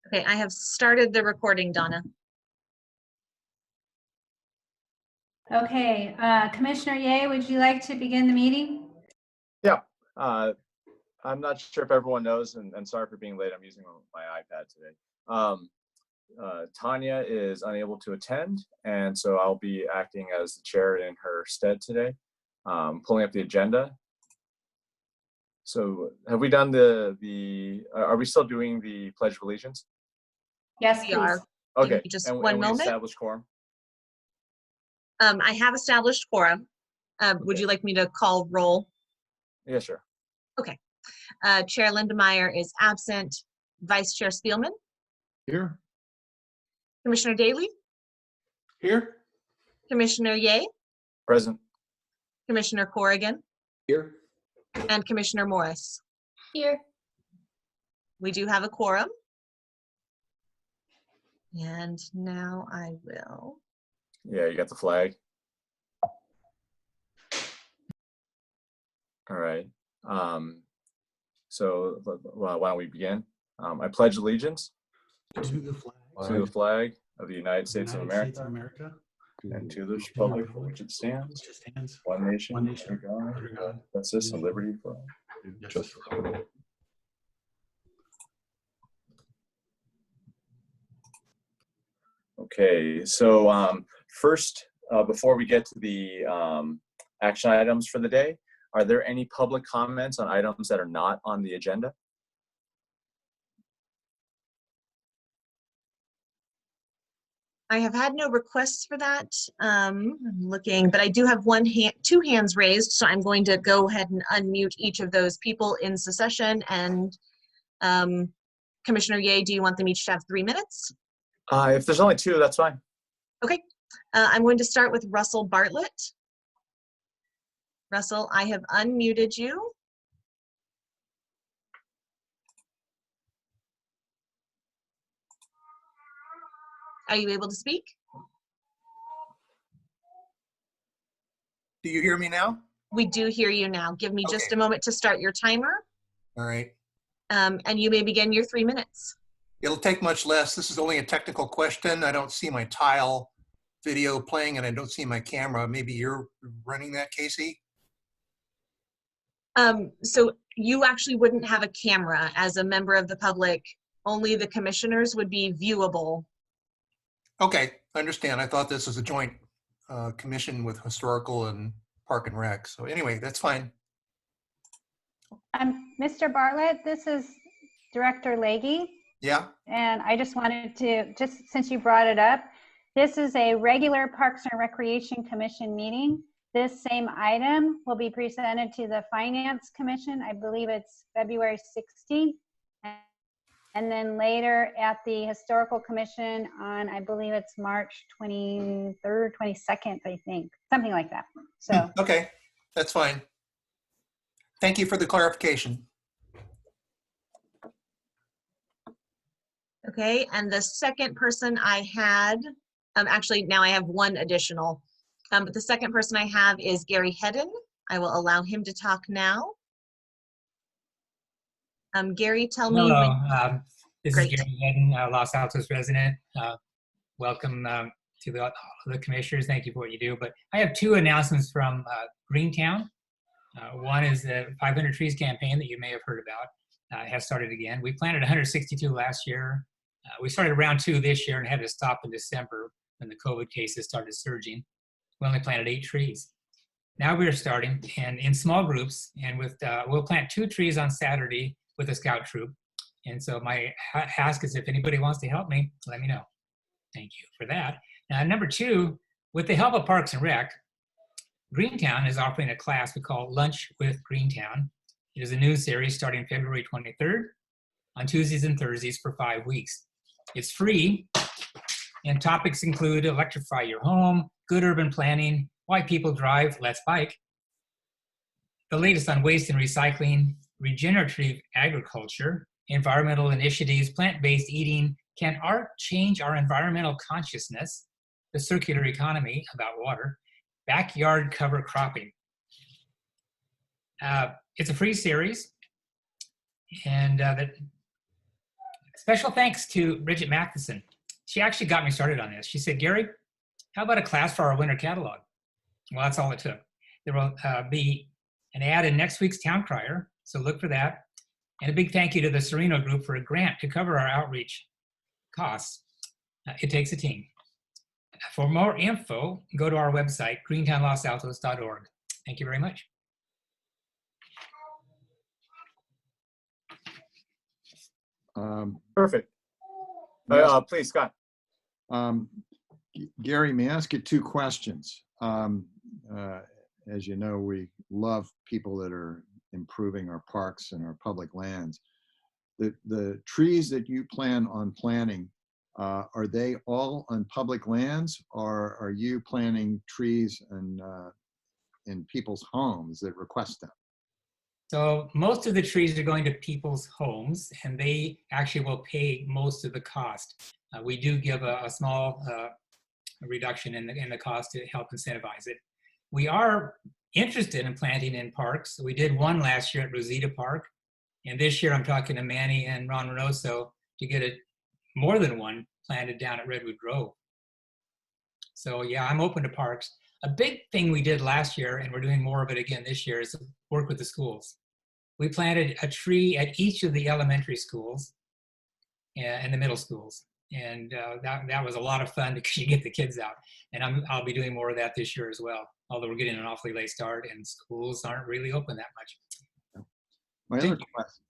Okay, I have started the recording, Donna. Okay, Commissioner Ye, would you like to begin the meeting? Yeah, I'm not sure if everyone knows, and sorry for being late. I'm using my iPad today. Tanya is unable to attend, and so I'll be acting as the chair in her stead today, pulling up the agenda. So have we done are we still doing the Pledge of Allegiance? Yes, We are. please. Give Okay, me just and one we moment. established quorum? I have established quorum. Would you like me to call roll? Yeah, sure. Okay. Chair Lindemeyer is absent. Vice Chair Spielman? Here. Commissioner Daly? Here. Commissioner Ye? Present. Commissioner Corrigan? Here. And Commissioner Morris? Here. We do have a quorum. And now I will. Yeah, you got the flag. All right. So why don't we begin? I pledge allegiance To the flag. to the flag of the United States of United America, States and to the republic for which it stands, which stands one nation, one nation, under God, under God, justice and liberty for all. justice for all. Okay, so first, before we get to the action items for the day, are there any public comments on items that are not on the agenda? I have had no requests for that. I'm looking, but I do have two hands raised, so I'm going to go ahead and unmute each of those people in succession. And Commissioner Ye, do you want them each to have 3 minutes? If there's only two, that's fine. Okay. I'm going to start with Russell Bartlett. Russell, I have unmuted you. Are you able to speak? Do you hear me now? We do hear you now. Give me just a moment to start your timer. All right. And you may begin your 3 minutes. It'll take much less. This is only a technical question. I don't see my tile video playing and I don't see my camera. Maybe you're running that, Casey? So you actually wouldn't have a camera as a member of the public. Only the commissioners would be viewable. Okay, I understand. I thought this was a joint commission with historical and park and rec. So anyway, that's fine. Mr. Bartlett, this is Director Leahy. Yeah. And I just wanted to, just since you brought it up, this is a regular Parks and Recreation Commission meeting. This same item will be presented to the Finance Commission. I believe it's February 16th. And then later at the Historical Commission on, I believe it's March 23rd, 22nd, I think, something like that. So. Okay, that's fine. Thank you for the clarification. Okay, and the second person I had, actually now I have one additional, but the second person I have is Gary Hedden. I will allow him to talk now. Gary, tell me. Hello, this Great. is Gary Hedden, Los Altos resident. Welcome to the commissioners. Thank you for what you do. But I have two announcements from Greentown. One is the 500 Trees campaign that you may have heard about. Has started again. We planted 162 last year. We started round 2 this year and had to stop in December when the COVID cases started surging. We only planted 8 trees. Now we're starting and in small groups, and with we'll plant 2 trees on Saturday with a scout troop. And so my ask is if anybody wants to help me, let me know. Thank you for that. Number 2, with the help of Parks and Rec, Greentown is offering a class we call Lunch with Greentown. It is a new series starting February 23rd on Tuesdays and Thursdays for 5 weeks. It's free, and topics include electrify your home, good urban planning, why people drive, let's bike, the latest on waste and recycling, regenerative agriculture, environmental initiatives, plant-based eating, can art change our environmental consciousness, the circular economy about water, backyard cover cropping. It's a free series, and Special thanks to Bridget Matheson. She actually got me started on this. She said, Gary, how about a class for our winter catalog? Well, that's all it took. There will be an ad in next week's Town Crier, so look for that. And a big thank you to the Sereno Group for a grant to cover our outreach costs. It takes a team. For more info, go to our website, greentownlosaltos.org. Thank you very much. Perfect. Yes. Please, Scott. Gary, may I ask you two questions? As you know, we love people that are improving our parks and our public lands. The trees that you plan on planting, are they all on public lands, or are you planting trees in people's homes that request them? So most of the trees are going to people's homes, and they actually will pay most of the cost. We do give a small reduction in the cost to help incentivize it. We are interested in planting in parks. We did one last year at Rosita Park, and this year I'm talking to Manny and Ron Renoso to get more than one planted down at Redwood Grove. So yeah, I'm open to parks. A big thing we did last year, and we're doing more of it again this year, is work with the schools. We planted a tree at each of the elementary schools and the middle schools. And that was a lot of fun because you get the kids out. And I'll be doing more of that this year as well, although we're getting an awfully late start and schools aren't really open that much.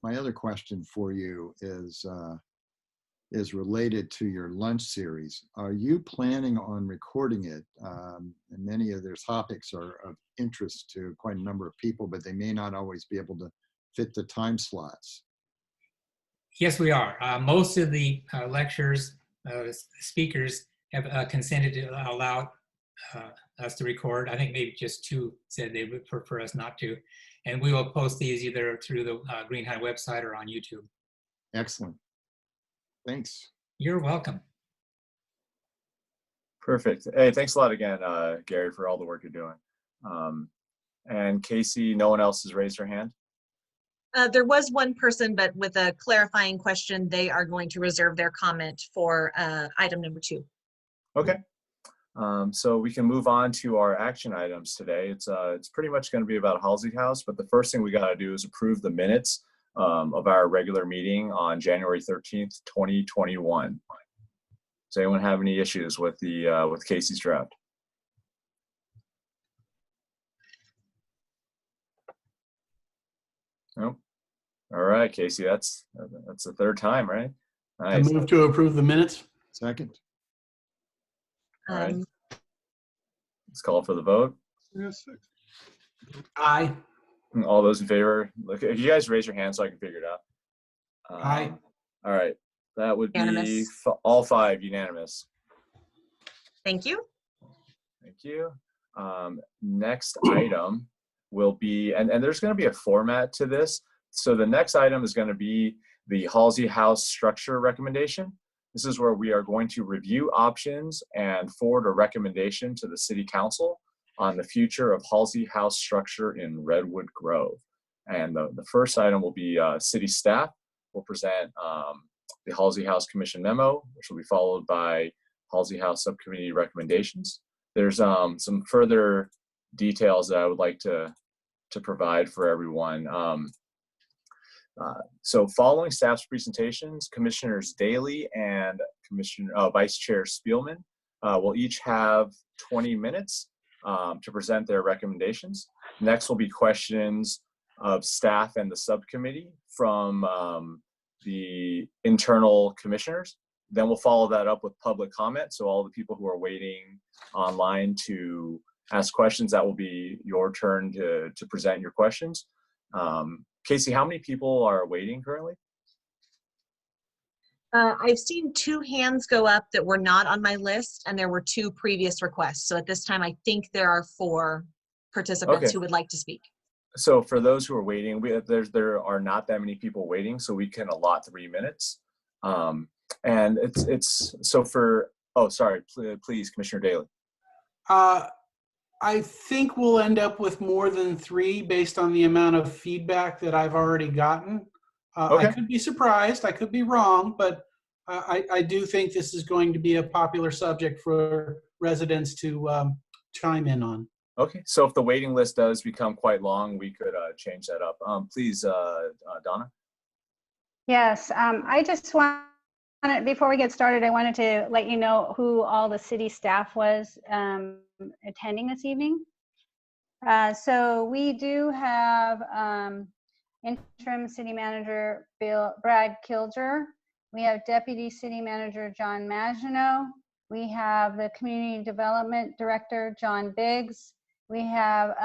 My other question for you is related to your lunch series. Are you planning on recording it? And many of their topics are of interest to quite a number of people, but they may not always be able to fit the time slots. Yes, we are. Most of the lectures, speakers have consented to allow us to record. I think maybe just two said they would prefer us not to. And we will post these either through the Green High website or on YouTube. Excellent. Thanks. You're welcome. Perfect. Hey, thanks a lot again, Gary, for all the work you're doing. And Casey, no one else has raised their hand? There was one person, but with a clarifying question, they are going to reserve their comment for item number 2. Okay. So we can move on to our action items today. It's pretty much going to be about Halsey House, but the first thing we got to do is approve the minutes of our regular meeting on January 13th, 2021. Does anyone have any issues with with Casey's draft? Nope. All right, Casey, that's the third time, right? Nice. I move to approve the minutes. Second. All right. Let's call for the vote. Aye. All those in favor, look, if you guys raise your hand so I can figure it out. Aye. All right, that would be Unanimous. all 5 unanimous. Thank you. Thank you. Next item will be, and there's going to be a format to this. So the next item is going to be the Halsey House structure recommendation. This is where we are going to review options and forward a recommendation to the City Council on the future of Halsey House structure in Redwood Grove. And the first item will be city staff will present the Halsey House Commission memo, which will be followed by Halsey House subcommittee recommendations. There's some further details that I would like to provide for everyone. So following staff's presentations, Commissioners Daly and Vice Chair Spielman will each have 20 minutes to present their recommendations. Next will be questions of staff and the subcommittee from the internal commissioners. Then we'll follow that up with public comment. So all the people who are waiting online to ask questions, that will be your turn to present your questions. Casey, how many people are waiting currently? I've seen 2 hands go up that were not on my list, and there were 2 previous requests. So at this time, I think there are 4 participants who would like to speak. So for those who are waiting, there are not that many people waiting, so we can allot 3 minutes. And it's so for, oh, sorry, please, Commissioner Daly. I think we'll end up with more than 3 based on the amount of feedback that I've already gotten. I Okay. could be surprised, I could be wrong, but I do think this is going to be a popular subject for residents to chime in on. Okay, so if the waiting list does become quite long, we could change that up. Please, Donna. Yes, I just wanted, before we get started, I wanted to let you know who all the city staff was attending this evening. So we do have interim city manager Brad Kilger. We have deputy city manager John Maginot. We have the community development director John Biggs. We have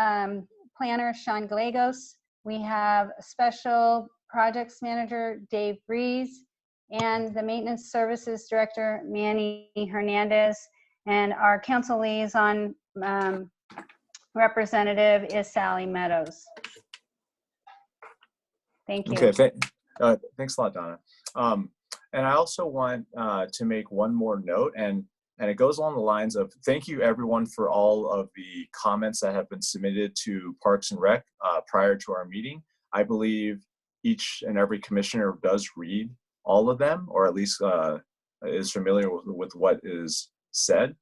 planner Sean Gallegos. We have special projects manager Dave Breeze, and the maintenance services director Manny Hernandez, and our council liaison representative is Sally Meadows. Thank you. Okay, thanks a lot, Donna. And I also want to make one more note, and it goes along the lines of thank you everyone for all of the comments that have been submitted to Parks and Rec prior to our meeting. I believe each and every commissioner does read all of them, or at least is familiar with what is said.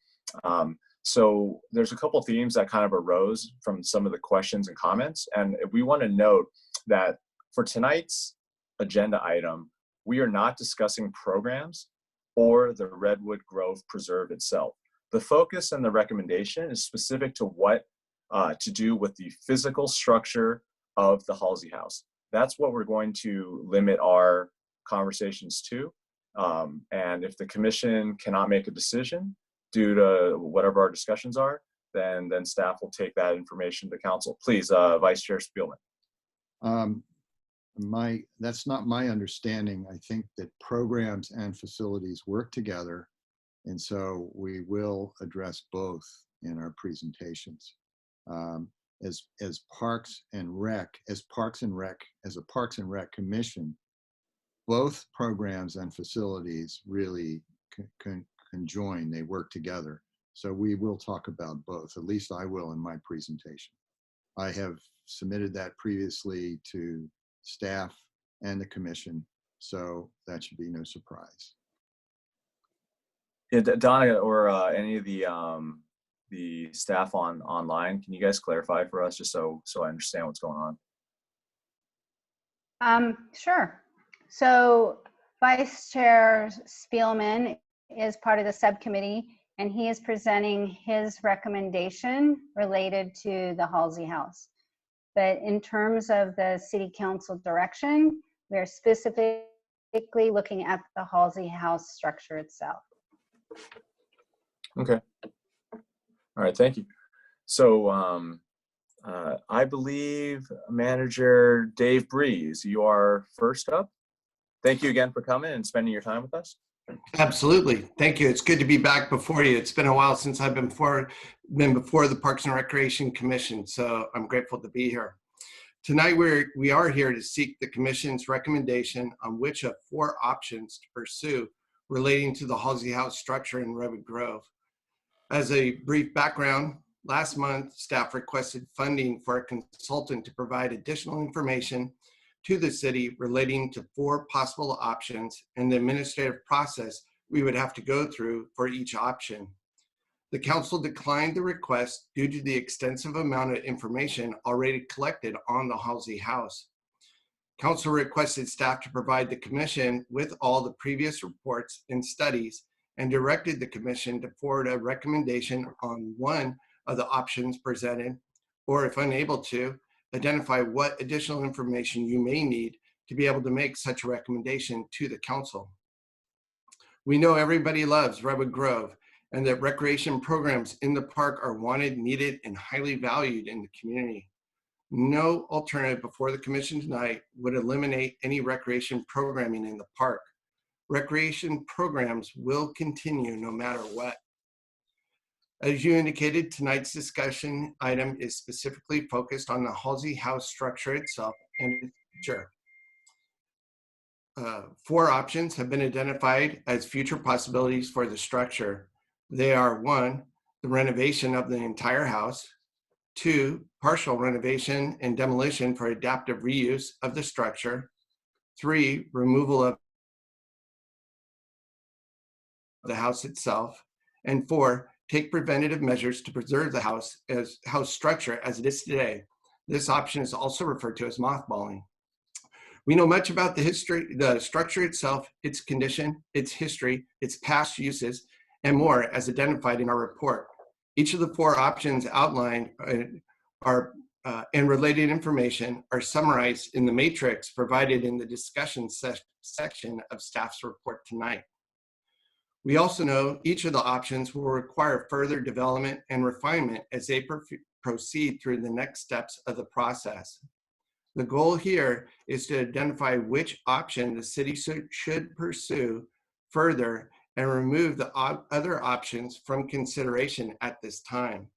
So there's a couple themes that kind of arose from some of the questions and comments. And we want to note that for tonight's agenda item, we are not discussing programs or the Redwood Grove Preserve itself. The focus and the recommendation is specific to what to do with the physical structure of the Halsey House. That's what we're going to limit our conversations to. And if the commission cannot make a decision due to whatever our discussions are, then staff will take that information to council. Please, Vice Chair Spielman. That's not my understanding. I think that programs and facilities work together, and so we will address both in our presentations. As Parks and Rec Commission, both programs and facilities really can join. They work together. So we will talk about both. At least I will in my presentation. I have submitted that previously to staff and the commission, so that should be no surprise. Yeah, Donna or any of the staff online, can you guys clarify for us just so I understand what's going on? Sure. So Vice Chair Spielman is part of the subcommittee, and he is presenting his recommendation related to the Halsey House. But in terms of the city council direction, we're specifically looking at the Halsey House structure itself. Okay. All right, thank you. So I believe Manager Dave Breeze, you are first up. Thank you again for coming and spending your time with us. Absolutely. Thank you. It's good to be back before you. It's been a while since I've been before the Parks and Recreation Commission, so I'm grateful to be here. Tonight we are here to seek the Commission's recommendation on which of 4 options to pursue relating to the Halsey House structure in Redwood Grove. As a brief background, last month staff requested funding for a consultant to provide additional information to the city relating to 4 possible options and the administrative process we would have to go through for each option. The council declined the request due to the extensive amount of information already collected on the Halsey House. Council requested staff to provide the commission with all the previous reports and studies and directed the commission to forward a recommendation on one of the options presented, or if unable to, identify what additional information you may need to be able to make such a recommendation to the council. We know everybody loves Redwood Grove and that recreation programs in the park are wanted, needed, and highly valued in the community. No alternative before the commission tonight would eliminate any recreation programming in the park. Recreation programs will continue no matter what. As you indicated, tonight's discussion item is specifically focused on the Halsey House structure itself and its future. 4 options have been identified as future possibilities for the structure. They are 1, the renovation of the entire house, 2, partial renovation and demolition for adaptive reuse of the structure, 3, removal of the house itself. And 4, take preventative measures to preserve the house structure as it is today. This option is also referred to as mothballing. We know much about the history, the structure itself, its condition, its history, its past uses, and more as identified in our report. Each of the 4 options outlined and related information are summarized in the matrix provided in the discussion section of staff's report tonight. We also know each of the options will require further development and refinement as they proceed through the next steps of the process. The goal here is to identify which option the city should pursue further and remove the other options from consideration at this time.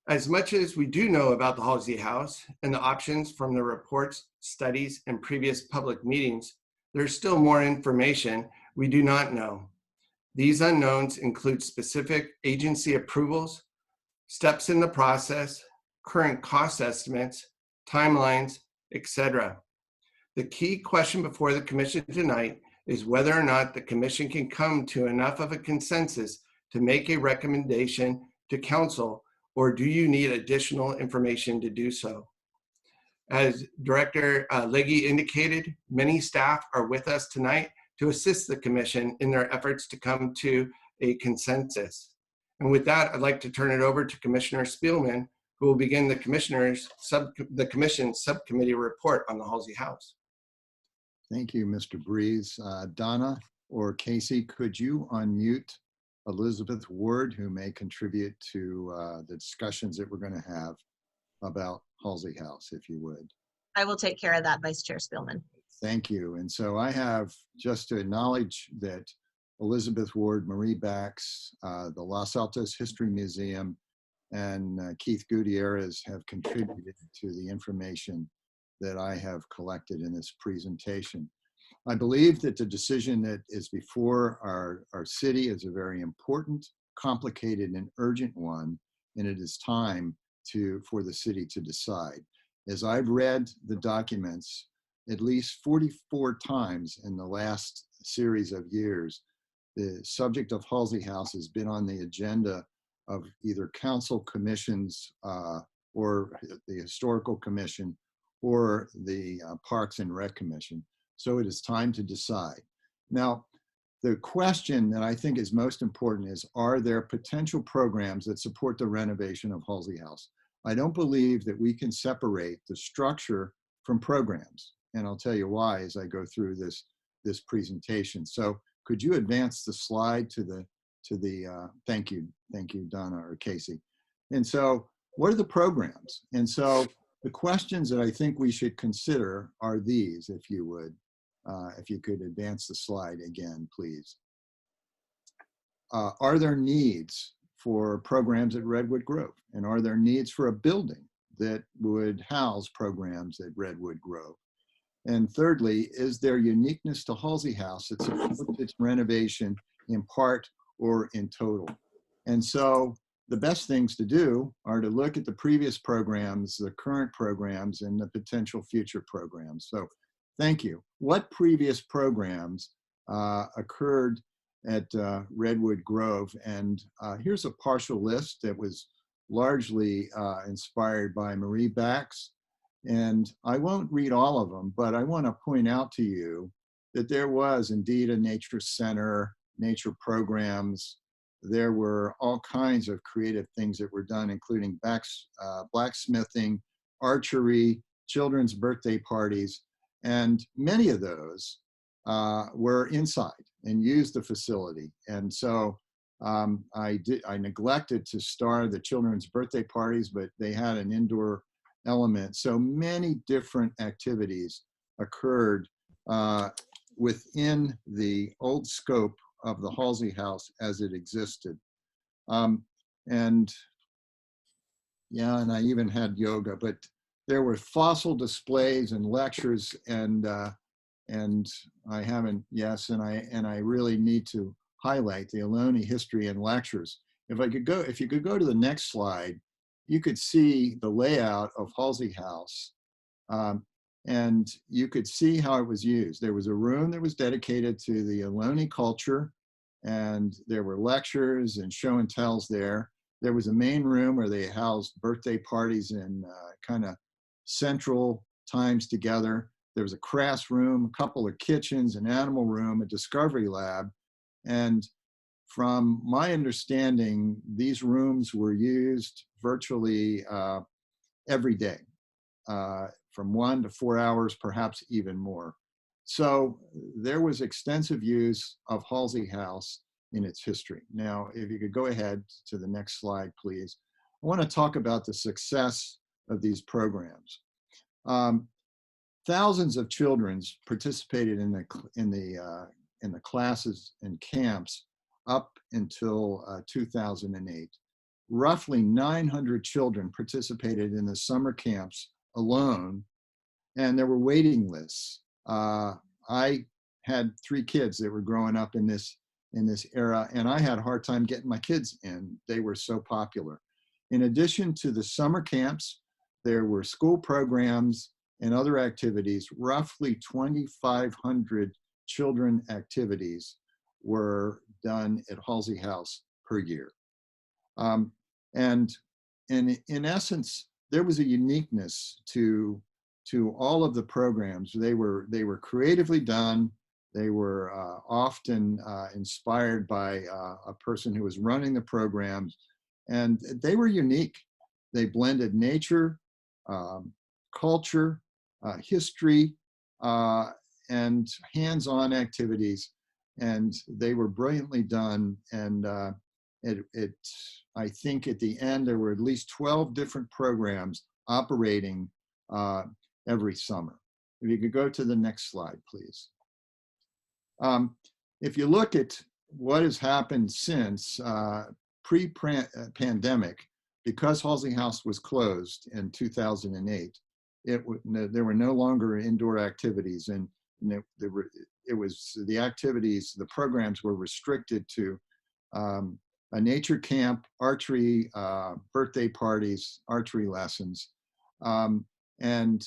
As much as we do know about the Halsey House and the options from the reports, studies, and previous public meetings, there's still more information we do not know. These unknowns include specific agency approvals, steps in the process, current cost estimates, timelines, etc. The key question before the commission tonight is whether or not the commission can come to enough of a consensus to make a recommendation to council, or do you need additional information to do so? As Director Legge indicated, many staff are with us tonight to assist the commission in their efforts to come to a consensus. And with that, I'd like to turn it over to Commissioner Spielman, who will begin the commission's subcommittee report on the Halsey House. Thank you, Mr. Breeze. Donna or Casey, could you unmute Elizabeth Ward, who may contribute to the discussions that we're going to have about Halsey House, if you would. I will take care of that, Vice Chair Spielman. Thank you. And so I have just to acknowledge that Elizabeth Ward, Marie Bax, the Los Altos History Museum, and Keith Gutierrez have contributed to the information that I have collected in this presentation. I believe that the decision that is before our city is a very important, complicated, and urgent one, and it is time for the city to decide. As I've read the documents at least 44 times in the last series of years, the subject of Halsey House has been on the agenda of either council commissions or the Historical Commission or the Parks and Rec Commission. So it is time to decide. Now, the question that I think is most important is, are there potential programs that support the renovation of Halsey House? I don't believe that we can separate the structure from programs. And I'll tell you why as I go through this presentation. So could you advance the slide to the thank you, Donna or Casey. And so what are the programs? And so the questions that I think we should consider are these, if you would, if you could advance the slide again, please. Are there needs for programs at Redwood Grove? And are there needs for a building that would house programs at Redwood Grove? And thirdly, is there uniqueness to Halsey House that supports its renovation in part or in total? And so the best things to do are to look at the previous programs, the current programs, and the potential future programs. So thank you. What previous programs occurred at Redwood Grove? And here's a partial list that was largely inspired by Marie Bax. And I won't read all of them, but I want to point out to you that there was indeed a nature center, nature programs. There were all kinds of creative things that were done, including blacksmithing, archery, children's birthday parties, and many of those were inside and used the facility. And so I neglected to star the children's birthday parties, but they had an indoor element. So many different activities occurred within the old scope of the Halsey House as it existed. And I even had yoga, but there were fossil displays and lectures, and I haven't, and I really need to highlight the Eloni history and lectures. If you could go to the next slide, you could see the layout of Halsey House. and you could see how it was used. There was a room that was dedicated to the Eloni culture, and there were lectures and show and tells there. There was a main room where they housed birthday parties and kind of central times together. There was a crafts room, a couple of kitchens, an animal room, a discovery lab. And from my understanding, these rooms were used virtually every day, from 1 to 4 hours, perhaps even more. So there was extensive use of Halsey House in its history. Now, if you could go ahead to the next slide, please. I want to talk about the success of these programs. Thousands of children participated in the classes and camps up until 2008. Roughly 900 children participated in the summer camps alone, and there were waiting lists. I had 3 kids that were growing up in this era, and I had a hard time getting my kids in. They were so popular. In addition to the summer camps, there were school programs and other activities. Roughly 2,500 children activities were done at Halsey House per year. And in essence, there was a uniqueness to all of the programs. They were creatively done. They were often inspired by a person who was running the programs, and they were unique. They blended nature, culture, history, and hands-on activities, and they were brilliantly done. And I think at the end there were at least 12 different programs operating every summer. If you could go to the next slide, please. If you look at what has happened since pre-pandemic, because Halsey House was closed in 2008, there were no longer indoor activities, and the programs were restricted to a nature camp, archery, birthday parties, archery lessons, and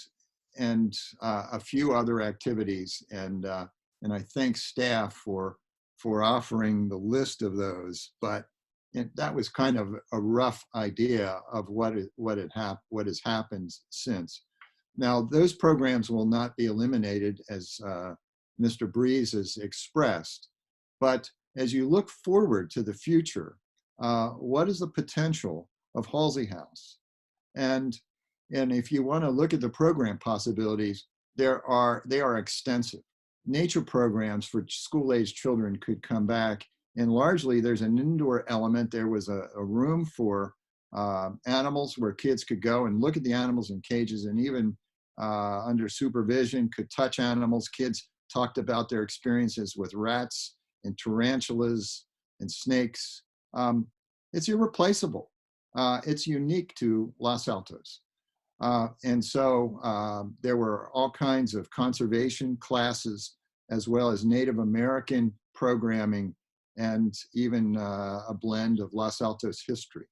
a few other activities. And I thank staff for offering the list of those, but that was kind of a rough idea of what has happened since. Now, those programs will not be eliminated, as Mr. Breeze has expressed, but as you look forward to the future, what is the potential of Halsey House? And if you want to look at the program possibilities, they are extensive. Nature programs for school-aged children could come back, and largely there's an indoor element. There was a room for animals where kids could go and look at the animals in cages, and even under supervision could touch animals. Kids talked about their experiences with rats and tarantulas and snakes. It's irreplaceable. It's unique to Los Altos. And so there were all kinds of conservation classes, as well as Native American programming, and even a blend of Los Altos history.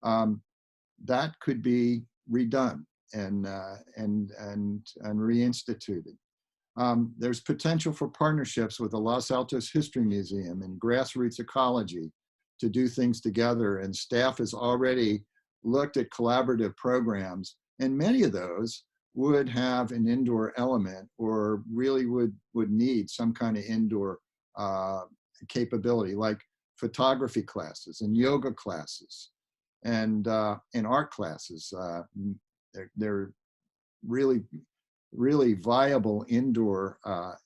That could be redone and reinstituted. There's potential for partnerships with the Los Altos History Museum and Grassroots Ecology to do things together, and staff has already looked at collaborative programs, and many of those would have an indoor element, or really would need some kind of indoor capability, like photography classes and yoga classes and art classes. They're really viable indoor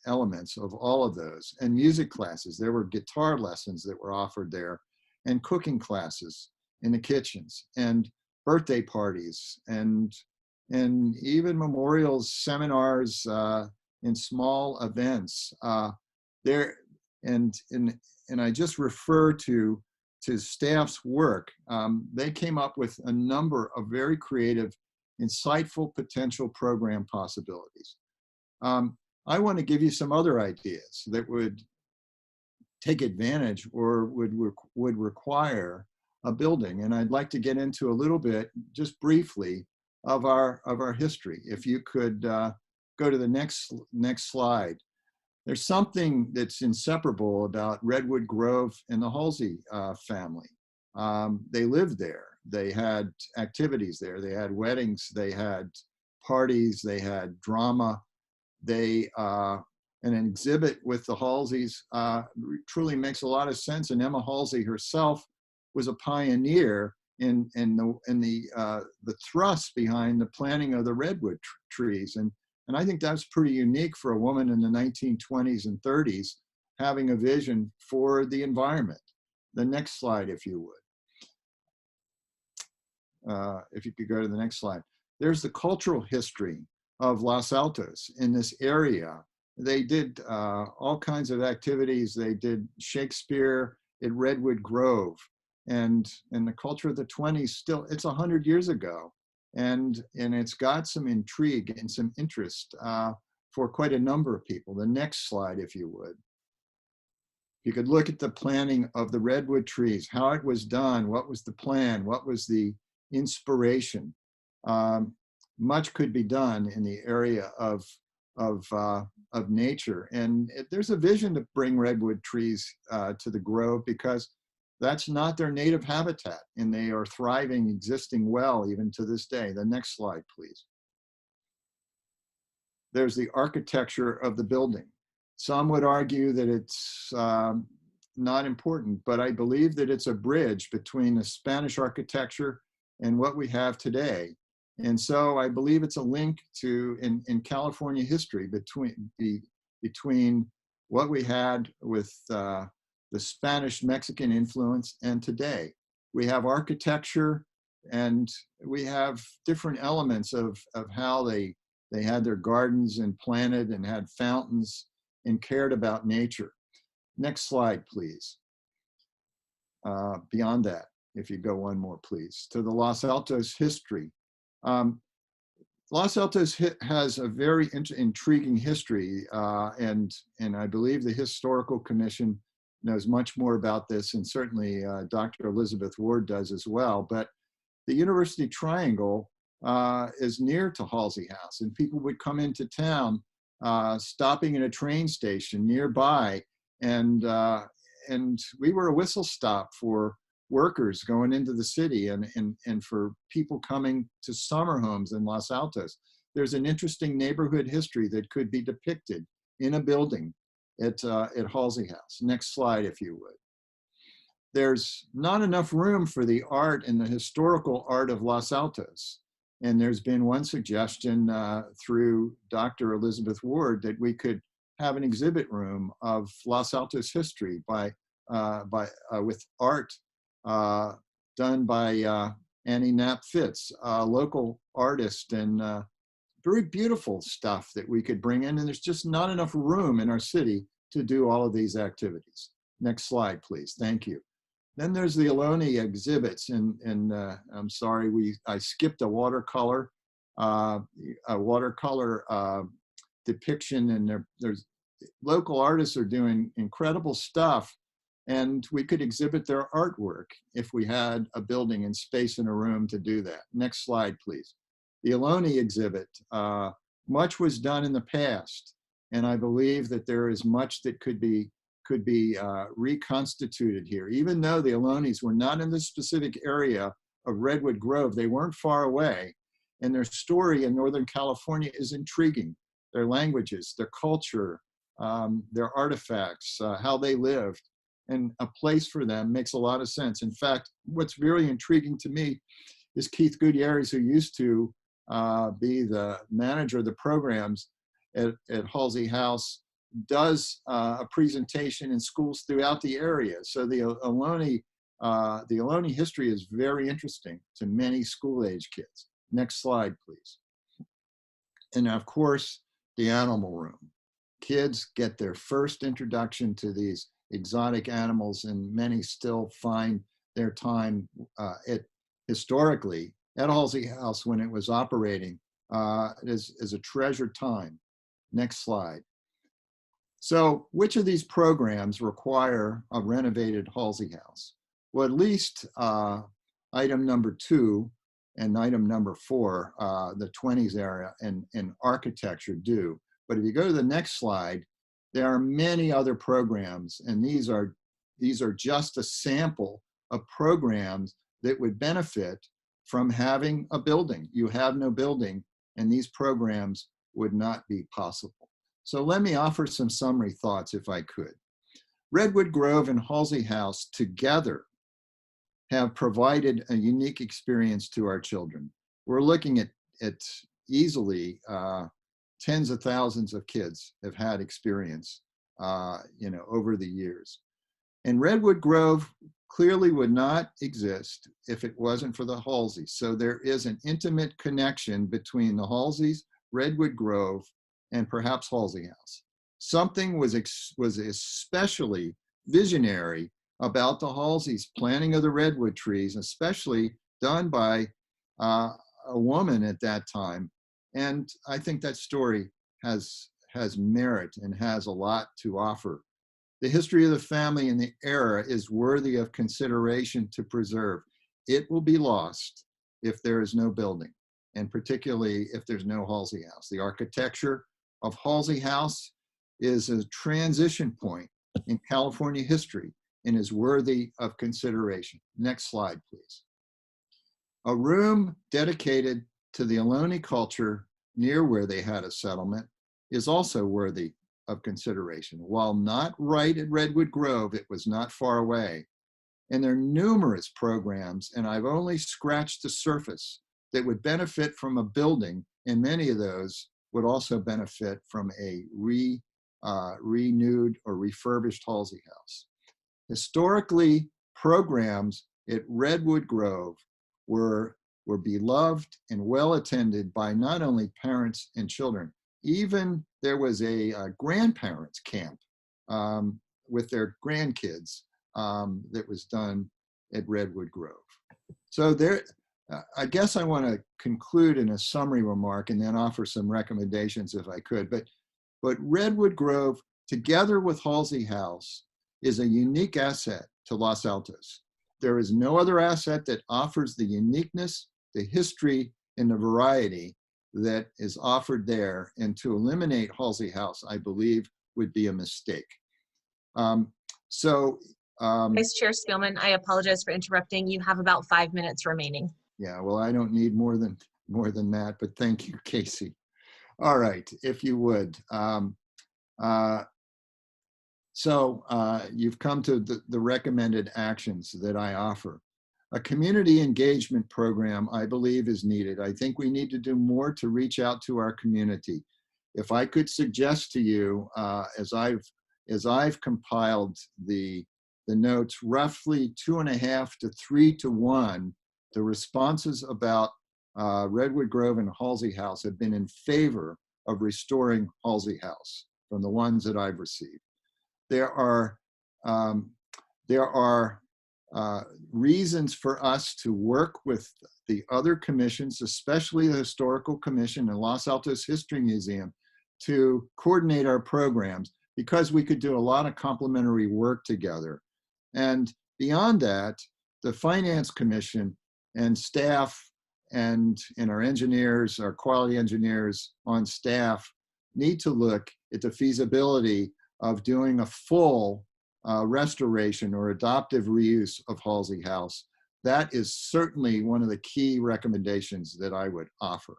elements of all of those. And music classes. There were guitar lessons that were offered there, and cooking classes in the kitchens, and birthday parties, and even memorials, seminars, and small events. And I just refer to staff's work. They came up with a number of very creative, insightful potential program possibilities. I want to give you some other ideas that would take advantage or would require a building. And I'd like to get into a little bit, just briefly, of our history. If you could go to the next slide, there's something that's inseparable about Redwood Grove and the Halsey family. They lived there. They had activities there. They had weddings. They had parties. They had drama. And an exhibit with the Halseys truly makes a lot of sense. And Emma Halsey herself was a pioneer in the thrust behind the planting of the redwood trees. And I think that's pretty unique for a woman in the 1920s and 30s having a vision for the environment. The next slide, if you would. If you could go to the next slide. There's the cultural history of Los Altos in this area. They did all kinds of activities. They did Shakespeare at Redwood Grove. And the culture of the 20s still, it's 100 years ago. And it's got some intrigue and some interest for quite a number of people. The next slide, if you would. You could look at the planting of the redwood trees, how it was done, what was the plan, what was the inspiration. Much could be done in the area of nature. And there's a vision to bring redwood trees to the grove because that's not their native habitat, and they are thriving, existing well even to this day. The next slide, please. There's the architecture of the building. Some would argue that it's not important, but I believe that it's a bridge between the Spanish architecture and what we have today. And so I believe it's a link to, in California history, between what we had with the Spanish-Mexican influence and today. We have architecture and we have different elements of how they had their gardens and planted and had fountains and cared about nature. Next slide, please. Beyond that, if you go one more, please, to the Los Altos history. Los Altos has a very intriguing history, and I believe the Historical Commission knows much more about this, and certainly Dr. Elizabeth Ward does as well. But the University Triangle is near to Halsey House, and people would come into town, stopping at a train station nearby, and we were a whistle stop for workers going into the city and for people coming to summer homes in Los Altos. There's an interesting neighborhood history that could be depicted in a building at Halsey House. Next slide, if you would. There's not enough room for the art and the historical art of Los Altos. And there's been one suggestion through Dr. Elizabeth Ward that we could have an exhibit room of Los Altos history with art done by Annie Knapp Fitz, a local artist, and very beautiful stuff that we could bring in. And there's just not enough room in our city to do all of these activities. Next slide, please. Thank you. Then there's the Eloni Exhibits, and I'm sorry, I skipped a watercolor depiction, and there's local artists are doing incredible stuff, and we could exhibit their artwork if we had a building and space in a room to do that. Next slide, please. The Eloni Exhibit, much was done in the past, and I believe that there is much that could be reconstituted here. Even though the Elonis were not in the specific area of Redwood Grove, they weren't far away, and their story in Northern California is intriguing. Their languages, their culture, their artifacts, how they lived, and a place for them makes a lot of sense. In fact, what's very intriguing to me is Keith Gutierrez, who used to be the manager of the programs at Halsey House, does a presentation in schools throughout the area. So the Eloni history is very interesting to many school-age kids. Next slide, please. And of course, the animal room. Kids get their first introduction to these exotic animals, and many still find their time historically at Halsey House when it was operating is a treasured time. Next slide. So which of these programs require a renovated Halsey House? Well, at least item number 2, and item number 4, the 20s era and architecture do. But if you go to the next slide, there are many other programs, and these are just a sample of programs that would benefit from having a building. You have no building, and these programs would not be possible. So let me offer some summary thoughts if I could. Redwood Grove and Halsey House together have provided a unique experience to our children. We're looking at easily tens of thousands of kids have had experience, over the years. And Redwood Grove clearly would not exist if it wasn't for the Halseys. So there is an intimate connection between the Halseys, Redwood Grove, and perhaps Halsey House. Something was especially visionary about the Halseys' planting of the redwood trees, especially done by a woman at that time. And I think that story has merit and has a lot to offer. The history of the family and the era is worthy of consideration to preserve. It will be lost if there is no building, and particularly if there's no Halsey House. The architecture of Halsey House is a transition point in California history and is worthy of consideration. Next slide, please. A room dedicated to the Eloni culture near where they had a settlement is also worthy of consideration. While not right at Redwood Grove, it was not far away. And there are numerous programs, and I've only scratched the surface, that would benefit from a building, and many of those would also benefit from a renewed or refurbished Halsey House. Historically, programs at Redwood Grove were beloved and well attended by not only parents and children. Even there was a grandparents camp with their grandkids that was done at Redwood Grove. So there, I guess I want to conclude in a summary remark and then offer some recommendations if I could. But Redwood Grove, together with Halsey House, is a unique asset to Los Altos. There is no other asset that offers the uniqueness, the history, and the variety that is offered there. And to eliminate Halsey House, I believe, would be a mistake. Vice Chair Spielman, I apologize for interrupting. You have about 5 minutes remaining. Yeah, well, I don't need more than that, but thank you, Casey. All right, if you would. You've come to the recommended actions that I offer. A community engagement program, I believe, is needed. I think we need to do more to reach out to our community. If I could suggest to you, as I've compiled the notes, roughly 2.5 to 3 to 1, the responses about Redwood Grove and Halsey House have been in favor of restoring Halsey House from the ones that I've received. There are reasons for us to work with the other commissions, especially the Historical Commission and Los Altos History Museum, to coordinate our programs, because we could do a lot of complementary work together. And beyond that, the Finance Commission and staff and our engineers, our quality engineers on staff, need to look at the feasibility of doing a full restoration or adoptive reuse of Halsey House. That is certainly one of the key recommendations that I would offer.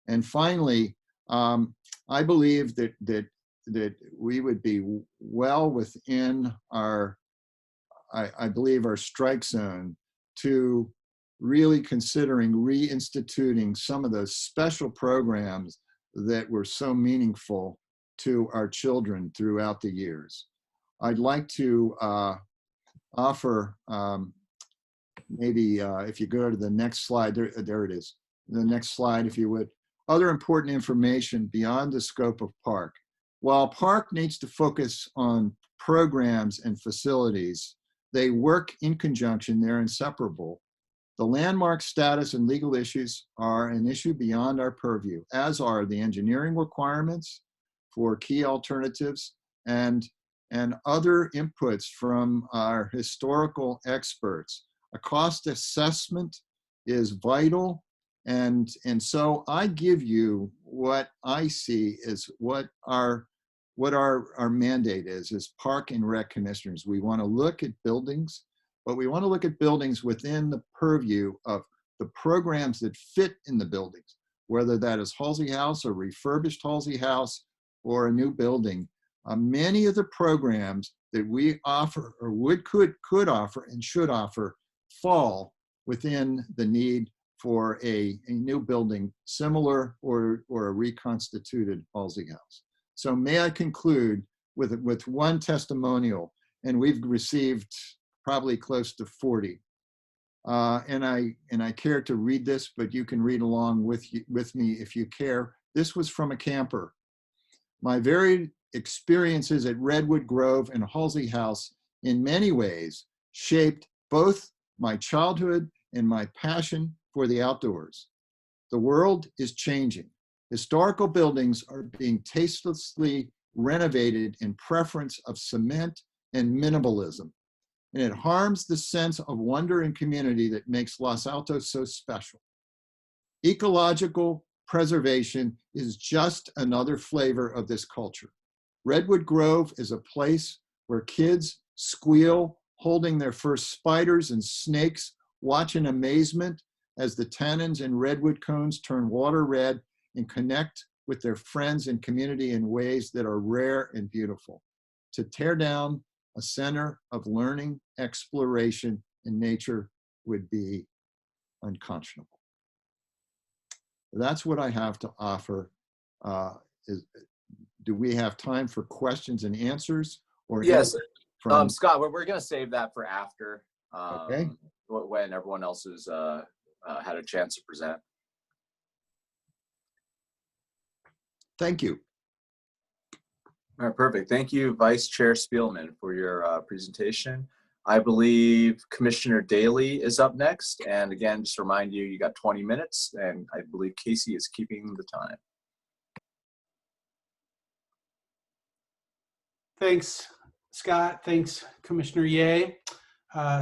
And finally, I believe that we would be well within our, I believe, our strike zone to really considering reinstituting some of those special programs that were so meaningful to our children throughout the years. I'd like to offer, maybe if you go to the next slide, there it is. The next slide, if you would. Other important information beyond the scope of park. While park needs to focus on programs and facilities, they work in conjunction, they're inseparable. The landmark status and legal issues are an issue beyond our purview, as are the engineering requirements for key alternatives and other inputs from our historical experts. A cost assessment is vital And so I give you what I see is what our mandate is as Park and Rec Commissioners. We want to look at buildings, but we want to look at buildings within the purview of the programs that fit in the buildings, whether that is Halsey House or refurbished Halsey House or a new building. Many of the programs that we offer or could offer and should offer fall within the need for a new building similar or a reconstituted Halsey House. So may I conclude with one testimonial, and we've received probably close to 40. And I care to read this, but you can read along with me if you care. This was from a camper. My varied experiences at Redwood Grove and Halsey House in many ways shaped both my childhood and my passion for the outdoors. The world is changing. Historical buildings are being tastelessly renovated in preference of cement and minimalism, and it harms the sense of wonder and community that makes Los Altos so special. Ecological preservation is just another flavor of this culture. Redwood Grove is a place where kids squeal, holding their first spiders and snakes, watch in amazement as the tannins and redwood cones turn water red and connect with their friends and community in ways that are rare and beautiful. To tear down a center of learning, exploration, and nature would be unconscionable. That's what I have to offer. Do we have time for questions and answers? Or yes, from Scott, we're going to save that for after, okay, when everyone else has had a chance to present. Thank you. All right, perfect. Thank you, Vice Chair Spielman, for your presentation. I believe Commissioner Daly is up next. And again, just to remind you, you got 20 minutes, and I believe Casey is keeping the time. Thanks, Scott. Thanks, Commissioner Ye,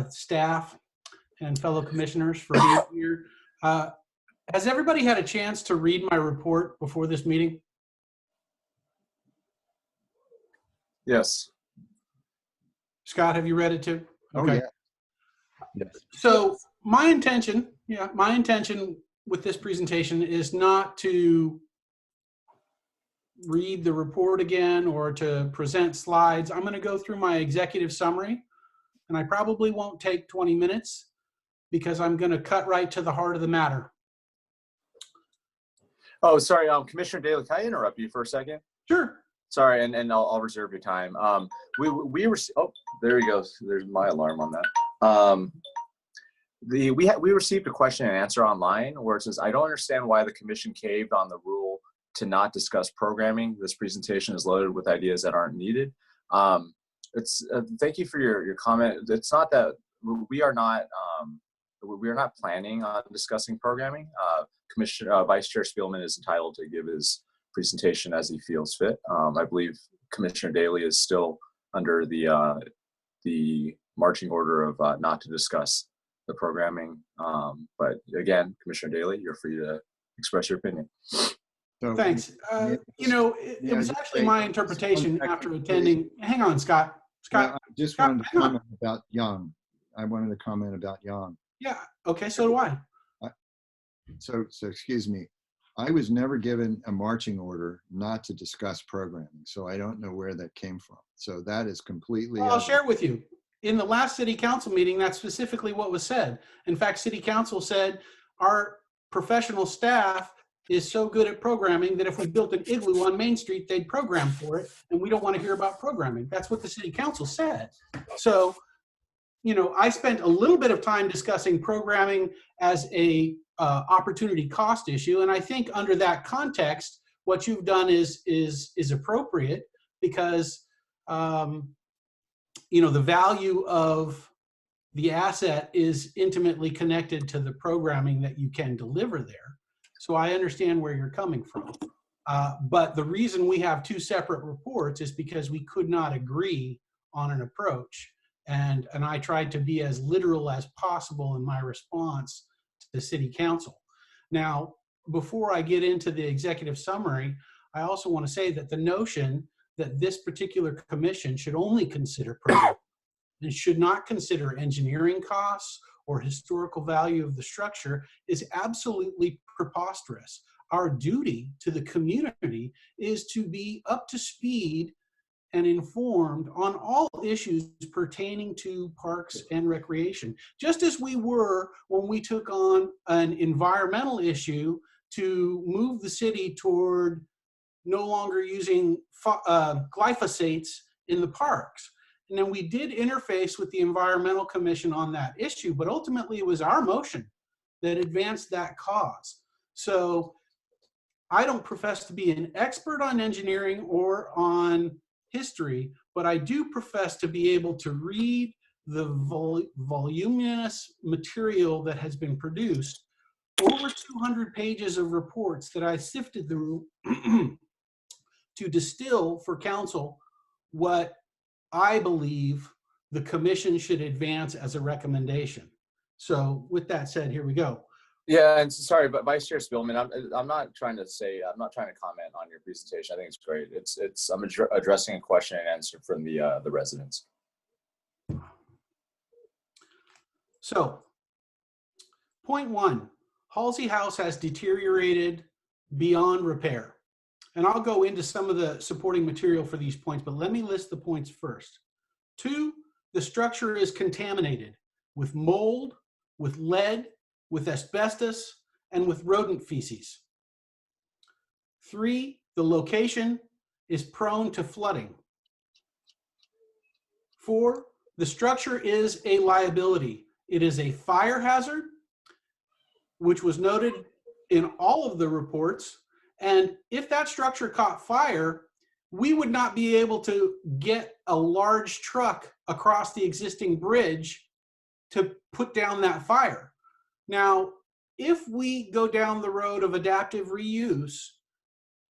staff, and fellow commissioners for being here. Has everybody had a chance to read my report before this meeting? Yes. Scott, have you read it too? Okay. Oh, yeah. So my intention with this presentation is not to read the report again or to present slides. I'm going to go through my executive summary, and I probably won't take 20 minutes because I'm going to cut right to the heart of the matter. Oh, sorry, Commissioner Daly, can I interrupt you for a second? Sure. Sorry, and I'll reserve your time. We were, oh, there he goes. There's my alarm on that. We received a question and answer online where it says, I don't understand why the commission caved on the rule to not discuss programming. This presentation is loaded with ideas that aren't needed. Thank you for your comment. It's not that we are not planning on discussing programming. Vice Chair Spielman is entitled to give his presentation as he feels fit. I believe Commissioner Daly is still under the marching order of not to discuss the programming. But again, Commissioner Daly, you're free to express your opinion. So, Thanks. You know, it was actually my interpretation after attending. Hang on, Scott. Scott. I just wanted to comment about Young. I wanted to comment about Young. Yeah. Okay. So do I. So excuse me. I was never given a marching order not to discuss programming, so I don't know where that came from. So that is completely. Well, I'll share with you. In the last city council meeting, that's specifically what was said. In fact, city council said our professional staff is so good at programming that if we built an igloo on Main Street, they'd program for it, and we don't want to hear about programming. That's what the city council said. So, you know, I spent a little bit of time discussing programming as a opportunity cost issue, and I think under that context, what you've done is appropriate because you know, the value of the asset is intimately connected to the programming that you can deliver there. So I understand where you're coming from. But the reason we have two separate reports is because we could not agree on an approach. And I tried to be as literal as possible in my response to the city council. Now, before I get into the executive summary, I also want to say that the notion that this particular commission should only consider program and should not consider engineering costs or historical value of the structure is absolutely preposterous. Our duty to the community is to be up to speed and informed on all issues pertaining to parks and recreation, just as we were when we took on an environmental issue to move the city toward no longer using glyphosates in the parks. And then we did interface with the Environmental Commission on that issue, but ultimately it was our motion that advanced that cause. So I don't profess to be an expert on engineering or on history, but I do profess to be able to read the voluminous material that has been produced, over 200 pages of reports that I sifted through to distill for council what I believe the commission should advance as a recommendation. So with that said, here we go. Yeah, and sorry, but Vice Chair Spillman, I'm not trying to comment on your presentation. I think it's great. I'm addressing a question and answer from the residents. So, point one, Halsey House has deteriorated beyond repair. And I'll go into some of the supporting material for these points, but let me list the points first. 2, the structure is contaminated with mold, with lead, with asbestos, and with rodent feces. 3, the location is prone to flooding. 4, the structure is a liability. It is a fire hazard, which was noted in all of the reports. And if that structure caught fire, we would not be able to get a large truck across the existing bridge to put down that fire. Now, if we go down the road of adaptive reuse,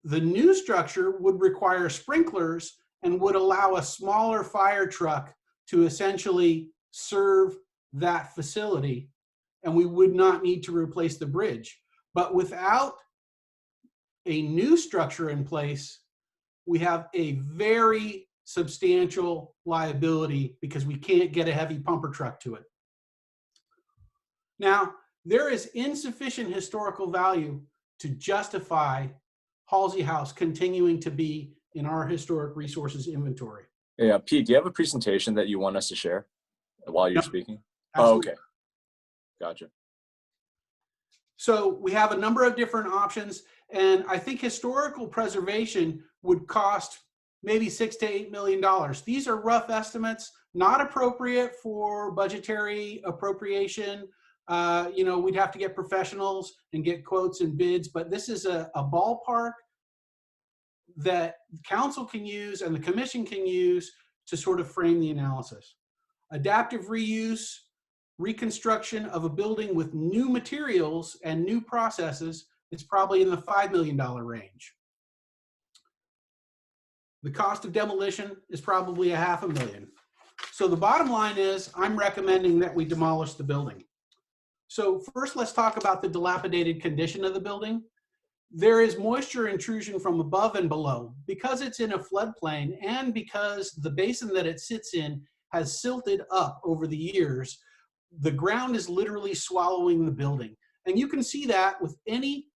the new structure would require sprinklers and would allow a smaller fire truck to essentially serve that facility, and we would not need to replace the bridge. But without a new structure in place, we have a very substantial liability because we can't get a heavy pumper truck to it. Now, there is insufficient historical value to justify Halsey House continuing to be in our historic resources inventory. Yeah, Pete, do you have a presentation that you want us to share while you're speaking? Absolutely. Oh, okay. Gotcha. So we have a number of different options, and I think historical preservation would cost maybe $6 to $8 million. These are rough estimates, not appropriate for budgetary appropriation. We'd have to get professionals and get quotes and bids, but this is a ballpark that council can use and the commission can use to sort of frame the analysis. Adaptive reuse, reconstruction of a building with new materials and new processes is probably in the $5 million range. The cost of demolition is probably $500,000. So the bottom line is I'm recommending that we demolish the building. So first, let's talk about the dilapidated condition of the building. There is moisture intrusion from above and below. Because it's in a floodplain and because the basin that it sits in has silted up over the years, the ground is literally swallowing the building. And you can see that with any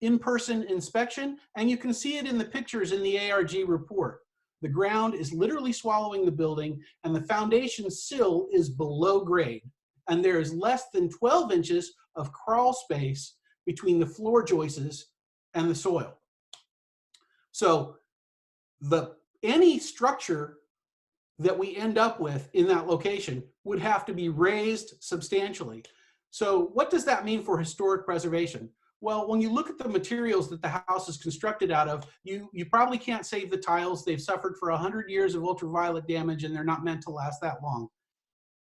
in-person inspection, and you can see it in the pictures in the ARG report. The ground is literally swallowing the building, and the foundation sill is below grade. And there is less than 12 inches of crawl space between the floor joists and the soil. So any structure that we end up with in that location would have to be raised substantially. So what does that mean for historic preservation? Well, when you look at the materials that the house is constructed out of, you probably can't save the tiles. They've suffered for 100 years of ultraviolet damage and they're not meant to last that long.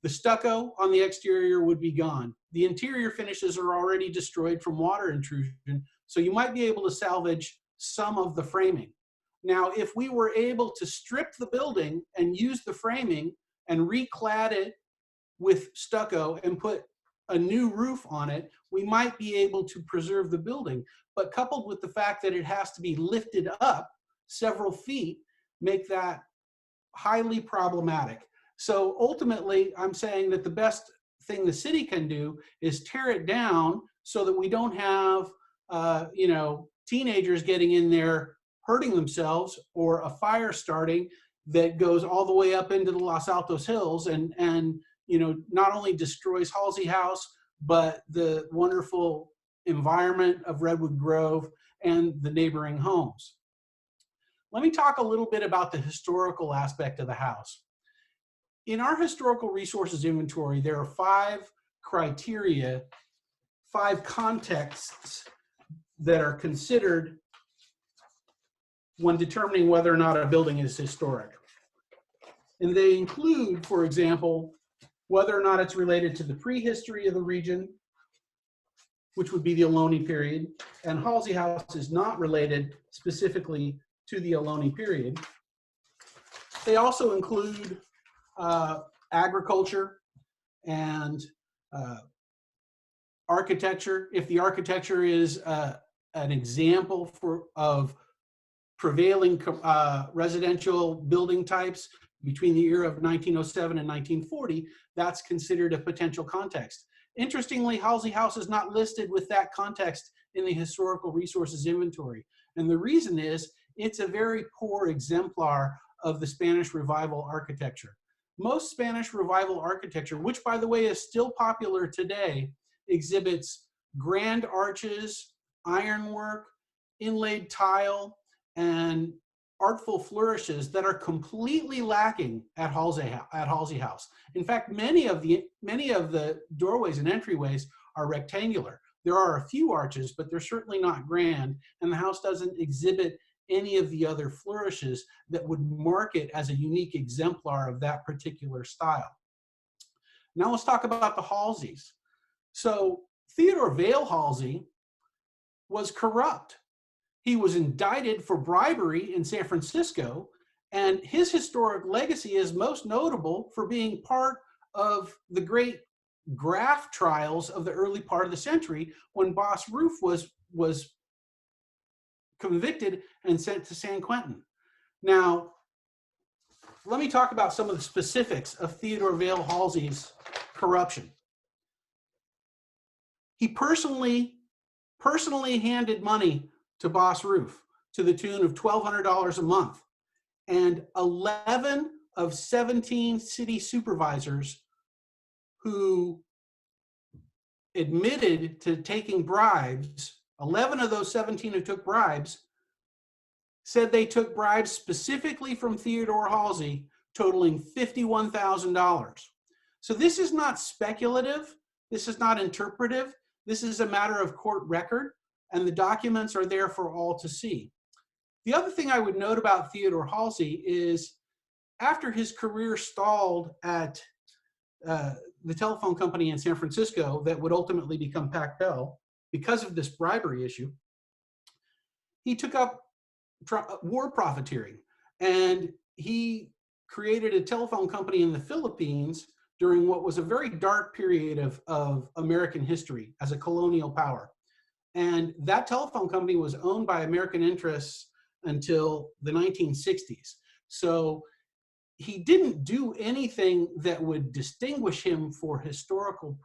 The stucco on the exterior would be gone. The interior finishes are already destroyed from water intrusion, so you might be able to salvage some of the framing. Now, if we were able to strip the building and use the framing and reclad it with stucco and put a new roof on it, we might be able to preserve the building. But coupled with the fact that it has to be lifted up several feet, make that highly problematic. So ultimately, I'm saying that the best thing the city can do is tear it down so that we don't have, you know, teenagers getting in there hurting themselves, or a fire starting that goes all the way up into the Los Altos Hills and you know, not only destroys Halsey House, but the wonderful environment of Redwood Grove and the neighboring homes. Let me talk a little bit about the historical aspect of the house. In our historical resources inventory, there are 5 criteria, 5 contexts that are considered when determining whether or not a building is historic. And they include, for example, whether or not it's related to the prehistory of the region, which would be the Eloni period, and Halsey House is not related specifically to the Eloni period. They also include agriculture and architecture. If the architecture is an example of prevailing residential building types between the era of 1907 and 1940, that's considered a potential context. Interestingly, Halsey House is not listed with that context in the historical resources inventory. And the reason is it's a very poor exemplar of the Spanish Revival architecture. Most Spanish Revival architecture, which by the way is still popular today, exhibits grand arches, ironwork, inlaid tile, and artful flourishes that are completely lacking at Halsey House. In fact, many of the doorways and entryways are rectangular. There are a few arches, but they're certainly not grand, and the house doesn't exhibit any of the other flourishes that would mark it as a unique exemplar of that particular style. Now let's talk about the Halseys. So Theodore Vale Halsey was corrupt. He was indicted for bribery in San Francisco, and his historic legacy is most notable for being part of the great graft trials of the early part of the century when Boss Roof was convicted and sent to San Quentin. Now, let me talk about some of the specifics of Theodore Vale Halsey's corruption. He personally handed money to Boss Roof to the tune of $1,200 a month. And 11 of 17 city supervisors who admitted to taking bribes, 11 of those 17 who took bribes, said they took bribes specifically from Theodore Halsey, totaling $51,000. So this is not speculative. This is not interpretive. This is a matter of court record, and the documents are there for all to see. The other thing I would note about Theodore Halsey is after his career stalled at the telephone company in San Francisco that would ultimately become Pac Bell because of this bribery issue, he took up war profiteering, and he created a telephone company in the Philippines during what was a very dark period of American history as a colonial power. And that telephone company was owned by American interests until the 1960s. So he didn't do anything that would distinguish him for historical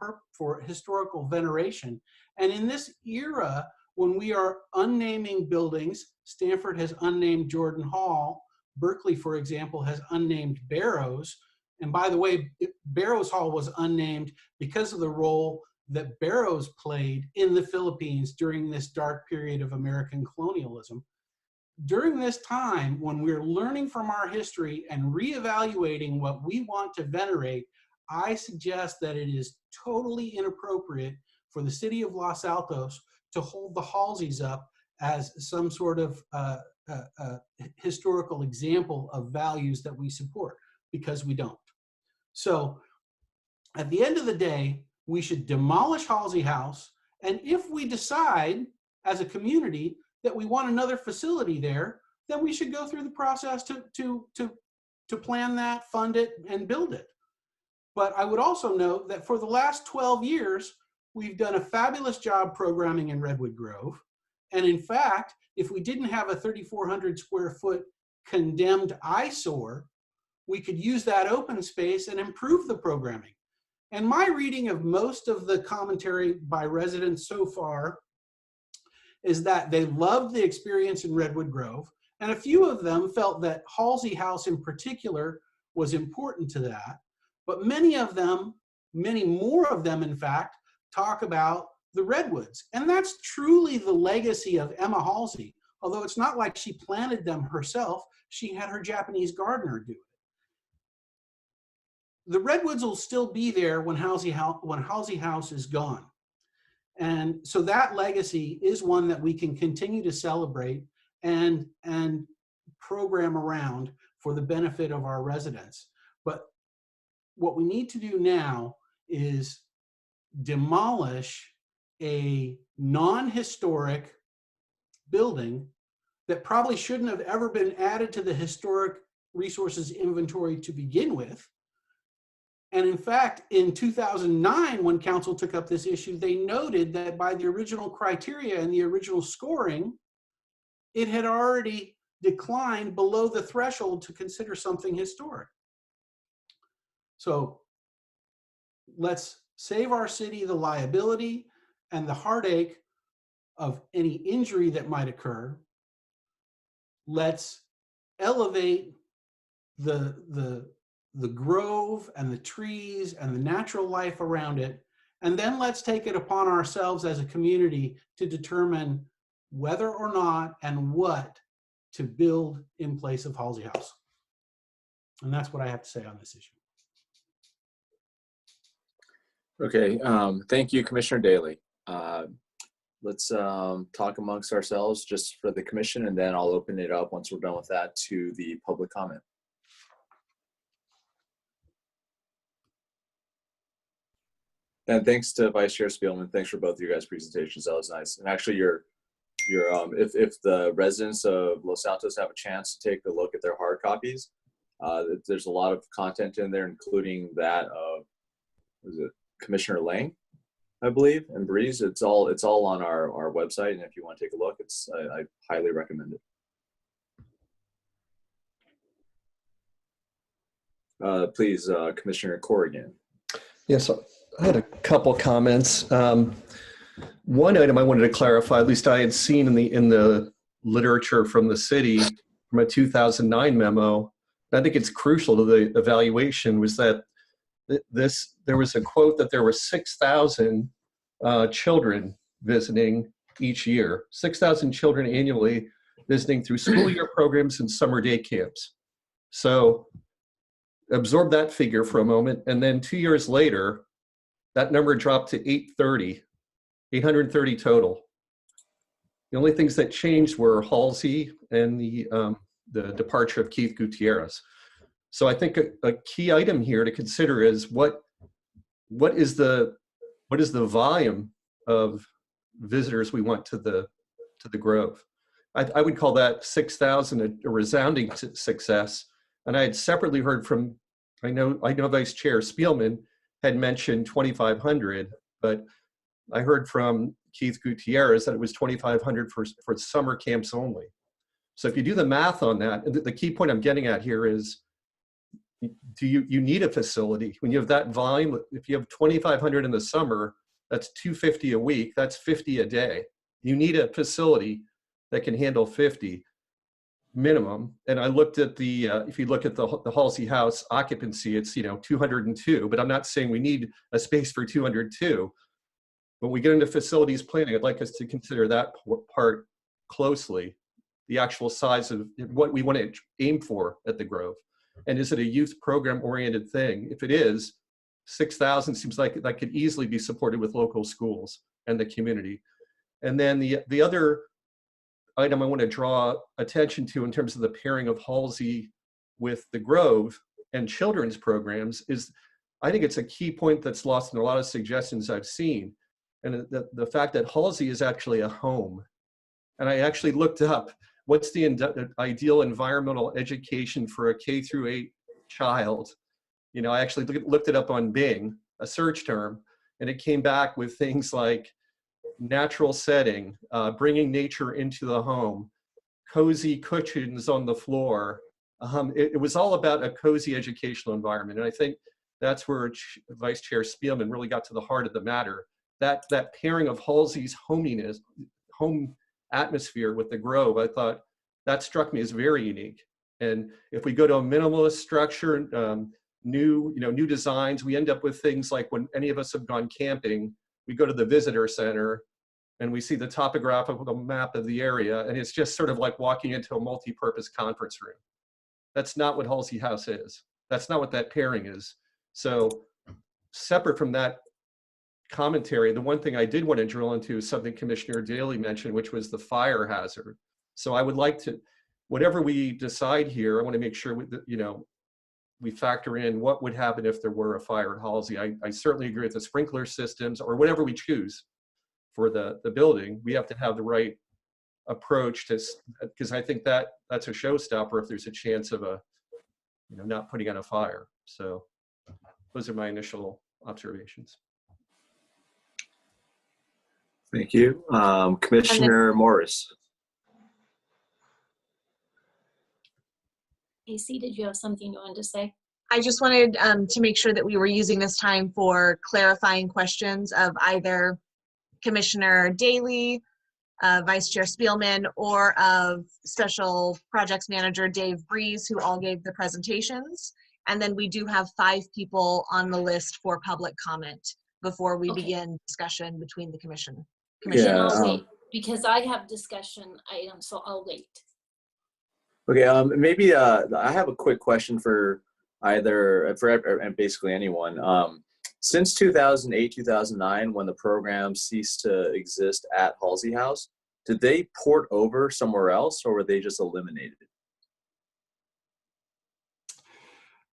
veneration. And in this era, when we are unnaming buildings, Stanford has unnamed Jordan Hall, Berkeley, for example, has unnamed Barrows. And by the way, Barrows Hall was unnamed because of the role that Barrows played in the Philippines during this dark period of American colonialism. During this time, when we're learning from our history and reevaluating what we want to venerate, I suggest that it is totally inappropriate for the city of Los Altos to hold the Halseys up as some sort of historical example of values that we support, because we don't. So at the end of the day, we should demolish Halsey House, and if we decide as a community that we want another facility there, then we should go through the process to plan that, fund it, and build it. But I would also note that for the last 12 years, we've done a fabulous job programming in Redwood Grove. And in fact, if we didn't have a 3,400 square foot condemned eyesore, we could use that open space and improve the programming. And my reading of most of the commentary by residents so far is that they loved the experience in Redwood Grove. And a few of them felt that Halsey House in particular was important to that. But many of them, many more of them, in fact, talk about the Redwoods. And that's truly the legacy of Emma Halsey. Although it's not like she planted them herself, she had her Japanese gardener do it. The Redwoods will still be there when Halsey House is gone. And so that legacy is one that we can continue to celebrate and program around for the benefit of our residents. But what we need to do now is demolish a non-historic building that probably shouldn't have ever been added to the historic resources inventory to begin with. And in fact, in 2009, when council took up this issue, they noted that by the original criteria and the original scoring, it had already declined below the threshold to consider something historic. So let's save our city the liability and the heartache of any injury that might occur. Let's elevate the grove and the trees and the natural life around it. And then let's take it upon ourselves as a community to determine whether or not and what to build in place of Halsey House. And that's what I have to say on this issue. Okay, thank you, Commissioner Daly. Let's talk amongst ourselves just for the commission, and then I'll open it up once we're done with that to the public comment. And thanks to Vice Chair Spielman. Thanks for both of your guys' presentations. That was nice. And actually, if the residents of Los Altos have a chance to take a look at their hard copies, there's a lot of content in there, including that of, was it Commissioner Lang, I believe, and Breeze. It's all on our website, and if you want to take a look, I highly recommend it. Please, Commissioner Corrigan. Yes, I had a couple comments. One item I wanted to clarify, at least I had seen in the literature from the city from a 2009 memo, and I think it's crucial to the evaluation, was that there was a quote that there were 6,000 children visiting each year, 6,000 children annually visiting through school year programs and summer day camps. So absorb that figure for a moment, and then 2 years later, that number dropped to 830 total. The only things that changed were Halsey and the departure of Keith Gutierrez. So I think a key item here to consider is what is the volume of visitors we want to the Grove. I would call that 6,000 a resounding success. And I had separately heard from, I know Vice Chair Spielman had mentioned 2,500, but I heard from Keith Gutierrez that it was 2,500 for summer camps only. So if you do the math on that, the key point I'm getting at here is, do you need a facility? When you have that volume, if you have 2,500 in the summer, that's 250 a week, that's 50 a day. You need a facility that can handle 50 minimum. And I looked at if you look at the Halsey House occupancy, it's 202, but I'm not saying we need a space for 202. When we get into facilities planning, I'd like us to consider that part closely, the actual size of what we want to aim for at the Grove. And is it a youth program oriented thing? If it is, 6,000 seems like that could easily be supported with local schools and the community. And then the other item I want to draw attention to in terms of the pairing of Halsey with the Grove and children's programs is, I think it's a key point that's lost in a lot of suggestions I've seen. And the fact that Halsey is actually a home. And I actually looked up what's the ideal environmental education for a K-8 child. I actually looked it up on Bing, a search term, and it came back with things like natural setting, bringing nature into the home, cozy cushions on the floor. It was all about a cozy educational environment. And I think that's where Vice Chair Spielman really got to the heart of the matter. That pairing of Halsey's hominess, home atmosphere with the Grove, I thought that struck me as very unique. And if we go to a minimalist structure, new designs, we end up with things like when any of us have gone camping, we go to the visitor center and we see the topographical map of the area, and it's just sort of like walking into a multi-purpose conference room. That's not what Halsey House is. That's not what that pairing is. So separate from that commentary, the one thing I did want to drill into is something Commissioner Daly mentioned, which was the fire hazard. So I would like to, whatever we decide here, I want to make sure we factor in what would happen if there were a fire at Halsey. I certainly agree with the sprinkler systems or whatever we choose for the building. We have to have the right approach to, because I think that's a showstopper if there's a chance of not putting out a fire. So those are my initial observations. Thank you. Commissioner Morris. AC, did you have something you wanted to say? I just wanted to make sure that we were using this time for clarifying questions of either Commissioner Daly, Vice Chair Spielman, or of Special Projects Manager Dave Breeze, who all gave the presentations. And then we do have 5 people on the list for public comment before we begin discussion between the commission. Then I'll wait, because I have discussion items, so I'll wait. Okay, maybe I have a quick question for and basically anyone. Since 2008, 2009, when the program ceased to exist at Halsey House, did they port over somewhere else, or were they just eliminated?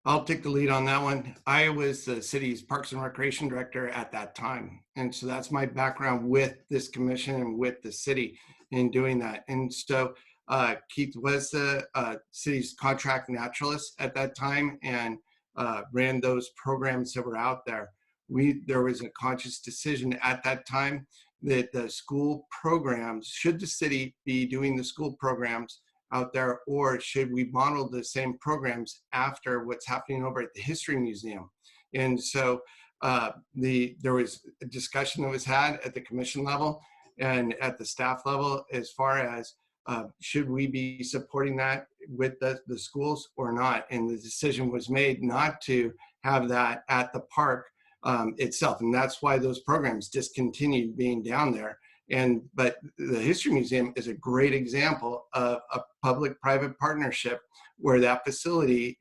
I'll take the lead on that one. I was the city's Parks and Recreation Director at that time. And so that's my background with this commission and with the city in doing that. And so Keith was the city's contract naturalist at that time and ran those programs that were out there. There was a conscious decision at that time that the school programs, should the city be doing the school programs out there, or should we model the same programs after what's happening over at the History Museum? And so there was a discussion that was had at the commission level and at the staff level as far as should we be supporting that with the schools or not? And the decision was made not to have that at the park itself. And that's why those programs discontinued being down there. But the History Museum is a great example of a public-private partnership where that facility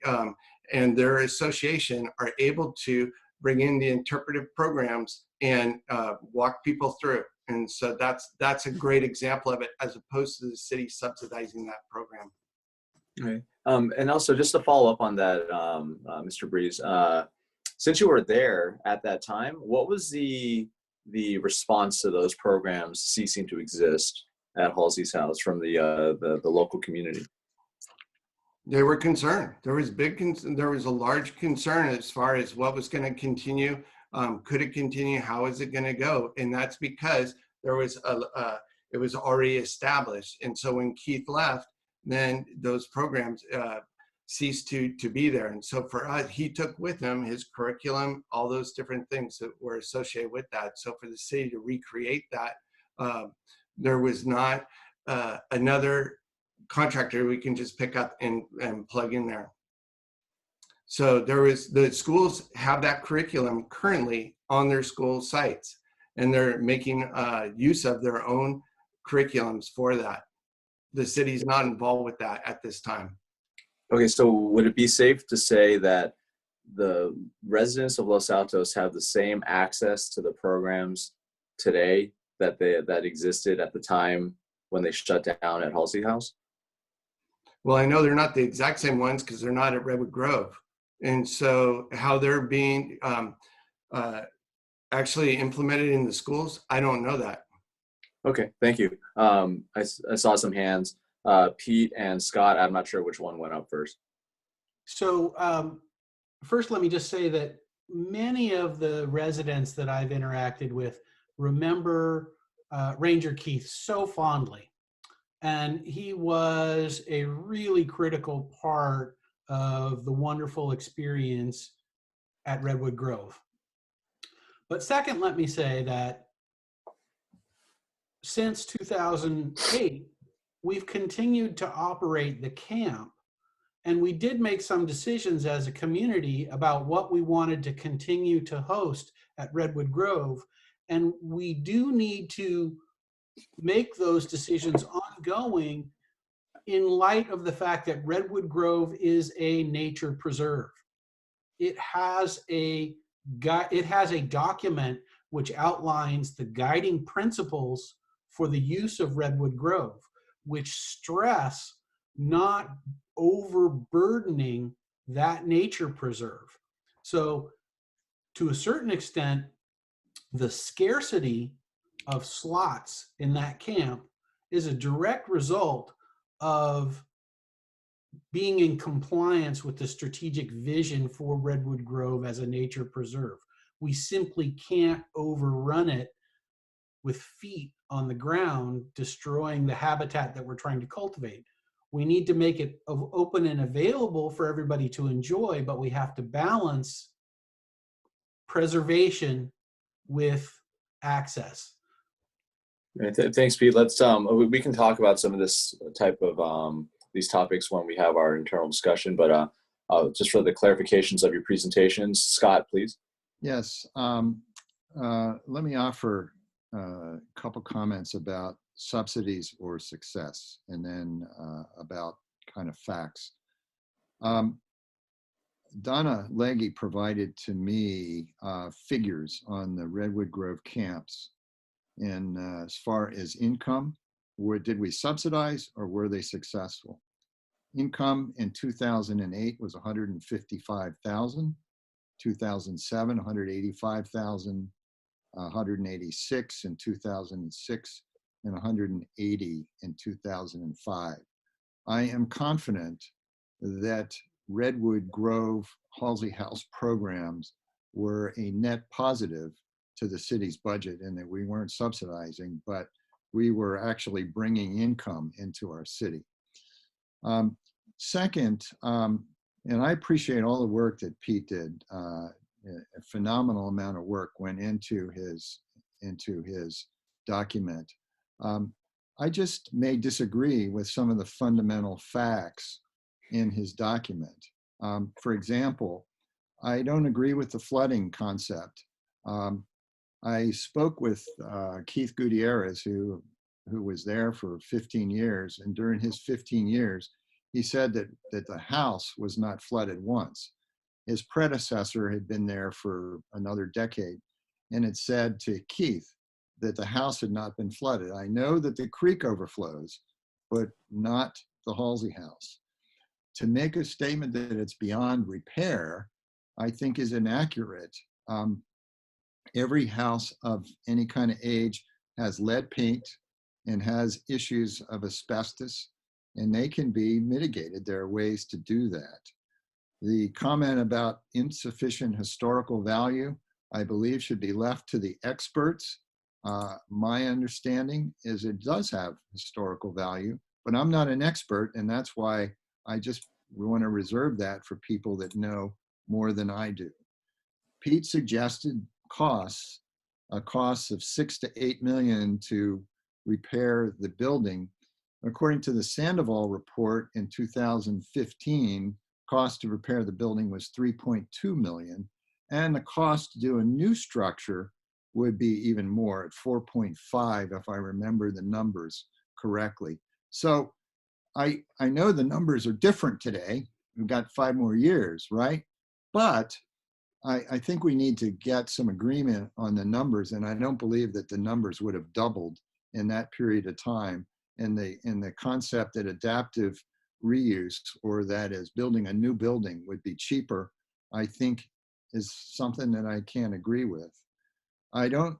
and their association are able to bring in the interpretive programs and walk people through. And so that's a great example of it, as opposed to the city subsidizing that program. Okay. And also, just to follow up on that, Mr. Breeze, since you were there at that time, what was the response to those programs ceasing to exist at Halsey's House from the local community? They were concerned. There was there was a large concern as far as what was going to continue. Could it continue? How is it going to go? And that's because there was it was already established. And so when Keith left, then those programs ceased to be there. And so for us, he took with him his curriculum, all those different things that were associated with that. So for the city to recreate that, there was not another contractor we can just pick up and plug in there. So the schools have that curriculum currently on their school sites, and they're making use of their own curriculums for that. The city's not involved with that at this time. Okay, so would it be safe to say that the residents of Los Altos have the same access to the programs today that existed at the time when they shut down at Halsey House? Well, I know they're not the exact same ones because they're not at Redwood Grove. And so how they're being actually implemented in the schools, I don't know that. Okay, thank you. I saw some hands. Pete and Scott, I'm not sure which one went up first. So first, let me just say that many of the residents that I've interacted with remember Ranger Keith so fondly. And he was a really critical part of the wonderful experience at Redwood Grove. But second, let me say that since 2008, we've continued to operate the camp. And we did make some decisions as a community about what we wanted to continue to host at Redwood Grove. And we do need to make those decisions ongoing in light of the fact that Redwood Grove is a nature preserve. It has a document which outlines the guiding principles for the use of Redwood Grove, which stress not overburdening that nature preserve. So to a certain extent, the scarcity of slots in that camp is a direct result of being in compliance with the strategic vision for Redwood Grove as a nature preserve. We simply can't overrun it with feet on the ground, destroying the habitat that we're trying to cultivate. We need to make it open and available for everybody to enjoy, but we have to balance preservation with access. Thanks, Pete. Let's we can talk about some of this type of these topics when we have our internal discussion. But just for the clarifications of your presentations, Scott, please. Yes. Let me offer a couple comments about subsidies or success, and then about kind of facts. Donna Legge provided to me figures on the Redwood Grove camps, and as far as income, did we subsidize or were they successful? Income in 2008 was 155,000, 2007 185,000, 186 in 2006, and 180 in 2005. I am confident that Redwood Grove Halsey House programs were a net positive to the city's budget, and that we weren't subsidizing, but we were actually bringing income into our city. Second, and I appreciate all the work that Pete did. A phenomenal amount of work went into his document. I just may disagree with some of the fundamental facts in his document. For example, I don't agree with the flooding concept. I spoke with Keith Gutierrez, who was there for 15 years, and during his 15 years, he said that the house was not flooded once. His predecessor had been there for another decade and had said to Keith that the house had not been flooded. I know that the creek overflows, but not the Halsey house. To make a statement that it's beyond repair, I think is inaccurate. Every house of any kind of age has lead paint and has issues of asbestos, and they can be mitigated. There are ways to do that. The comment about insufficient historical value, I believe, should be left to the experts. My understanding is it does have historical value, but I'm not an expert, and that's why we want to reserve that for people that know more than I do. Pete suggested costs of 6 to 8 million to repair the building. According to the Sandoval report in 2015, cost to repair the building was 3.2 million, and the cost to do a new structure would be even more at 4.5 if I remember the numbers correctly. So I know the numbers are different today. We've got 5 more years, right? But I think we need to get some agreement on the numbers, and I don't believe that the numbers would have doubled in that period of time. And the concept that adaptive reuse, or that is building a new building, would be cheaper, I think is something that I can't agree with. I don't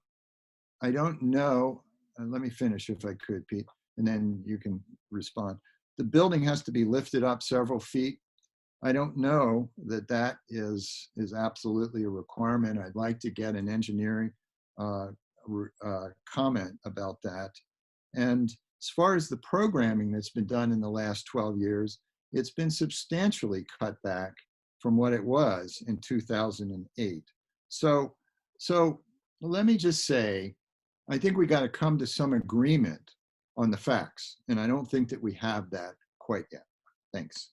know, let me finish if I could, Pete, and then you can respond. The building has to be lifted up several feet. I don't know that that is absolutely a requirement. I'd like to get an engineering comment about that. And as far as the programming that's been done in the last 12 years, it's been substantially cut back from what it was in 2008. So let me just say, I think we got to come to some agreement on the facts. And I don't think that we have that quite yet. Thanks.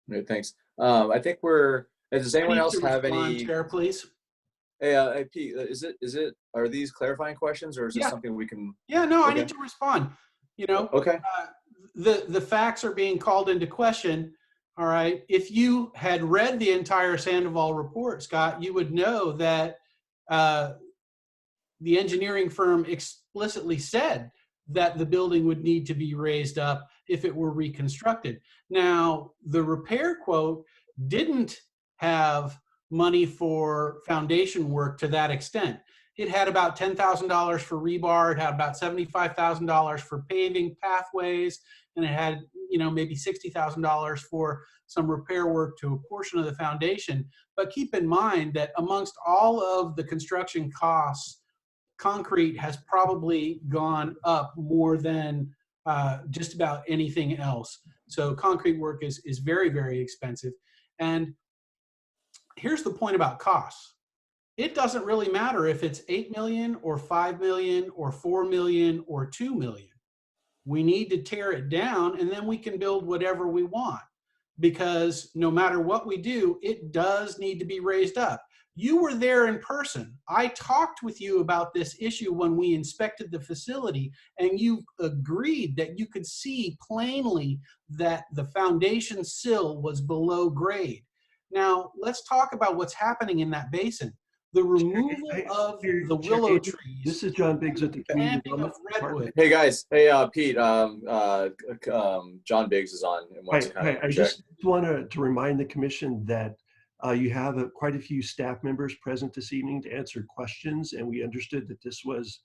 Great, thanks. I think does anyone else have any? Chair, please. Hey, Pete, are these clarifying questions, or is this Yeah. something we can? Yeah, no, I Okay. need to respond. You know, Okay. the facts are being called into question. All right. If you had read the entire Sandoval report, Scott, you would know that the engineering firm explicitly said that the building would need to be raised up if it were reconstructed. Now, the repair quote didn't have money for foundation work to that extent. It had about $10,000 for rebar, it had about $75,000 for paving pathways, and it had, you know, maybe $60,000 for some repair work to a portion of the foundation. But keep in mind that amongst all of the construction costs, concrete has probably gone up more than just about anything else. So concrete work is very, very expensive. And here's the point about costs. It doesn't really matter if it's 8 million or 5 million or 4 million or 2 million. We need to tear it down, and then we can build whatever we want, because no matter what we do, it does need to be raised up. You were there in person. I talked with you about this issue when we inspected the facility, and you agreed that you could see plainly that the foundation sill was below grade. Now, let's talk about what's happening in that basin. The removal of the willow trees. This is John Biggs at the Community Planting of Development redwood. Hey guys, hey Pete, John Biggs is on and wants to kind of I just want to remind the commission that you have quite a few staff members present this evening to answer questions, and we understood that this was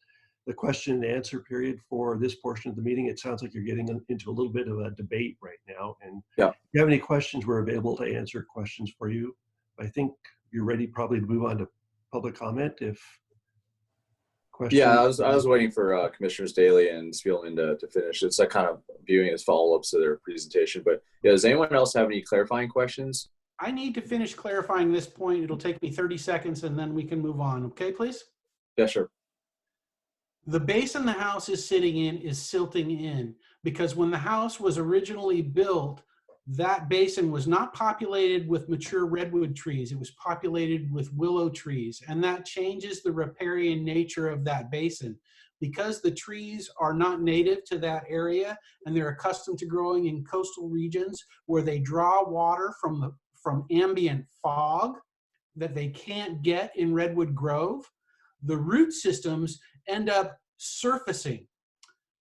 the question and answer period for this portion of the meeting. It sounds like you're getting into a little bit of a debate right now, and if you have any questions, we're available to answer questions for you. I think you're ready probably to move on to public comment if questions. Yeah, I was waiting for Commissioners Daly and Spielman to finish. It's like kind of viewing as follow-ups to their presentation. But yeah, does anyone else have any clarifying questions? I need to finish clarifying this point. It'll take me 30 seconds and then we can move on. Okay, please? Yeah, sure. The basin the house is sitting in is silting in because when the house was originally built, that basin was not populated with mature redwood trees. It was populated with willow trees, and that changes the riparian nature of that basin. Because the trees are not native to that area and they're accustomed to growing in coastal regions where they draw water from ambient fog that they can't get in Redwood Grove, the root systems end up surfacing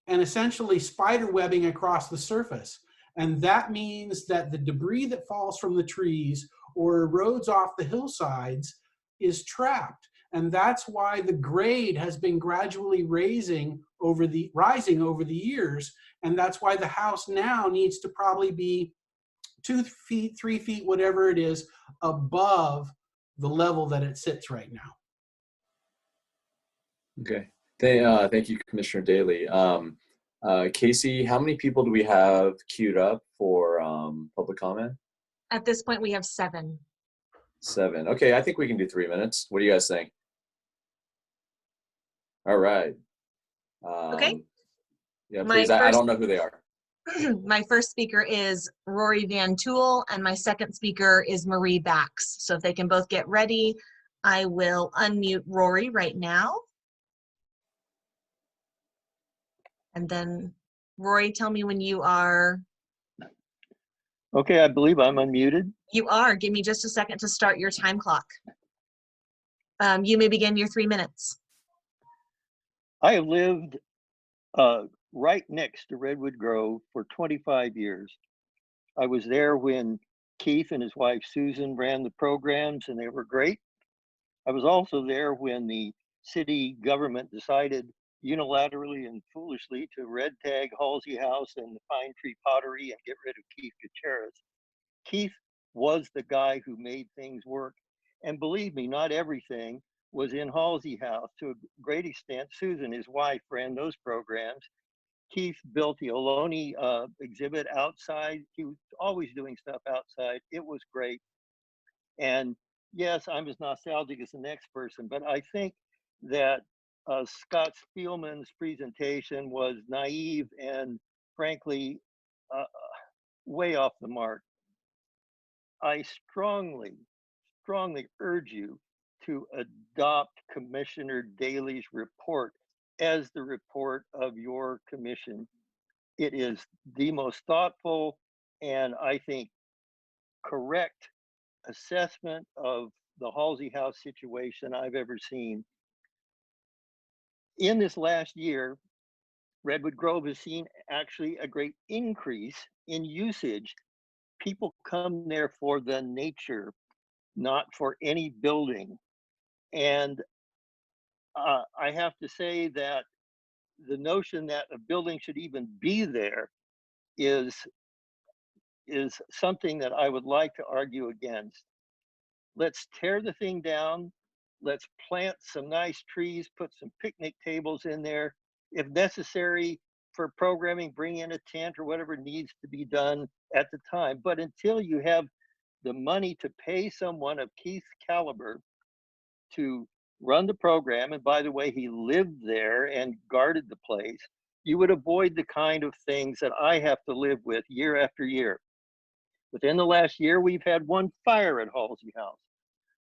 and essentially spider webbing across the surface. And that means that the debris that falls from the trees or erodes off the hillsides is trapped. And that's why the grade has been gradually rising over the years. And that's why the house now needs to probably be 2 feet, 3 feet, whatever it is, above the level that it sits right now. Okay. Thank you, Commissioner Daly. Casey, how many people do we have queued up for public comment? At this point, we have 7. 7. Okay, I think we can do 3 minutes. What do you guys think? All right. Okay. Yeah, please. I don't know who they are. My first speaker is Rory Van Tool, and my second speaker is Marie Bax. So if they can both get ready, I will unmute Rory right now. And then, Rory, tell me when you are. Okay, I believe I'm unmuted. You are. Give me just a second to start your time clock. You may begin your 3 minutes. I have lived right next to Redwood Grove for 25 years. I was there when Keith and his wife Susan ran the programs, and they were great. I was also there when the city government decided unilaterally and foolishly to red tag Halsey House and the Pine Tree Pottery and get rid of Keith Gutierrez. Keith was the guy who made things work. And believe me, not everything was in Halsey House. To a great extent, Susan, his wife, ran those programs. Keith built the Eloni exhibit outside. He was always doing stuff outside. It was great. And yes, I'm as nostalgic as the next person, but I think that Scott Spielman's presentation was naive and frankly, way off the mark. I strongly urge you to adopt Commissioner Daley's report as the report of your commission. It is the most thoughtful and I think correct assessment of the Halsey House situation I've ever seen. In this last year, Redwood Grove has seen actually a great increase in usage. People come there for the nature, not for any building. And I have to say that the notion that a building should even be there is something that I would like to argue against. Let's tear the thing down. Let's plant some nice trees, put some picnic tables in there. If necessary for programming, bring in a tent or whatever needs to be done at the time. But until you have the money to pay someone of Keith's caliber to run the program, and by the way, he lived there and guarded the place, you would avoid the kind of things that I have to live with year after year. Within the last year, we've had one fire at Halsey House.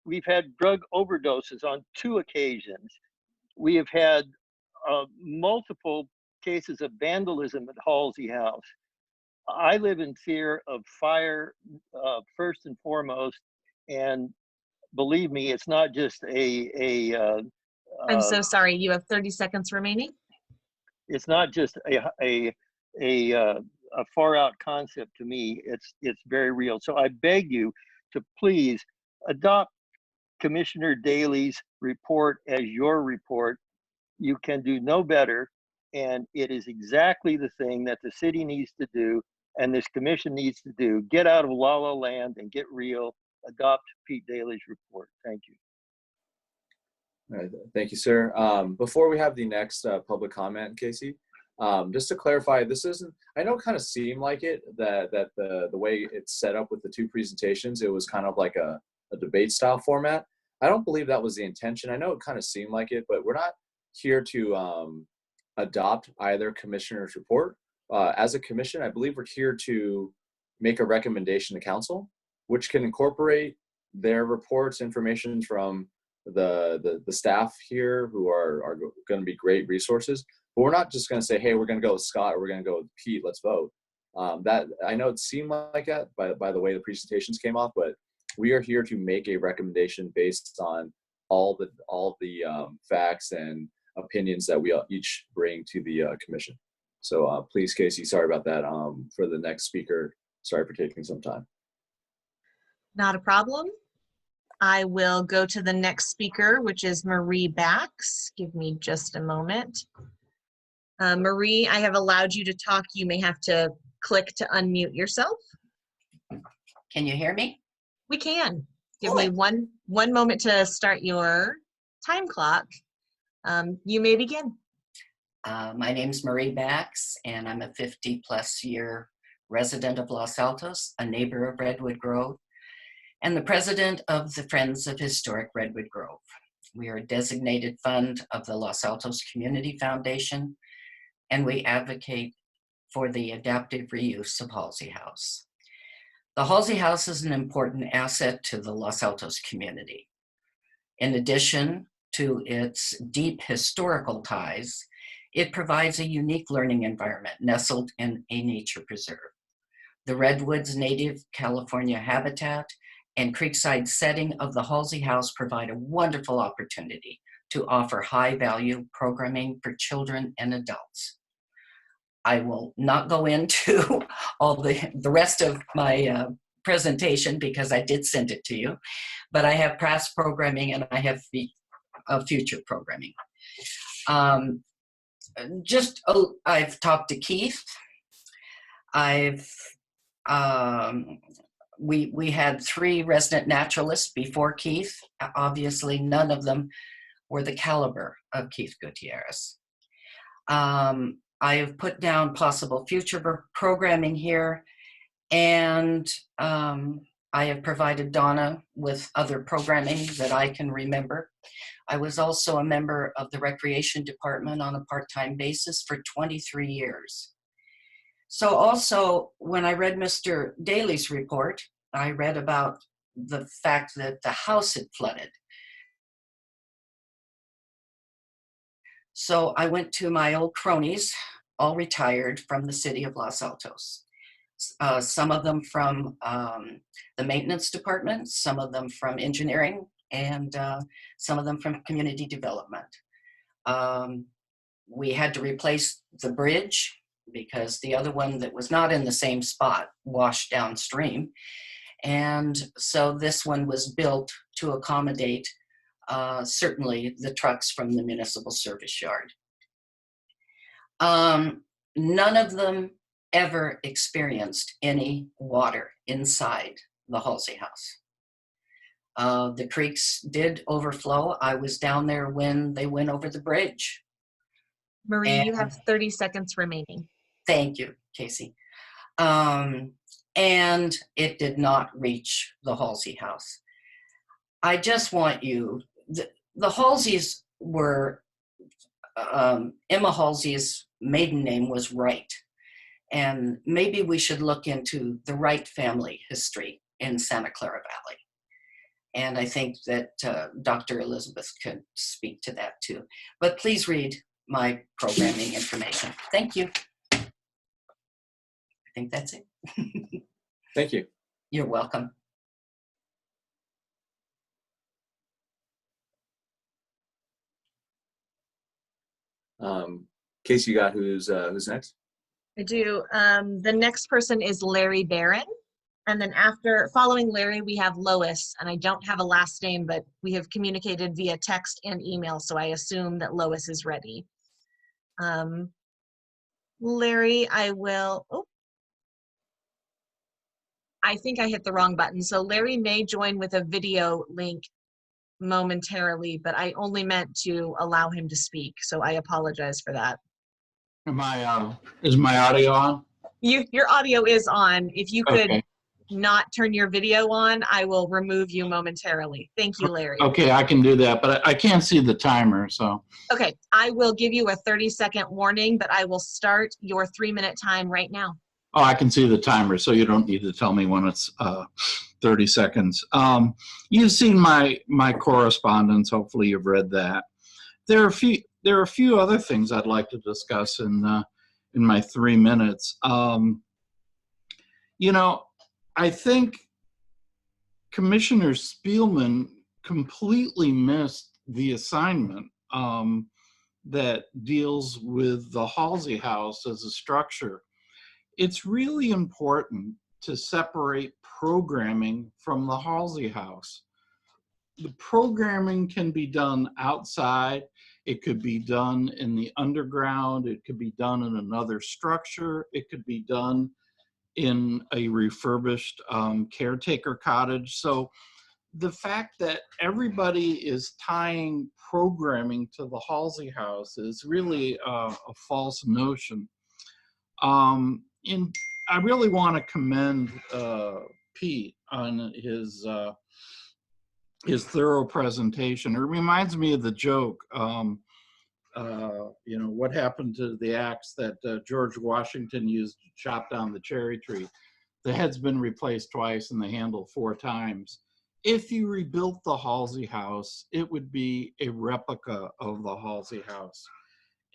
We've had drug overdoses on 2 occasions. We have had multiple cases of vandalism at Halsey House. I live in fear of fire first and foremost, and believe me, it's not just I'm so sorry. You have 30 seconds remaining. It's not just a far out concept to me. It's very real. So I beg you to please adopt Commissioner Daley's report as your report. You can do no better, and it is exactly the thing that the city needs to do and this commission needs to do. Get out of la la land and get real. Adopt Pete Daley's report. Thank you. All right, thank you, sir. Before we have the next public comment, Casey, just to clarify, this isn't, I know it kind of seemed like it, that the way it's set up with the 2 presentations, it was kind of like a debate style format. I don't believe that was the intention. I know it kind of seemed like it, but we're not here to adopt either commissioner's report. As a commission, I believe we're here to make a recommendation to council, which can incorporate their reports, information from the staff here who are going to be great resources. But we're not just going to say, hey, we're going to go with Scott or we're going to go with Pete, let's vote. That I know it seemed like that by the way the presentations came off, but we are here to make a recommendation based on all the facts and opinions that we each bring to the commission. So please, Casey, sorry about that. For the next speaker, sorry for taking some time. Not a problem. I will go to the next speaker, which is Marie Bax. Give me just a moment. Marie, I have allowed you to talk. You may have to click to unmute yourself. Can you hear me? We can. Give me one moment to start your time clock. You may begin. My name's Marie Bax, and I'm a 50-plus year resident of Los Altos, a neighbor of Redwood Grove, and the president of the Friends of Historic Redwood Grove. We are a designated fund of the Los Altos Community Foundation, and we advocate for the adaptive reuse of Halsey House. The Halsey House is an important asset to the Los Altos community. In addition to its deep historical ties, it provides a unique learning environment nestled in a nature preserve. The Redwoods' native California habitat and creekside setting of the Halsey House provide a wonderful opportunity to offer high-value programming for children and adults. I will not go into all the rest of my presentation because I did send it to you, but I have past programming and I have future programming. I've talked to Keith. I've we had 3 resident naturalists before Keith. Obviously, none of them were the caliber of Keith Gutierrez. I have put down possible future programming here, and I have provided Donna with other programming that I can remember. I was also a member of the Recreation Department on a part-time basis for 23 years. So also, when I read Mr. Daly's report, I read about the fact that the house had flooded. So I went to my old cronies, all retired from the city of Los Altos. Some of them from the maintenance department, some of them from engineering, and some of them from community development. We had to replace the bridge because the other one that was not in the same spot washed downstream. And so this one was built to accommodate certainly the trucks from the municipal service yard. None of them ever experienced any water inside the Halsey house. The creeks did overflow. I was down there when they went over the bridge. Marie, you have 30 seconds remaining. Thank you, Casey. And it did not reach the Halsey house. I just want you, the Halseys were, Emma Halsey's maiden name was Wright. And maybe we should look into the Wright family history in Santa Clara Valley. And I think that Dr. Elizabeth could speak to that too. But please read my programming information. Thank you. I think that's it. Thank you. You're welcome. Casey, you got who's next? I do. The next person is Larry Barron. And then following Larry, we have Lois. And I don't have a last name, but we have communicated via text and email. So I assume that Lois is ready. Larry, I think I hit the wrong button. So Larry may join with a video link momentarily, but I only meant to allow him to speak. So I apologize for that. Is my audio on? Your audio is on. If you could Okay. not turn your video on, I will remove you momentarily. Thank you, Larry. Okay, I can do that, but I can't see the timer, so. Okay, I will give you a 30-second warning, but I will start your 3-minute time right now. Oh, I can see the timer, so you don't need to tell me when it's 30 seconds. You've seen my correspondence. Hopefully you've read that. There are a few other things I'd like to discuss in my 3 minutes. You know, I think Commissioner Spielman completely missed the assignment that deals with the Halsey House as a structure. It's really important to separate programming from the Halsey House. The programming can be done outside. It could be done in the underground. It could be done in another structure. It could be done in a refurbished caretaker cottage. So the fact that everybody is tying programming to the Halsey House is really a false notion. I really want to commend Pete on his thorough presentation. It reminds me of the joke, you know, what happened to the axe that George Washington used to chop down the cherry tree? The head's been replaced twice and the handle 4 times. If you rebuilt the Halsey House, it would be a replica of the Halsey House.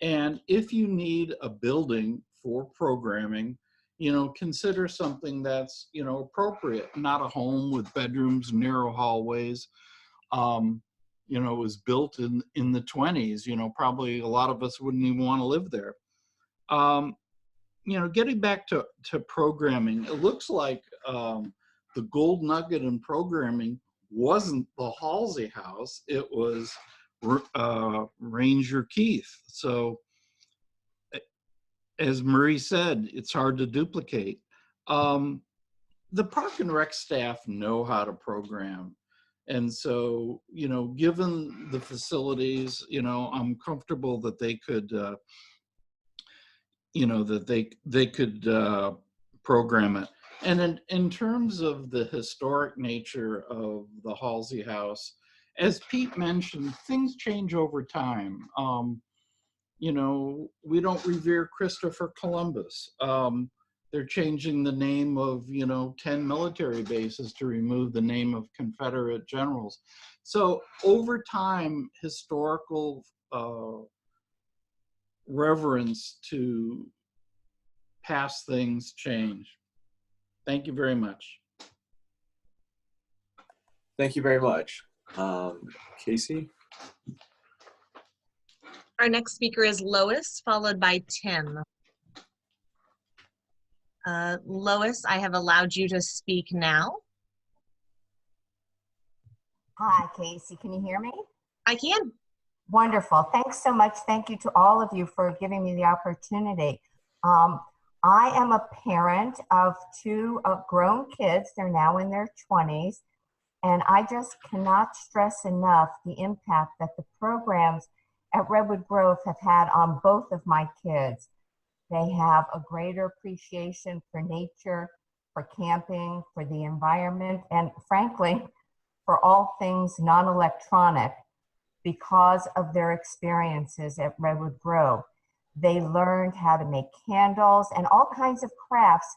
And if you need a building for programming, you know, consider something that's, you know, appropriate, not a home with bedrooms, narrow hallways. You know, it was built in the 20s, you know, probably a lot of us wouldn't even want to live there. You know, getting back to programming, it looks like the gold nugget in programming wasn't the Halsey House, it was Ranger Keith. So as Marie said, it's hard to duplicate. the Park and Rec staff know how to program. And so, you know, given the facilities, you know, I'm comfortable that they could, you know, that they could program it. And in terms of the historic nature of the Halsey House, as Pete mentioned, things change over time. You know, we don't revere Christopher Columbus. They're changing the name of, you know, 10 military bases to remove the name of Confederate generals. So over time, historical reverence to past things change. Thank you very much. Thank you very much. Casey? Our next speaker is Lois, followed by Tim. Lois, I have allowed you to speak now. Hi, Casey. Can you hear me? I can. Wonderful. Thanks so much. Thank you to all of you for giving me the opportunity. I am a parent of two grown kids. They're now in their 20s. And I just cannot stress enough the impact that the programs at Redwood Grove have had on both of my kids. They have a greater appreciation for nature, for camping, for the environment, and frankly, for all things non-electronic because of their experiences at Redwood Grove. They learned how to make candles and all kinds of crafts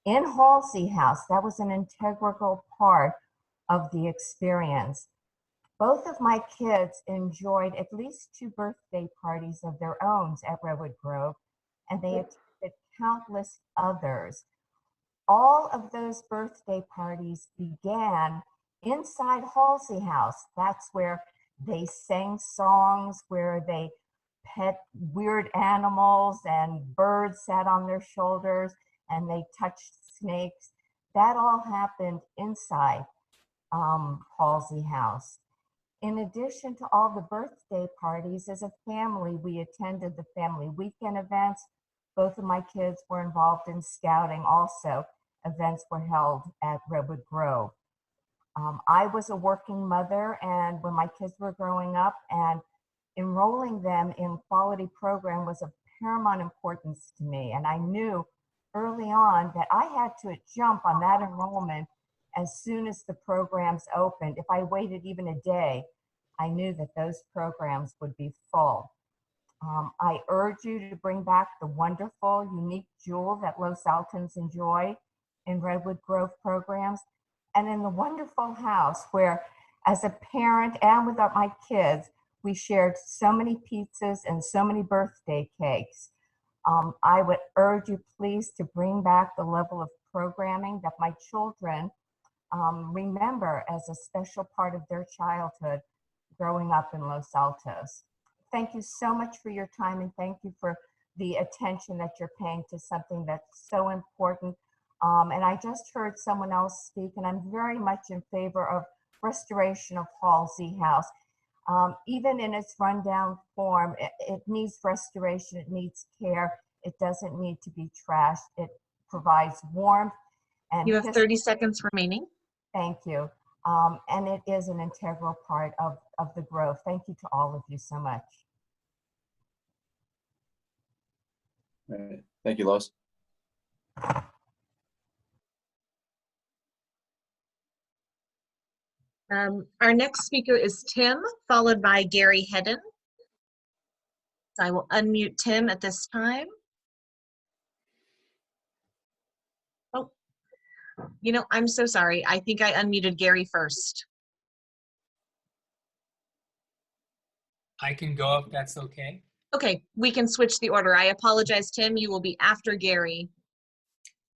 in Halsey House. That was an integral part of the experience. Both of my kids enjoyed at least 2 birthday parties of their own at Redwood Grove, and they attended countless others. All of those birthday parties began inside Halsey House. That's where they sang songs, where they pet weird animals and birds sat on their shoulders and they touched snakes. That all happened inside Halsey House. In addition to all the birthday parties, as a family, we attended the family weekend events. Both of my kids were involved in scouting also. Events were held at Redwood Grove. I was a working mother, and when my kids were growing up, and enrolling them in quality program was of paramount importance to me. And I knew early on that I had to jump on that enrollment as soon as the programs opened. If I waited even a day, I knew that those programs would be full. I urge you to bring back the wonderful, unique jewel that Los Altos enjoy in Redwood Grove programs, and in the wonderful house where, as a parent and with my kids, we shared so many pizzas and so many birthday cakes. I would urge you please to bring back the level of programming that my children remember as a special part of their childhood growing up in Los Altos. Thank you so much for your time, and thank you for the attention that you're paying to something that's so important. And I just heard someone else speak, and I'm very much in favor of restoration of Halsey House. Even in its rundown form, it needs restoration, it needs care, it doesn't need to be trashed. It provides warmth. And you have 30 seconds remaining. Thank you. And it is an integral part of the Grove. Thank you to all of you so much. All right. Thank you, Lois. Our next speaker is Tim, followed by Gary Hedden. So I will unmute Tim at this time. Oh, you know, I'm so sorry. I think I unmuted Gary first. I can go if that's okay. Okay, we can switch the order. I apologize, Tim. You will be after Gary.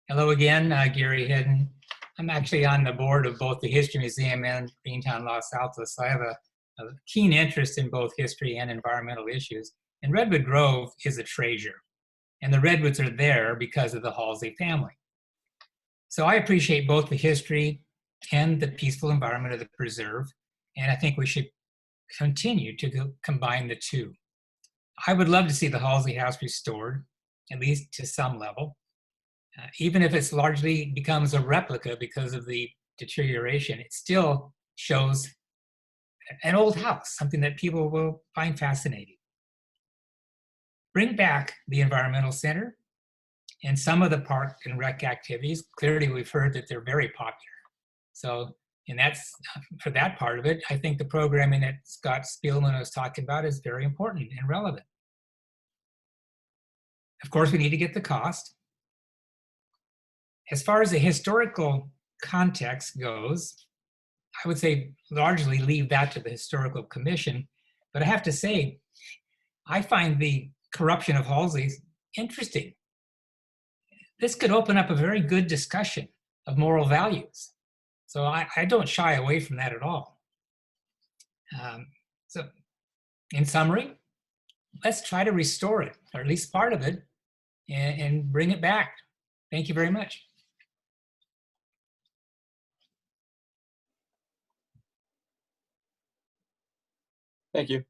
Hello again, Gary Hedden. I'm actually on the board of both the History Museum and Greentown Los Altos, so I have a keen interest in both history and environmental issues. And Redwood Grove is a treasure, and the Redwoods are there because of the Halsey family. So I appreciate both the history and the peaceful environment of the preserve, and I think we should continue to combine the two. I would love to see the Halsey House restored, at least to some level. Even if it's largely becomes a replica because of the deterioration, it still shows an old house, something that people will find fascinating. Bring back the environmental center and some of the park and rec activities. Clearly, we've heard that they're very popular. So, and that's for that part of it. I think the programming that Scott Spielman was talking about is very important and relevant. Of course, we need to get the cost. As far as the historical context goes, I would say largely leave that to the historical commission. But I have to say, I find the corruption of Halsey interesting. This could open up a very good discussion of moral values. So I don't shy away from that at all. So in summary, let's try to restore it, or at least part of it, and bring it back. Thank you very much. Thank you.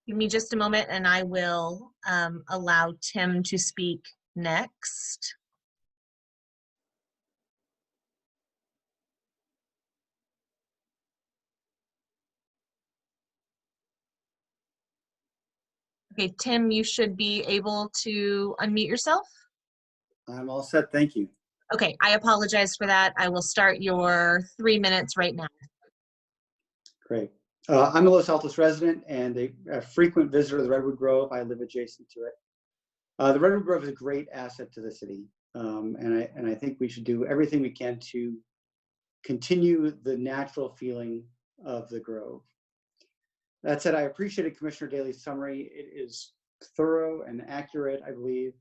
Give me just a moment and I will allow Tim to speak next. Okay, Tim, you should be able to unmute yourself. I'm all set, thank you. Okay, I apologize for that. I will start your 3 minutes right now. Great. I'm a Los Altos resident and a frequent visitor to the Redwood Grove. I live adjacent to it. The Redwood Grove is a great asset to the city, and I think we should do everything we can to continue the natural feeling of the Grove. That said, I appreciated Commissioner Daley's summary. It is thorough and accurate, I believe,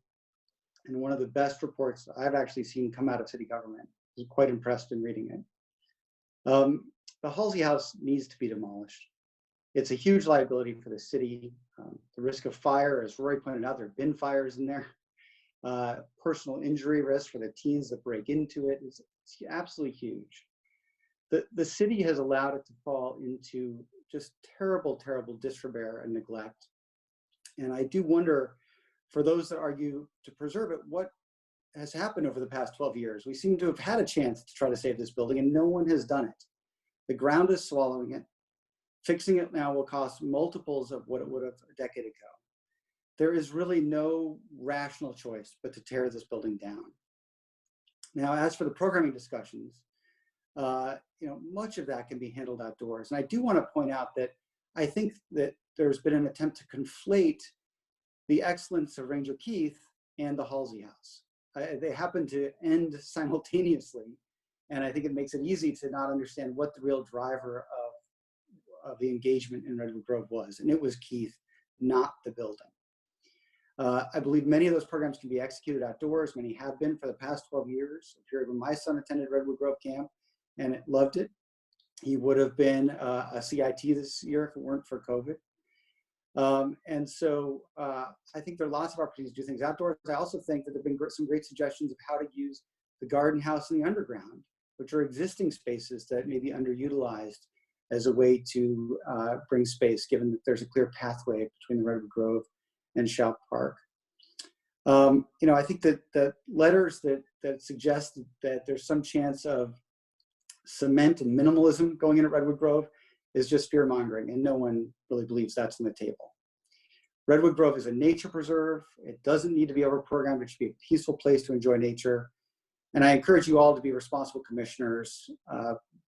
and one of the best reports I've actually seen come out of city government. I was quite impressed in reading it. The Halsey House needs to be demolished. It's a huge liability for the city. The risk of fire, as Roy pointed out, there have been fires in there. Personal injury risk for the teens that break into it is absolutely huge. The city has allowed it to fall into just terrible, terrible disrepair and neglect. And I do wonder, for those that argue to preserve it, what has happened over the past 12 years? We seem to have had a chance to try to save this building and no one has done it. The ground is swallowing it. Fixing it now will cost multiples of what it would have a decade ago. There is really no rational choice but to tear this building down. Now, as for the programming discussions, much of that can be handled outdoors. And I do want to point out that I think that there's been an attempt to conflate the excellence of Ranger Keith and the Halsey House. They happen to end simultaneously. And I think it makes it easy to not understand what the real driver of the engagement in Redwood Grove was. And it was Keith, not the building. I believe many of those programs can be executed outdoors. Many have been for the past 12 years, a period when my son attended Redwood Grove Camp and loved it. He would have been a CIT this year if it weren't for COVID. And so I think there are lots of opportunities to do things outdoors. I also think that there have been some great suggestions of how to use the garden house and the underground, which are existing spaces that may be underutilized as a way to bring space, given that there's a clear pathway between the Redwood Grove and Shoup Park. I think that the letters that suggest that there's some chance of cement and minimalism going in at Redwood Grove is just fear mongering, and no one really believes that's on the table. Redwood Grove is a nature preserve. It doesn't need to be over-programmed. It should be a peaceful place to enjoy nature. And I encourage you all to be responsible commissioners,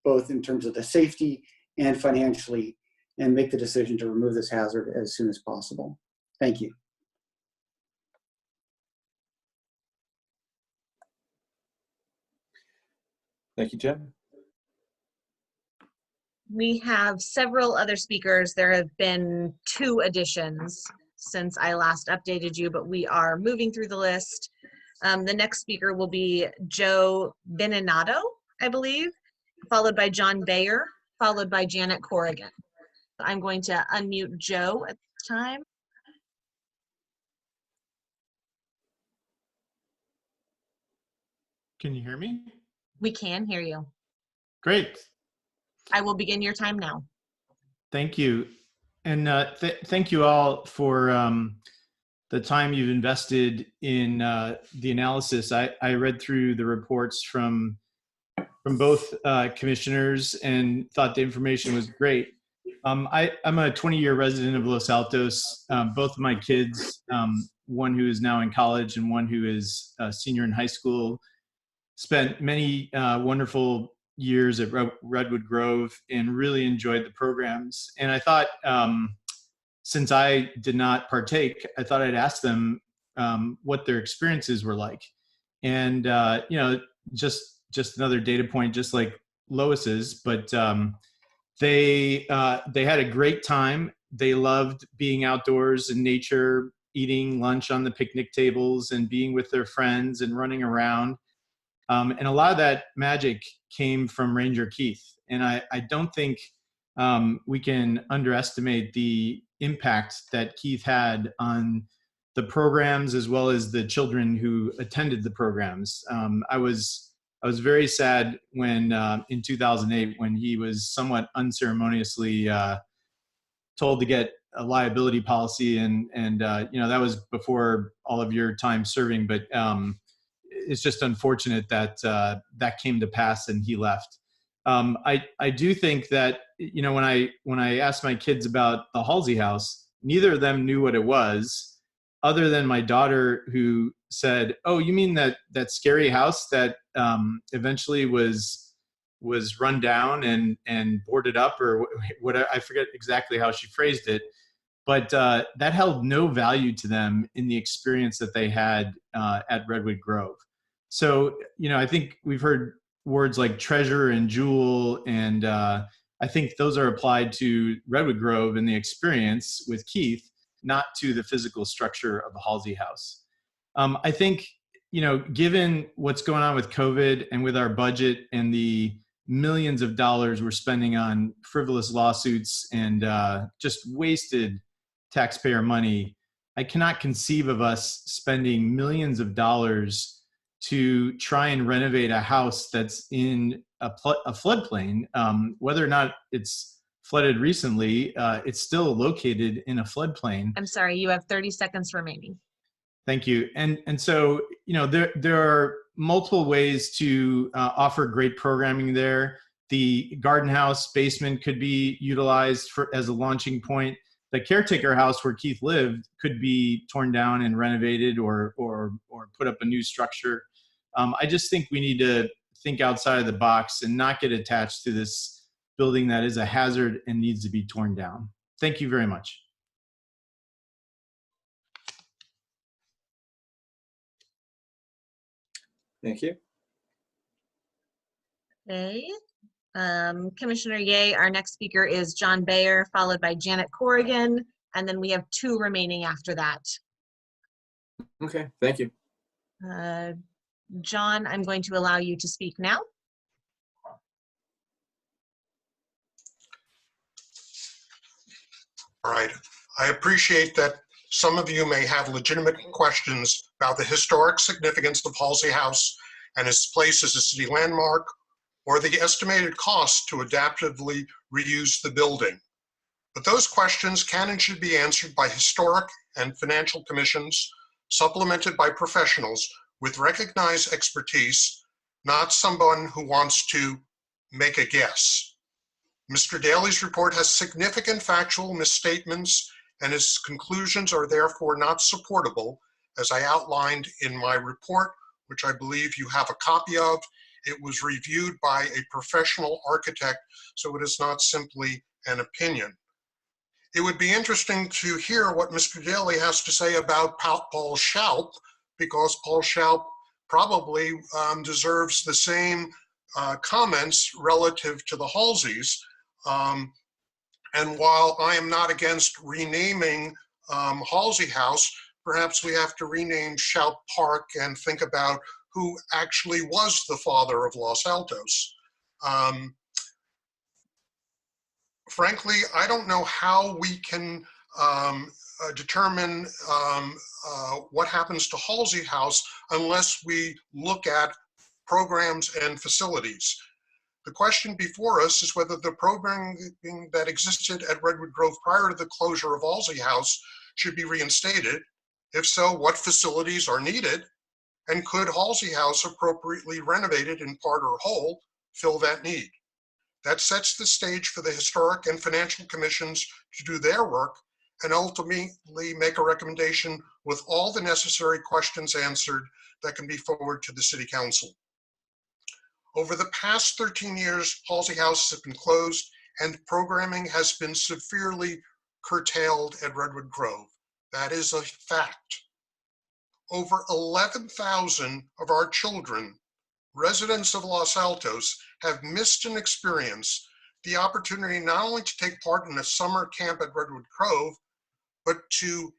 both in terms of the safety and financially, and make the decision to remove this hazard as soon as possible. Thank you. Thank you, Jim. We have several other speakers. There have been 2 additions since I last updated you, but we are moving through the list. The next speaker will be Joe Beninato, I believe, followed by John Bayer, followed by Janet Corrigan. I'm going to unmute Joe at this time. Can you hear me? We can hear you. Great. I will begin your time now. Thank you. And thank you all for the time you've invested in the analysis. I read through the reports from both commissioners and thought the information was great. I'm a 20-year resident of Los Altos. Both of my kids, one who is now in college and one who is a senior in high school, spent many wonderful years at Redwood Grove and really enjoyed the programs. And I thought, since I did not partake, I thought I'd ask them what their experiences were like. And just another data point, just like Lois's, but they had a great time. They loved being outdoors in nature, eating lunch on the picnic tables and being with their friends and running around. And a lot of that magic came from Ranger Keith. And I don't think we can underestimate the impact that Keith had on the programs as well as the children who attended the programs. I was very sad when in 2008, when he was somewhat unceremoniously told to get a liability policy, and that was before all of your time serving, but it's just unfortunate that that came to pass and he left. I do think that, when I asked my kids about the Halsey house, neither of them knew what it was, other than my daughter, who said, "Oh, you mean that scary house that eventually was run down and boarded up," or whatever. I forget exactly how she phrased it, but that held no value to them in the experience that they had at Redwood Grove. So, I think we've heard words like treasure and jewel, and I think those are applied to Redwood Grove and the experience with Keith, not to the physical structure of the Halsey house. I think, given what's going on with COVID and with our budget and the millions of dollars we're spending on frivolous lawsuits and just wasted taxpayer money, I cannot conceive of us spending millions of dollars to try and renovate a house that's in a floodplain. Whether or not it's flooded recently, it's still located in a floodplain. I'm sorry, you have 30 seconds remaining. Thank you. And so, there are multiple ways to offer great programming there. The garden house basement could be utilized as a launching point. The caretaker house where Keith lived could be torn down and renovated or put up a new structure. I just think we need to think outside of the box and not get attached to this building that is a hazard and needs to be torn down. Thank you very much. Thank you. Okay. Commissioner Ye, our next speaker is John Bayer, followed by Janet Corrigan, and then we have 2 remaining after that. Okay, thank you. John, I'm going to allow you to speak now. All right. I appreciate that some of you may have legitimate questions about the historic significance of Halsey House and its place as a city landmark, or the estimated cost to adaptively reuse the building. But those questions can and should be answered by historic and financial commissions, supplemented by professionals with recognized expertise, not someone who wants to make a guess. Mr. Daly's report has significant factual misstatements, and his conclusions are therefore not supportable, as I outlined in my report, which I believe you have a copy of. It was reviewed by a professional architect, so it is not simply an opinion. It would be interesting to hear what Mr. Daly has to say about Paul Schaup, because Paul Schaup probably deserves the same comments relative to the Halseys. And while I am not against renaming Halsey House, perhaps we have to rename Schaup Park and think about who actually was the father of Los Altos. Frankly, I don't know how we can determine what happens to Halsey House unless we look at programs and facilities. The question before us is whether the programming that existed at Redwood Grove prior to the closure of Halsey House should be reinstated, If so, what facilities are needed? And could Halsey House, appropriately renovated in part or whole, fill that need? That sets the stage for the Historic and Financial Commissions to do their work and ultimately make a recommendation with all the necessary questions answered that can be forwarded to the City Council. Over the past 13 years, Halsey House has been closed and programming has been severely curtailed at Redwood Grove. That is a fact. Over 11,000 of our children, residents of Los Altos, have missed an experience, the opportunity not only to take part in a summer camp at Redwood Grove, but to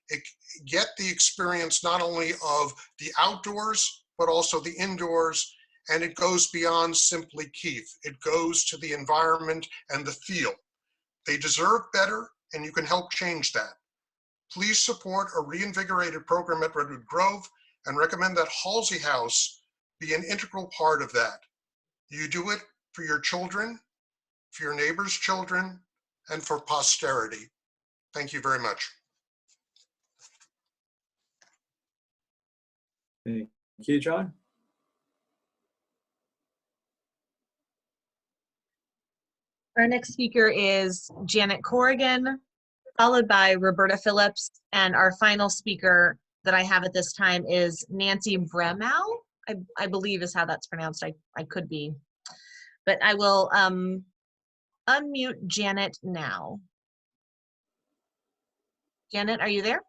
get the experience not only of the outdoors, but also the indoors. And it goes beyond simply Keith. It goes to the environment and the feel. They deserve better, and you can help change that. Please support a reinvigorated program at Redwood Grove and recommend that Halsey House be an integral part of that. You do it for your children, for your neighbors' children, and for posterity. Thank you very much. Thank you, John. Our next speaker is Janet Corrigan, followed by Roberta Phillips, and our final speaker that I have at this time is Nancy Bremow, I believe is how that's pronounced. I could be, but I will unmute Janet now. Janet, are you there?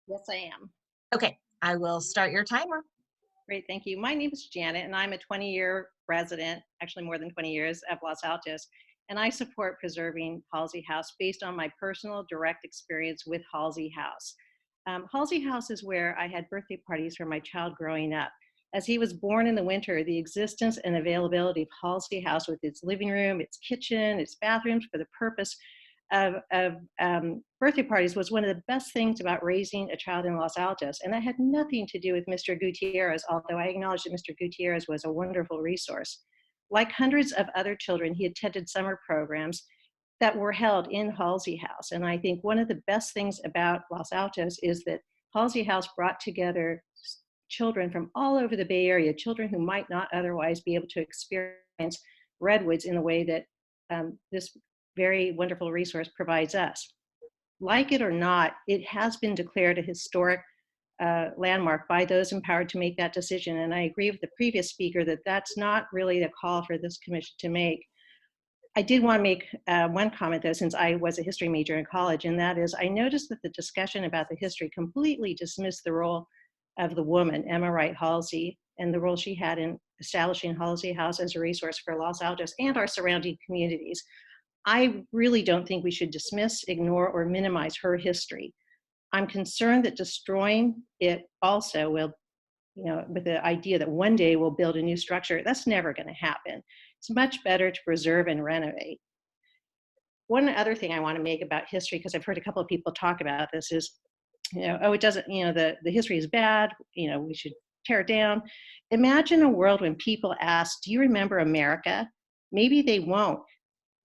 Yes, I am. Okay, I will start your timer. Great, thank you. My name is Janet, and I'm a 20-year resident, actually more than 20 years, of Los Altos, and I support preserving Halsey House based on my personal direct experience with Halsey House. Halsey House is where I had birthday parties for my child growing up. As he was born in the winter, the existence and availability of Halsey House with its living room, its kitchen, its bathrooms for the purpose of birthday parties was one of the best things about raising a child in Los Altos. And that had nothing to do with Mr. Gutierrez, although I acknowledge that Mr. Gutierrez was a wonderful resource. Like hundreds of other children, he attended summer programs that were held in Halsey House. And I think one of the best things about Los Altos is that Halsey House brought together children from all over the Bay Area, children who might not otherwise be able to experience Redwoods in the way that this very wonderful resource provides us. Like it or not, it has been declared a historic landmark by those empowered to make that decision. And I agree with the previous speaker that that's not really the call for this commission to make. I did want to make one comment though, since I was a history major in college, and that is I noticed that the discussion about the history completely dismissed the role of the woman, Emma Wright Halsey, and the role she had in establishing Halsey House as a resource for Los Altos and our surrounding communities. I really don't think we should dismiss, ignore, or minimize her history. I'm concerned that destroying it also will, with the idea that one day we'll build a new structure, that's never going to happen. It's much better to preserve and renovate. One other thing I want to make about history, because I've heard a couple of people talk about this, is, oh, it doesn't, the history is bad, we should tear it down. Imagine a world when people ask, do you remember America? Maybe they won't.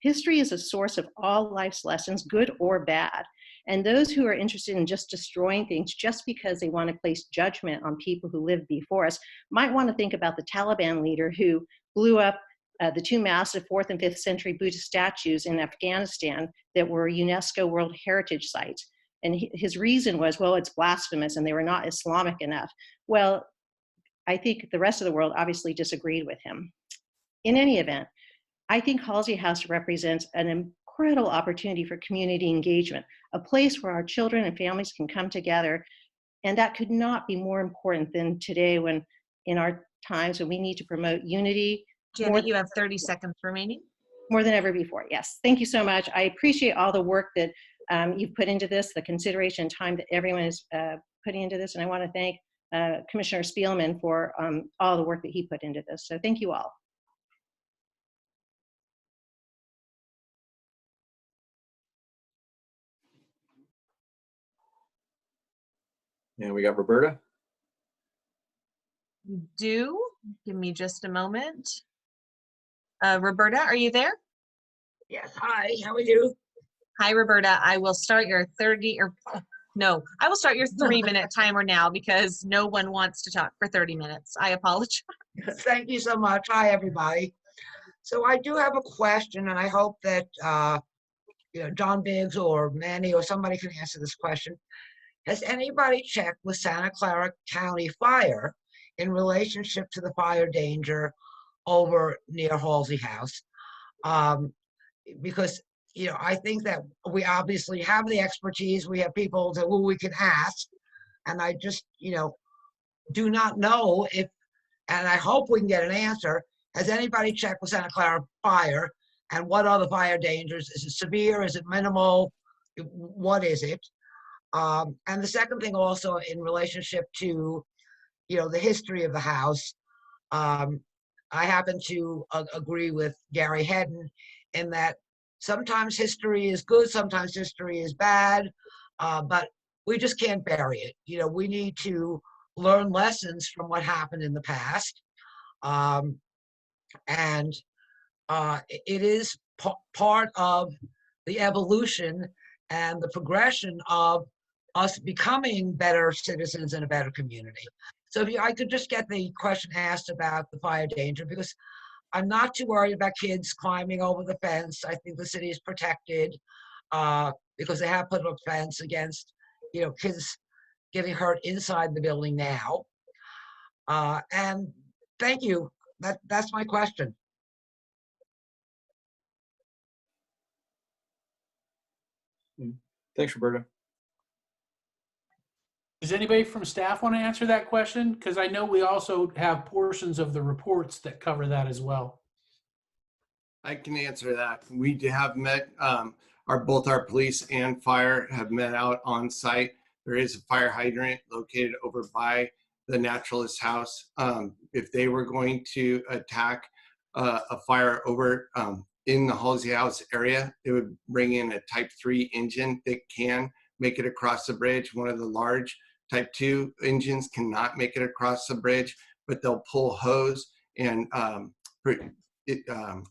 History is a source of all life's lessons, good or bad. And those who are interested in just destroying things just because they want to place judgment on people who lived before us might want to think about the Taliban leader who blew up the two massive 4th and 5th century Buddhist statues in Afghanistan that were UNESCO World Heritage Sites. And his reason was, well, it's blasphemous and they were not Islamic enough. Well, I think the rest of the world obviously disagreed with him. In any event, I think Halsey House represents an incredible opportunity for community engagement, a place where our children and families can come together. And that could not be more important than today, when in our times when we need to promote unity. Janet, you have 30 seconds remaining. More than ever before, yes. Thank you so much. I appreciate all the work that you've put into this, the consideration and time that everyone is putting into this. And I want to thank Commissioner Spielman for all the work that he put into this. So thank you all. And we got Roberta. You do. Give me just a moment. Roberta, are you there? Yes, hi, how are you? Hi, Roberta. I will start your No, I will start your 3-minute timer now because no one wants to talk for 30 minutes. I apologize. Thank you so much. Hi, everybody. So I do have a question, and I hope that John Biggs or Manny or somebody can answer this question. Has anybody checked with Santa Clara County Fire in relationship to the fire danger over near Halsey House? Because I think that we obviously have the expertise. We have people who we can ask, and I just do not know if, and I hope we can get an answer. Has anybody checked with Santa Clara Fire, and what are the fire dangers? Is it severe? Is it minimal? What is it? And the second thing also in relationship to, the history of the house, I happen to agree with Gary Hedden in that sometimes history is good, sometimes history is bad, but we just can't bury it. We need to learn lessons from what happened in the past. And it is part of the evolution and the progression of us becoming better citizens in a better community. So if I could just get the question asked about the fire danger, because I'm not too worried about kids climbing over the fence. I think the city is protected because they have put up a fence against, kids getting hurt inside the building now. And thank you. That's my question. Thanks, Roberta. Does anybody from staff want to answer that question? Because I know we also have portions of the reports that cover that as well. I can answer that. We have met, both our police and fire have met out on site. There is a fire hydrant located over by the naturalist house. If they were going to attack a fire over in the Halsey House area, they would bring in a Type 3 engine that can make it across the bridge. One of the large Type 2 engines cannot make it across the bridge, but they'll pull hose and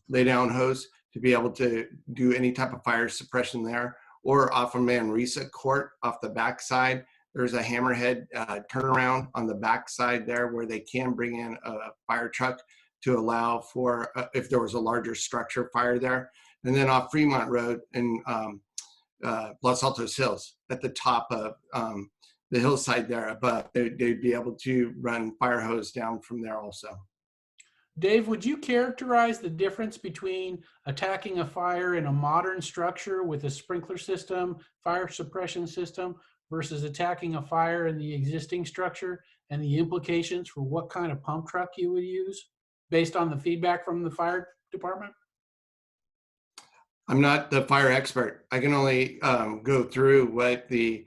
lay down hose to be able to do any type of fire suppression there. Or off of Manresa Court, off the backside, there's a hammerhead turnaround on the backside there where they can bring in a fire truck to allow for if there was a larger structure fire there. And then off Fremont Road in Los Altos Hills, at the top of the hillside there above, they'd be able to run fire hose down from there also. Dave, would you characterize the difference between attacking a fire in a modern structure with a sprinkler system, fire suppression system, versus attacking a fire in the existing structure, and the implications for what kind of pump truck you would use based on the feedback from the fire department? I'm not the fire expert. I can only go through what the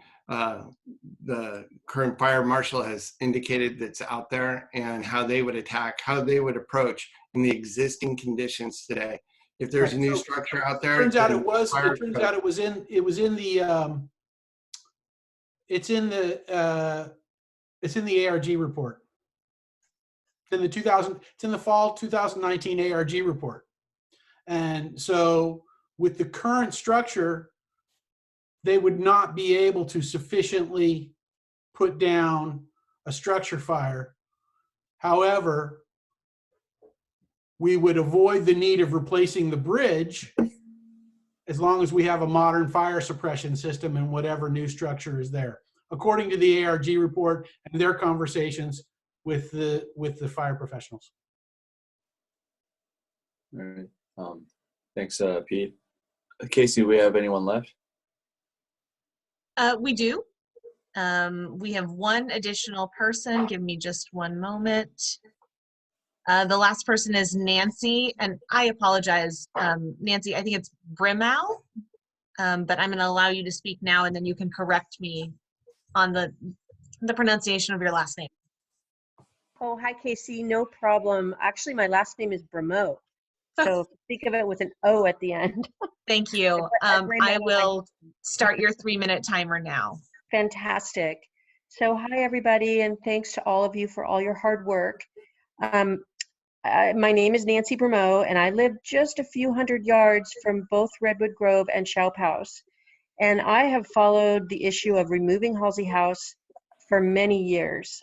current fire marshal has indicated that's out there and how they would attack, how they would approach in the existing conditions today. If there's a new structure out there, it turns out it was in the ARG report. It's in the fall 2019 ARG report. And so with the current structure, they would not be able to sufficiently put down a structure fire. However, we would avoid the need of replacing the bridge as long as we have a modern fire suppression system and whatever new structure is there, according to the ARG report and their conversations with the fire professionals. All right. Thanks, Pete. Casey, do we have anyone left? We do. We have one additional person. Give me just one moment. The last person is Nancy, and I apologize, Nancy, I think it's Brimau, but I'm going to allow you to speak now, and then you can correct me on the pronunciation of your last name. Oh, hi, Casey. No problem. Actually, my last name is Brimo. So think of it with an O at the end. Thank you. I will start your 3-minute timer now. Fantastic. So hi, everybody, and thanks to all of you for all your hard work. My name is Nancy Brimo, and I live just a few hundred yards from both Redwood Grove and Shoup House. And I have followed the issue of removing Halsey House for many years.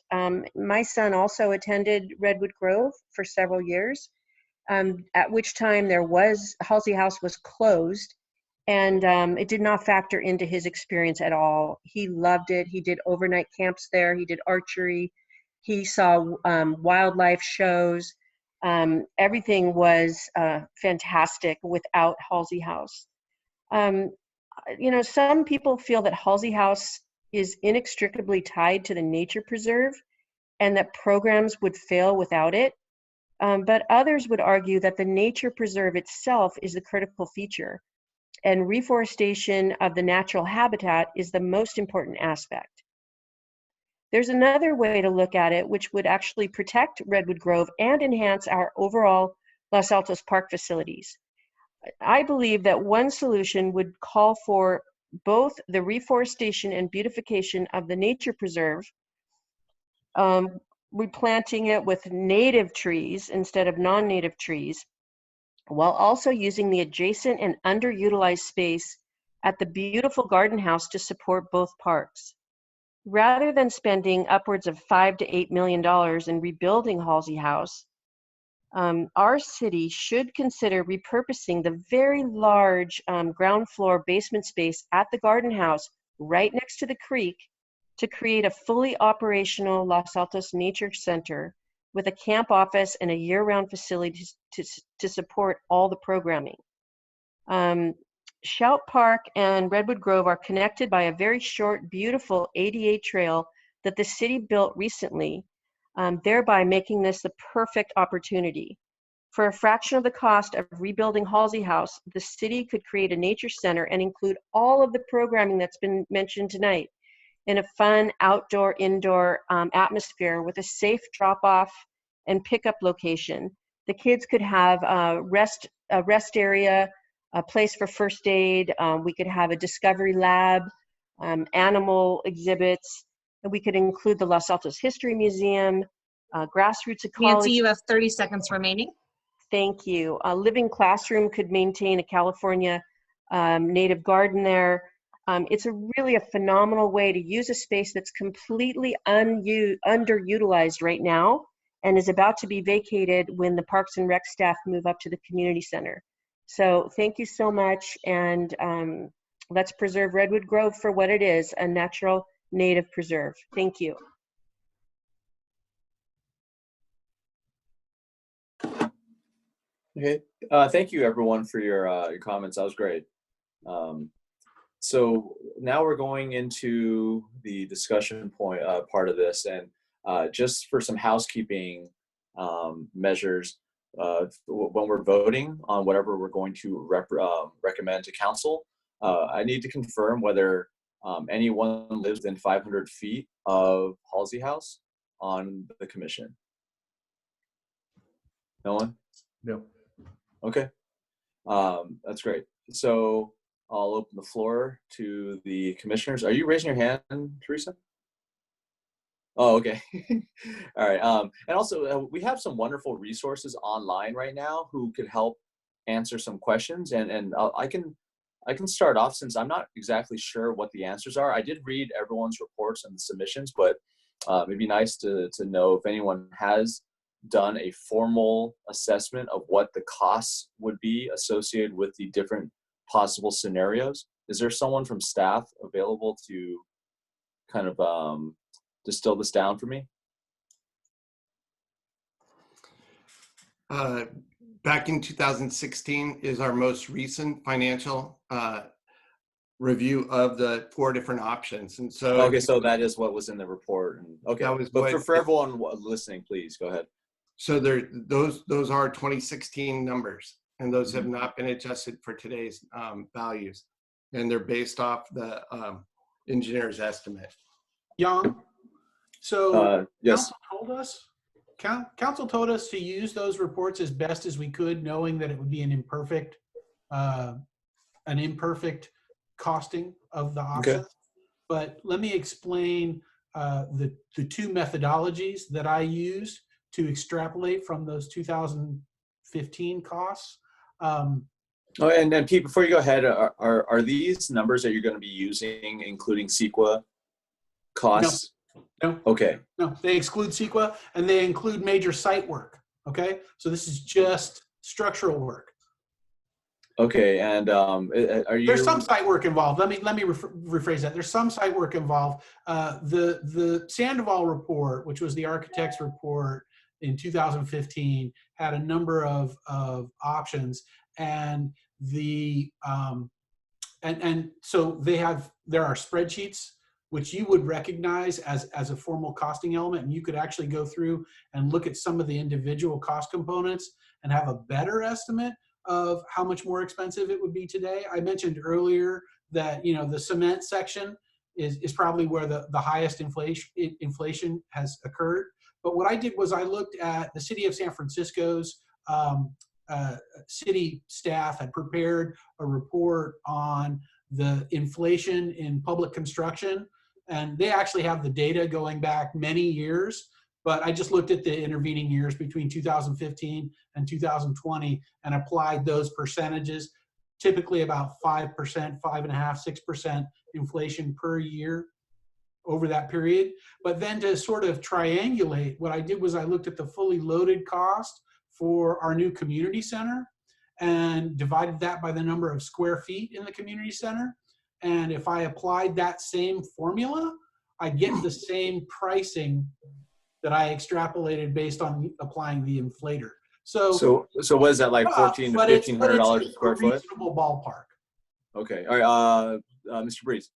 My son also attended Redwood Grove for several years, at which time Halsey House was closed, and it did not factor into his experience at all. He loved it. He did overnight camps there. He did archery. He saw wildlife shows. Everything was fantastic without Halsey House. Some people feel that Halsey House is inextricably tied to the nature preserve and that programs would fail without it. But others would argue that the nature preserve itself is the critical feature, and reforestation of the natural habitat is the most important aspect. There's another way to look at it, which would actually protect Redwood Grove and enhance our overall Los Altos Park facilities. I believe that one solution would call for both the reforestation and beautification of the nature preserve, replanting it with native trees instead of non-native trees, while also using the adjacent and underutilized space at the beautiful garden house to support both parks. Rather than spending upwards of $5 to $8 million in rebuilding Halsey House, our city should consider repurposing the very large ground floor basement space at the garden house right next to the creek to create a fully operational Los Altos Nature Center with a camp office and a year-round facility to support all the programming. Shout Park and Redwood Grove are connected by a very short, beautiful ADA trail that the city built recently, thereby making this the perfect opportunity. For a fraction of the cost of rebuilding Halsey House, the city could create a nature center and include all of the programming that's been mentioned tonight in a fun outdoor, indoor atmosphere with a safe drop-off and pickup location. The kids could have a rest area, a place for first aid. We could have a discovery lab, animal exhibits. And we could include the Los Altos History Museum, grassroots ecology. Nancy, you have 30 seconds remaining. Thank you. A living classroom could maintain a California native garden there. It's really a phenomenal way to use a space that's completely underutilized right now and is about to be vacated when the Parks and Rec staff move up to the community center. So thank you so much, and let's preserve Redwood Grove for what it is, a natural native preserve. Thank you. Okay, thank you everyone for your comments. That was great. So now we're going into the discussion point part of this, and just for some housekeeping measures, when we're voting on whatever we're going to recommend to council, I need to confirm whether anyone lives within 500 feet of Halsey House on the commission. No one? No. Okay, that's great. So I'll open the floor to the commissioners. Are you raising your hand, Teresa? Oh, okay. All right. And also, we have some wonderful resources online right now who could help answer some questions. And I can start off, since I'm not exactly sure what the answers are. I did read everyone's reports and the submissions, but it'd be nice to know if anyone has done a formal assessment of what the costs would be associated with the different possible scenarios. Is there someone from staff available to kind of distill this down for me? Back in 2016 is our most recent financial review of the 4 different options. And so okay, so that is what was in the report. Okay, that was, but for everyone listening, please go ahead. So those are 2016 numbers, and those have not been adjusted for today's values, and they're based off the engineer's estimate. Jan, so yes. Council told us to use those reports as best as we could, knowing that it would be an imperfect costing of the options. Okay. But let me explain the 2 methodologies that I used to extrapolate from those 2015 costs. Oh, and Pete, before you go ahead, are these numbers that you're going to be using, including CEQA costs? No. Okay. No, they exclude CEQA and they include major site work. Okay, so this is just structural work. Okay, and are you? There's some site work involved. Let me rephrase that. There's some site work involved. The Sandoval report, which was the architect's report in 2015, had a number of options, and so there are spreadsheets which you would recognize as a formal costing element, and you could actually go through and look at some of the individual cost components and have a better estimate of how much more expensive it would be today. I mentioned earlier that the cement section is probably where the highest inflation has occurred. But what I did was I looked at the city of San Francisco's city staff had prepared a report on the inflation in public construction, and they actually have the data going back many years. But I just looked at the intervening years between 2015 and 2020 and applied those percentages, typically about 5%, 5.5%, 6% inflation per year over that period. But then to sort of triangulate, what I did was I looked at the fully loaded cost for our new community center and divided that by the number of square feet in the community center. And if I applied that same formula, I get the same pricing that I extrapolated based on applying the inflator. So what is that, like $1,400 to $1,500 a square foot? Reasonable ballpark. Okay. All right. Mr. Breeze.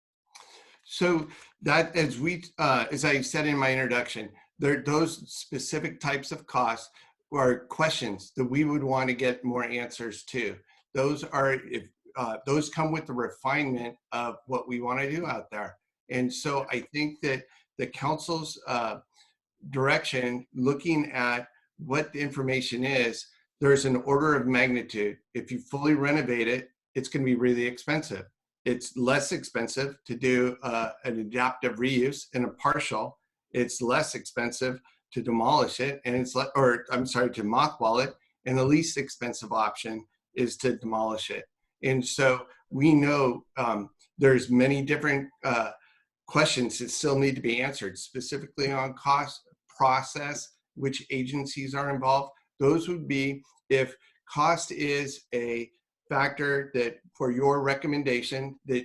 So that, as I said in my introduction, those specific types of costs are questions that we would want to get more answers to. Those those come with the refinement of what we want to do out there. And so I think that the council's direction, looking at what the information is, there's an order of magnitude. If you fully renovate it, it's going to be really expensive. It's less expensive to do an adaptive reuse and a partial. It's less expensive to demolish it, and to mothball it. And the least expensive option is to demolish it. And so we know there's many different questions that still need to be answered, specifically on cost, process, which agencies are involved. Those would be, if cost is a factor that for your recommendation that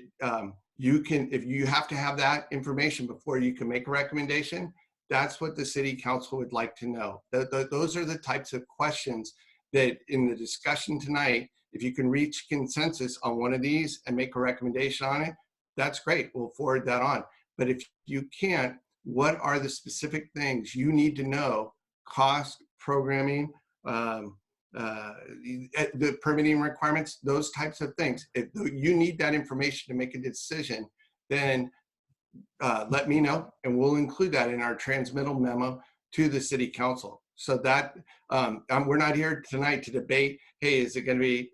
if you have to have that information before you can make a recommendation, that's what the city council would like to know. Those are the types of questions that in the discussion tonight, if you can reach consensus on one of these and make a recommendation on it, that's great, we'll forward that on. But if you can't, what are the specific things you need to know? Cost, programming, the permitting requirements, those types of things. If you need that information to make a decision, then let me know, and we'll include that in our transmittal memo to the city council. So that we're not here tonight to debate, hey, is it going to be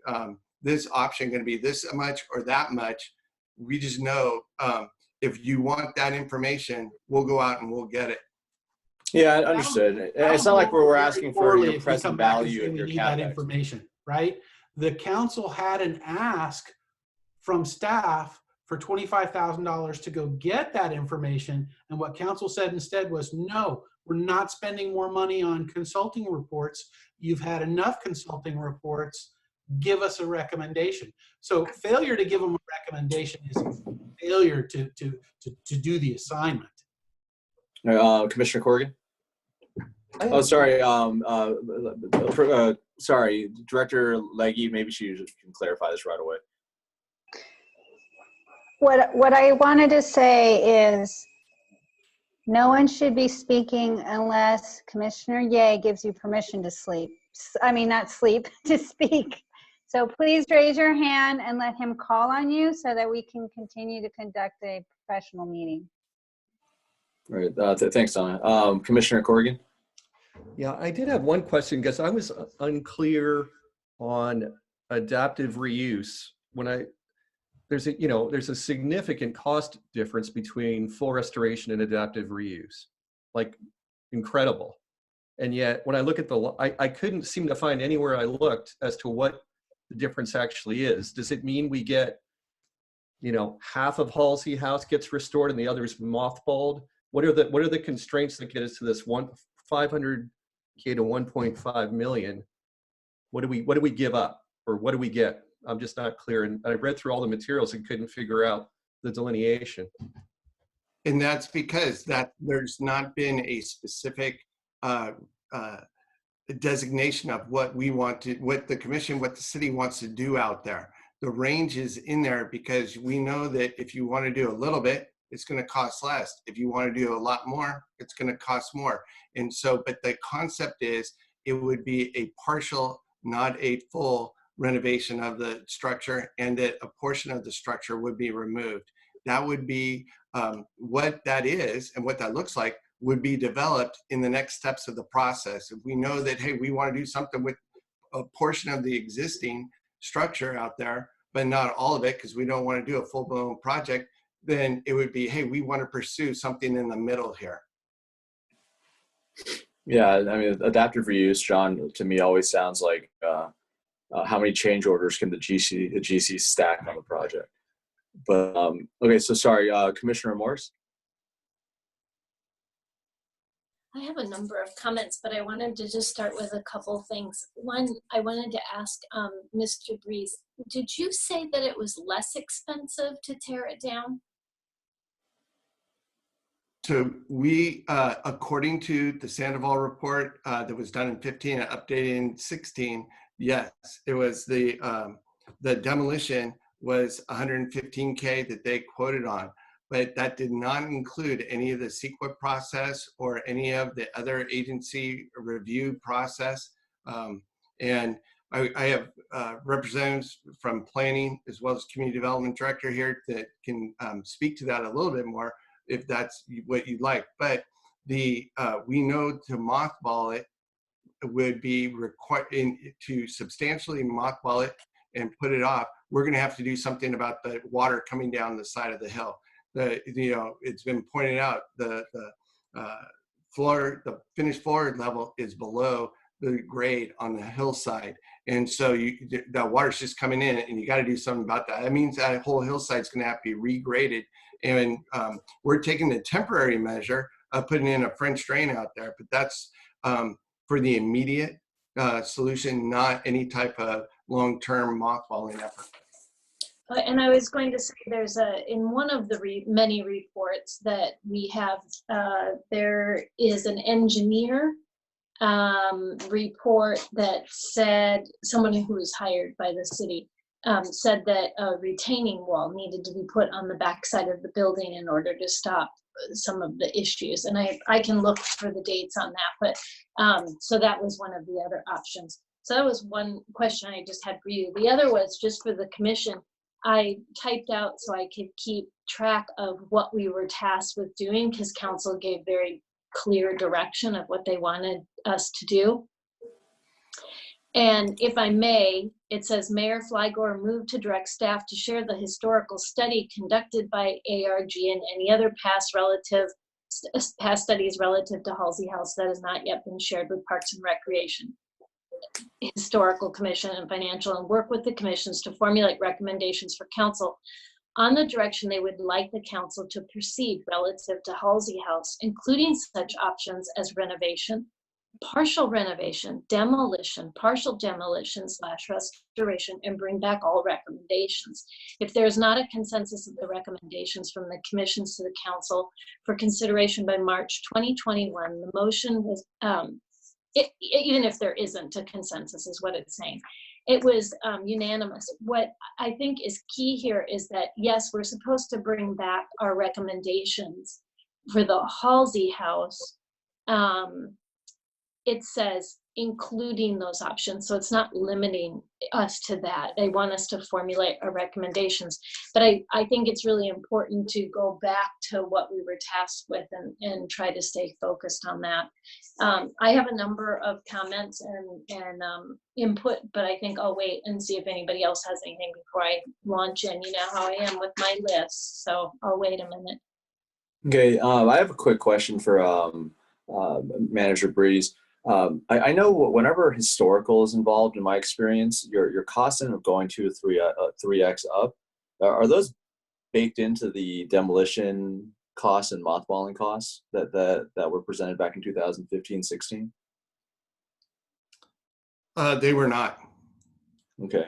this option going to be this much or that much? We just know if you want that information, we'll go out and we'll get it. Yeah, understood. It's not like we're asking for your present value of your that information, right? The council had an ask from staff for $25,000 to go get that information, and what council said instead was, no, we're not spending more money on consulting reports. You've had enough consulting reports. Give us a recommendation. So failure to give them a recommendation is failure to do the assignment. Commissioner Corrigan? Oh, sorry. Sorry, Director Legge, maybe she can clarify this right away. What I wanted to say is no one should be speaking unless Commissioner Ye gives you permission to sleep. I mean, not sleep, to speak. So please raise your hand and let him call on you so that we can continue to conduct a professional meeting. All right. Thanks, Donna. Commissioner Corrigan? Yeah, I did have one question because I was unclear on adaptive reuse. There's a significant cost difference between full restoration and adaptive reuse, like incredible. And yet when I look at I couldn't seem to find anywhere I looked as to what the difference actually is. Does it mean we get, you know, half of Halsey House gets restored and the other is mothballed? What are the constraints that get us to this 500K to 1.5 million? What do we give up, or what do we get? I'm just not clear. And I read through all the materials and couldn't figure out the delineation. And that's because there's not been a specific designation of what we want to, what the commission, what the city wants to do out there. The range is in there because we know that if you want to do a little bit, it's going to cost less. If you want to do a lot more, it's going to cost more. And so, but the concept is it would be a partial, not a full renovation of the structure, and that a portion of the structure would be removed. That would be what that is, and what that looks like would be developed in the next steps of the process. If we know that, hey, we want to do something with a portion of the existing structure out there, but not all of it, because we don't want to do a full-blown project, then it would be, hey, we want to pursue something in the middle here. Yeah, I mean, adaptive reuse, John, to me always sounds like how many change orders can the GC stack on the project? But okay, so sorry, Commissioner Morse. I have a number of comments, but I wanted to just start with a couple things. One, I wanted to ask Mr. Breeze, did you say that it was less expensive to tear it down? So we, according to the Sandoval report that was done in 15 and updated in 16, yes, it was the demolition was 115K that they quoted on, but that did not include any of the CEQA process or any of the other agency review process. And I have representatives from planning as well as community development director here that can speak to that a little bit more if that's what you'd like. But we know to mothball it would be required to substantially mothball it and put it off. We're going to have to do something about the water coming down the side of the hill. You know, it's been pointed out the finished floor level is below the grade on the hillside, and so that water's just coming in, and you got to do something about that. That means that whole hillside is going to have to be regraded, and we're taking the temporary measure of putting in a French drain out there, but that's for the immediate solution, not any type of long-term mothballing effort. And I was going to say, there's in one of the many reports that we have, there is an engineer report that said, someone who was hired by the city said that a retaining wall needed to be put on the backside of the building in order to stop some of the issues. And I can look for the dates on that, but so that was one of the other options. So that was one question I just had for you. The other was just for the commission. I typed out so I could keep track of what we were tasked with doing, because council gave very clear direction of what they wanted us to do. And if I may, it says Mayor Flygore moved to direct staff to share the historical study conducted by ARG and any other past studies relative to Halsey House that has not yet been shared with Parks and Recreation, Historical Commission, and Financial, and work with the commissions to formulate recommendations for council on the direction they would like the council to proceed relative to Halsey House, including such options as renovation, partial renovation, demolition, partial demolition / restoration, and bring back all recommendations. If there is not a consensus of the recommendations from the commissions to the council for consideration by March 2021, the motion was, even if there isn't a consensus is what it's saying, it was unanimous. What I think is key here is that, yes, we're supposed to bring back our recommendations for the Halsey House. It says including those options, so it's not limiting us to that. They want us to formulate our recommendations, but I think it's really important to go back to what we were tasked with and try to stay focused on that. I have a number of comments and input, but I think I'll wait and see if anybody else has anything before I launch in. You know how I am with my list, so I'll wait a minute. Okay, I have a quick question for Manager Breeze. I know whenever historical is involved, in my experience, your costs end up going to 3x up. Are those baked into the demolition costs and mothballing costs that were presented back in 2015-16? They were not. Okay.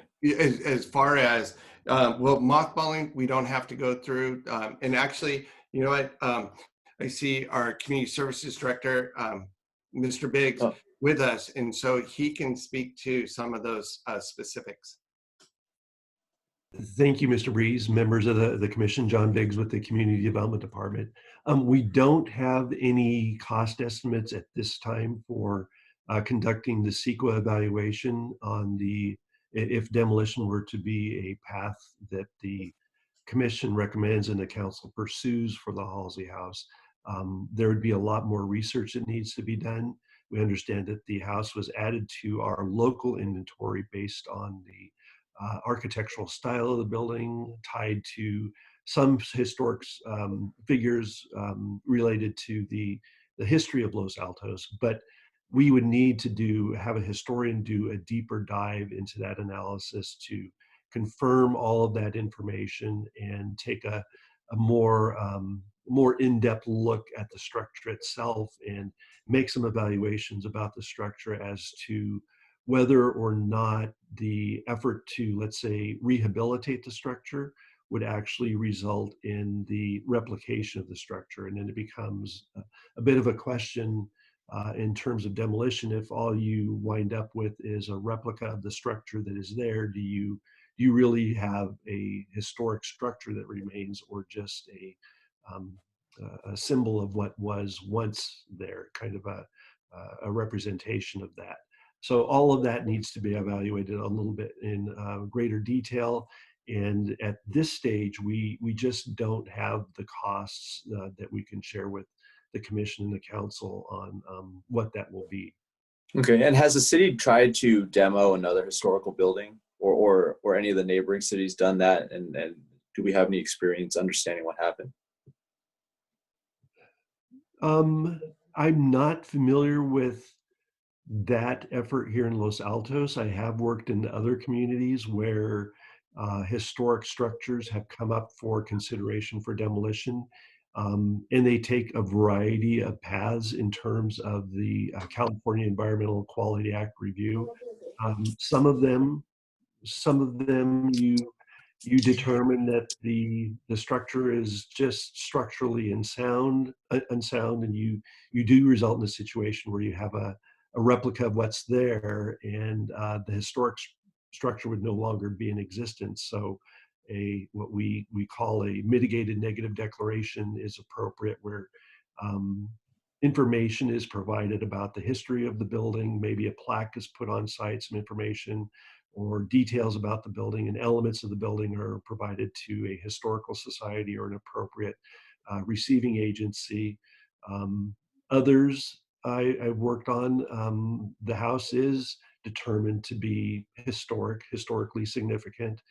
As far as, well, mothballing, we don't have to go through. And actually, you know what? I see our community services director, Mr. Biggs, with us. And so he can speak to some of those specifics. Thank you, Mr. Breeze, members of the commission. John Biggs with the Community Development Department. We don't have any cost estimates at this time for conducting the CEQA evaluation on if demolition were to be a path that the commission recommends and the council pursues for the Halsey House. There would be a lot more research that needs to be done. We understand that the house was added to our local inventory based on the architectural style of the building, tied to some historic figures related to the history of Los Altos. But we would need to have a historian do a deeper dive into that analysis to confirm all of that information and take a more in-depth look at the structure itself and make some evaluations about the structure as to whether or not the effort to, let's say, rehabilitate the structure would actually result in the replication of the structure. And then it becomes a bit of a question in terms of demolition. If all you wind up with is a replica of the structure that is there, do you really have a historic structure that remains, or just a symbol of what was once there, kind of a representation of that? So all of that needs to be evaluated a little bit in greater detail. And at this stage, we just don't have the costs that we can share with the commission and the council on what that will be. Okay, and has the city tried to demo another historical building, or any of the neighboring cities done that? And do we have any experience understanding what happened? I'm not familiar with that effort here in Los Altos. I have worked in other communities where historic structures have come up for consideration for demolition, and they take a variety of paths in terms of the California Environmental Quality Act review. Some of them you determine that the structure is just structurally unsound, and you do result in a situation where you have a replica of what's there, and the historic structure would no longer be in existence. So what we call a mitigated negative declaration is appropriate, where information is provided about the history of the building. Maybe a plaque is put on site, some information or details about the building, and elements of the building are provided to a historical society or an appropriate receiving agency. Others I've worked on, the house is determined to be historically significant.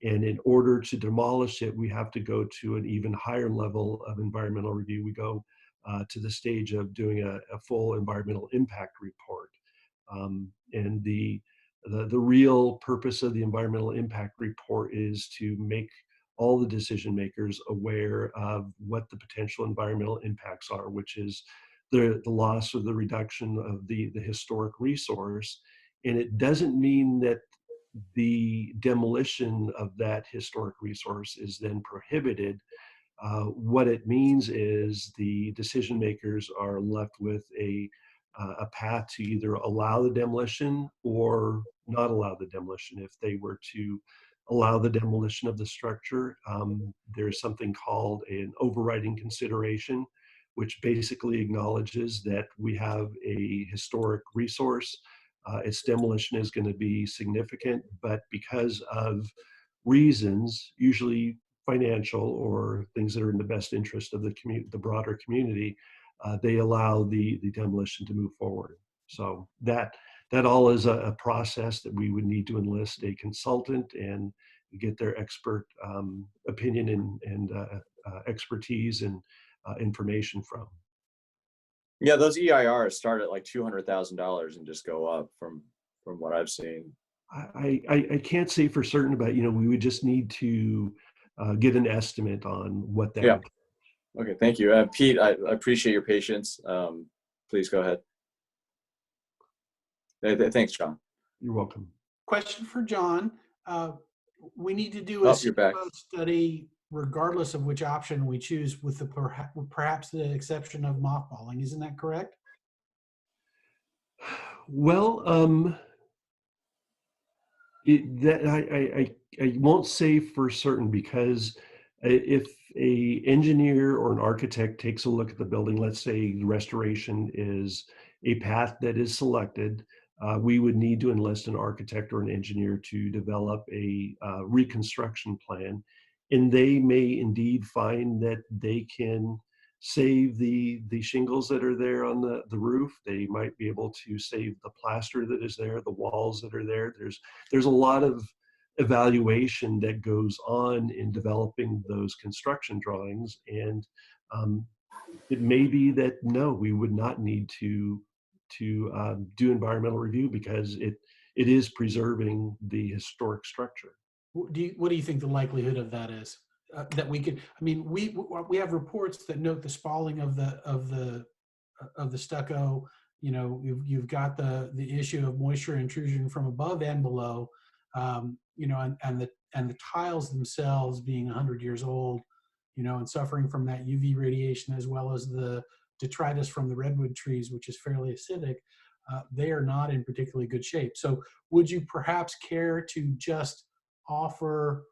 And in order to demolish it, we have to go to an even higher level of environmental review. We go to the stage of doing a full environmental impact report. And the real purpose of the environmental impact report is to make all the decision makers aware of what the potential environmental impacts are, which is the loss or the reduction of the historic resource. And it doesn't mean that the demolition of that historic resource is then prohibited. What it means is the decision makers are left with a path to either allow the demolition or not allow the demolition. If they were to allow the demolition of the structure, there's something called an overriding consideration, which basically acknowledges that we have a historic resource. Its demolition is going to be significant, but because of reasons, usually financial or things that are in the best interest of the broader community, they allow the demolition to move forward. So that all is a process that we would need to enlist a consultant and get their expert opinion and expertise and information from. Yeah, those EIRs start at like $200,000 and just go up from what I've seen. I can't say for certain, but we would just need to get an estimate on what that would. Okay, thank you. Pete, I appreciate your patience. Please go ahead. Thanks, John. You're welcome. Question for John. We need to do a study regardless of which option we choose, with perhaps the exception of mothballing. Isn't that correct? Well, I won't say for certain, because if a engineer or an architect takes a look at the building, let's say the restoration is a path that is selected, we would need to enlist an architect or an engineer to develop a reconstruction plan. And they may indeed find that they can save the shingles that are there on the roof. They might be able to save the plaster that is there, the walls that are there. There's a lot of evaluation that goes on in developing those construction drawings. And it may be that, no, we would not need to do environmental review, because it is preserving the historic structure. What do you think the likelihood of that is? That we could, I mean, we have reports that note the spalling of the stucco. You've got the issue of moisture intrusion from above and below, and the tiles themselves being 100 years old, and suffering from that UV radiation, as well as the detritus from the redwood trees, which is fairly acidic. They are not in particularly good shape. So would you perhaps care to just offer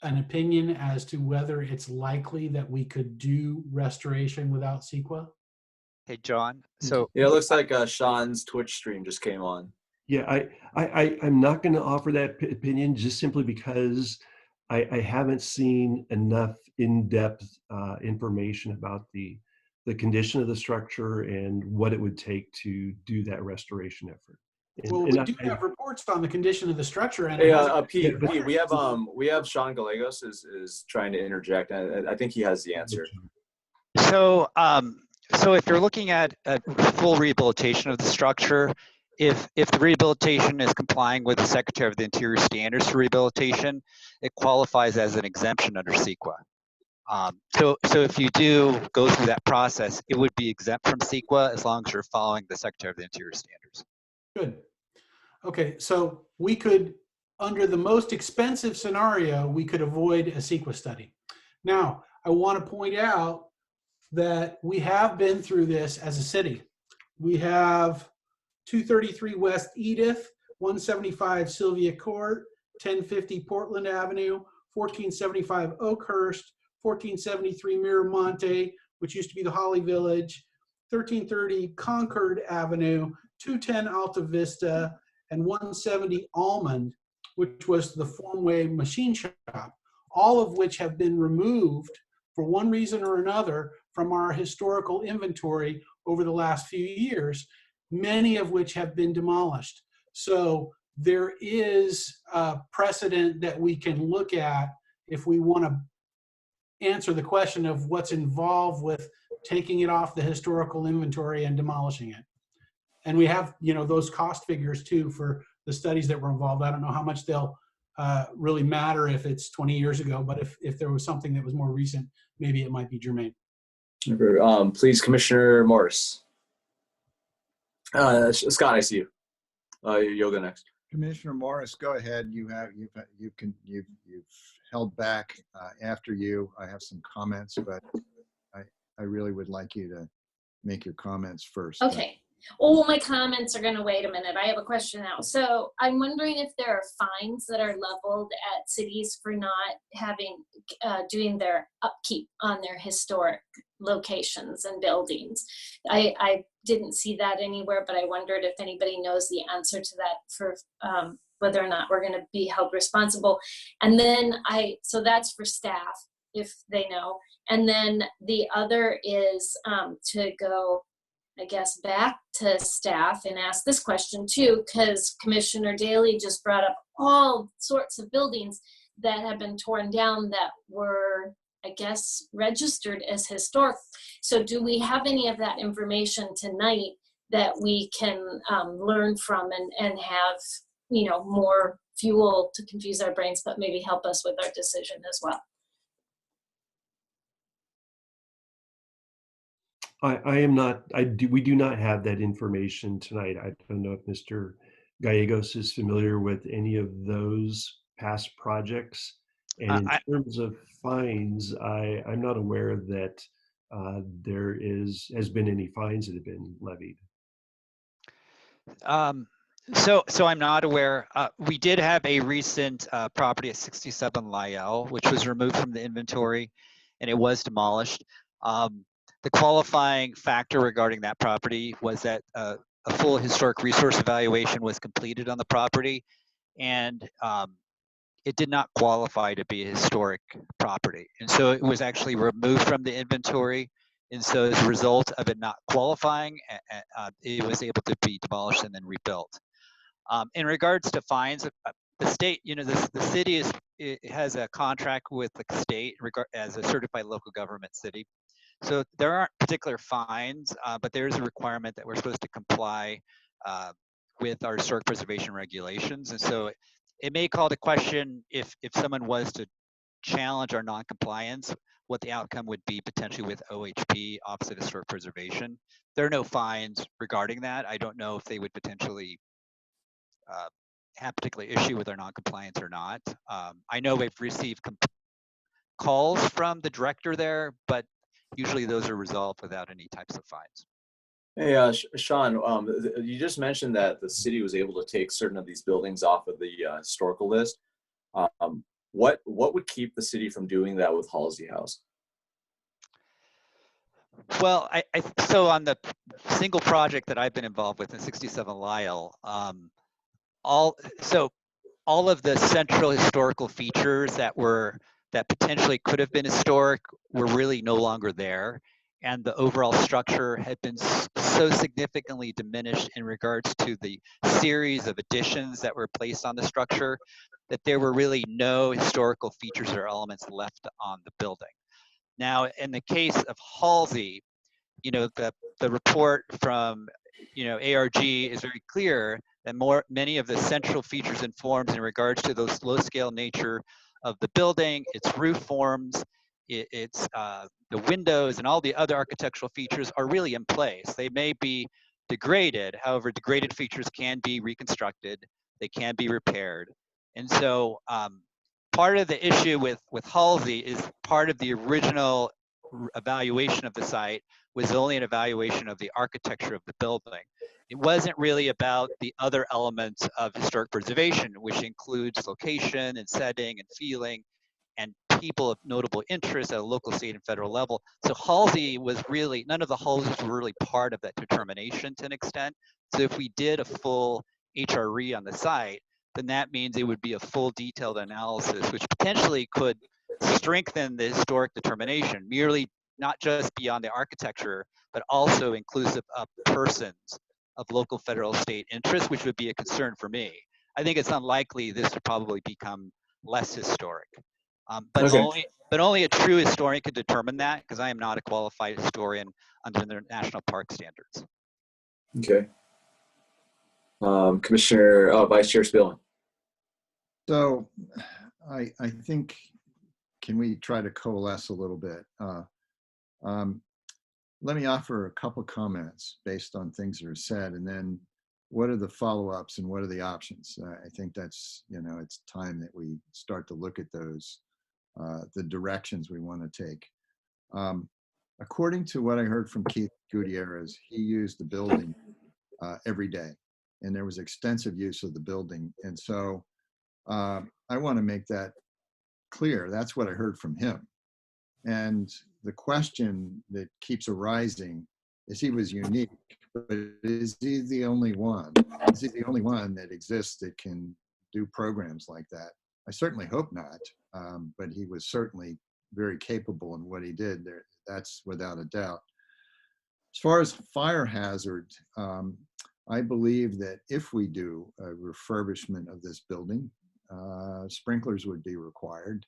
an opinion as to whether it's likely that we could do restoration without CEQA? Hey, John. So yeah, it looks like Sean's Twitch stream just came on. Yeah, I'm not going to offer that opinion, just simply because I haven't seen enough in-depth information about the condition of the structure and what it would take to do that restoration effort. Well, we do have reports on the condition of the structure. And Pete, we have Sean Gallegos is trying to interject, and I think he has the answer. So if you're looking at a full rehabilitation of the structure, if the rehabilitation is complying with the Secretary of the Interior standards for rehabilitation, it qualifies as an exemption under CEQA. So if you do go through that process, it would be exempt from CEQA as long as you're following the Secretary of the Interior standards. Good. Okay, so we could, under the most expensive scenario, we could avoid a CEQA study. Now, I want to point out that we have been through this as a city. We have 233 West Edith, 175 Sylvia Court, 1050 Portland Avenue, 1475 Oakhurst, 1473 Miramonte, which used to be the Holly Village, 1330 Concord Avenue, 210 Alta Vista, and 170 Almond, which was the Formway machine shop, all of which have been removed for one reason or another from our historical inventory over the last few years, many of which have been demolished. So there is a precedent that we can look at if we want to answer the question of what's involved with taking it off the historical inventory and demolishing it. And we have, those cost figures too for the studies that were involved. I don't know how much they'll really matter if it's 20 years ago, but if there was something that was more recent, maybe it might be germane. Please, Commissioner Morris. Scott, I see you. You'll go next. Commissioner Morris, go ahead. You've held back after you. I have some comments, but I really would like you to make your comments first. Okay. Well, my comments are going to wait a minute. I have a question now. So I'm wondering if there are fines that are leveled at cities for not having, doing their upkeep on their historic locations and buildings. I didn't see that anywhere, but I wondered if anybody knows the answer to that for whether or not we're going to be held responsible. And then so that's for staff, if they know. And then the other is to go, I guess, back to staff and ask this question too, because Commissioner Daly just brought up all sorts of buildings that have been torn down that were I guess, registered as historic. So do we have any of that information tonight that we can learn from and have, you know, more fuel to confuse our brains, but maybe help us with our decision as well? We do not have that information tonight. I don't know if Mr. Gallegos is familiar with any of those past projects. And in terms of fines, I'm not aware that there has been any fines that have been levied. So I'm not aware. We did have a recent property at 67 Lyell, which was removed from the inventory, and it was demolished. The qualifying factor regarding that property was that a full historic resource evaluation was completed on the property, and it did not qualify to be a historic property. And so it was actually removed from the inventory. And so as a result of it not qualifying, it was able to be demolished and then rebuilt. In regards to fines, the state, you know, the city has a contract with the state as a certified local government city. So there aren't particular fines, but there is a requirement that we're supposed to comply with our historic preservation regulations. And so it may call to question if someone was to challenge our non-compliance, what the outcome would be potentially with OHP, Office of Historic Preservation. There are no fines regarding that. I don't know if they would potentially have a particular issue with our non-compliance or not. I know we've received calls from the director there, but usually those are resolved without any types of fines. Hey, Sean, you just mentioned that the city was able to take certain of these buildings off of the historical list. What would keep the city from doing that with Halsey House? Well, so on the single project that I've been involved with in 67 Lyell, all of the central historical features that potentially could have been historic were really no longer there. And the overall structure had been so significantly diminished in regards to the series of additions that were placed on the structure that there were really no historical features or elements left on the building. Now, in the case of Halsey, you know, the report from, you know, ARG is very clear that many of the central features and forms in regards to those low scale nature of the building, its roof forms, its the windows and all the other architectural features are really in place. They may be degraded, however, degraded features can be reconstructed, they can be repaired. And so part of the issue with Halsey is part of the original evaluation of the site was only an evaluation of the architecture of the building. It wasn't really about the other elements of historic preservation, which includes location and setting and feeling and people of notable interest at a local, state, and federal level. So Halsey was really, none of the Halseys were really part of that determination to an extent. So if we did a full HRE on the site, then that means it would be a full detailed analysis, which potentially could strengthen the historic determination, merely not just beyond the architecture, but also inclusive of persons of local, federal, state interest, which would be a concern for me. I think it's unlikely this would probably become less historic. But only a true historian could determine that, because I am not a qualified historian under the National Park standards. Okay. Vice Chair Spillman. So I think, can we try to coalesce a little bit? Let me offer a couple comments based on things that are said, and then what are the follow-ups and what are the options? I think that's, you know, it's time that we start to look at those, the directions we want to take. According to what I heard from Keith Gutierrez, he used the building every day, and there was extensive use of the building. And so I want to make that clear. That's what I heard from him. And the question that keeps arising is, he was unique, but is he the only one? Is he the only one that exists that can do programs like that? I certainly hope not, but he was certainly very capable in what he did there. That's without a doubt. As far as fire hazard, I believe that if we do a refurbishment of this building, sprinklers would be required.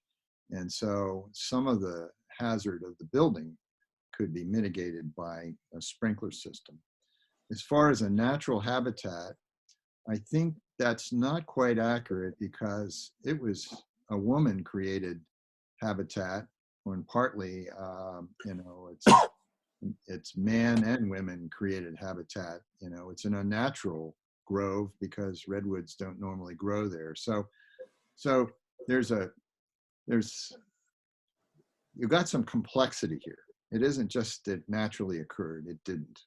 And so some of the hazard of the building could be mitigated by a sprinkler system. As far as a natural habitat, I think that's not quite accurate because it was a woman created habitat when partly, you know, it's man and women created habitat. You know, it's an unnatural grove because redwoods don't normally grow there. So you've got some complexity here. It isn't just it naturally occurred, it didn't.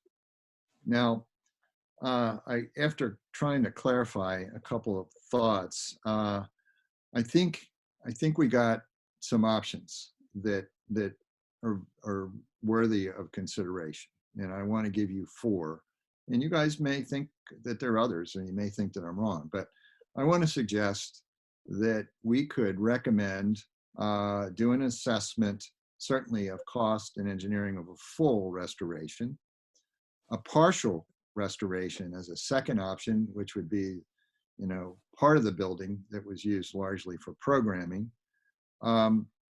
Now, after trying to clarify a couple of thoughts, I think we got some options that are worthy of consideration, and I want to give you 4. And you guys may think that there are others, and you may think that I'm wrong, but I want to suggest that we could recommend do an assessment, certainly of cost and engineering of a full restoration, a partial restoration as a second option, which would be, you know, part of the building that was used largely for programming.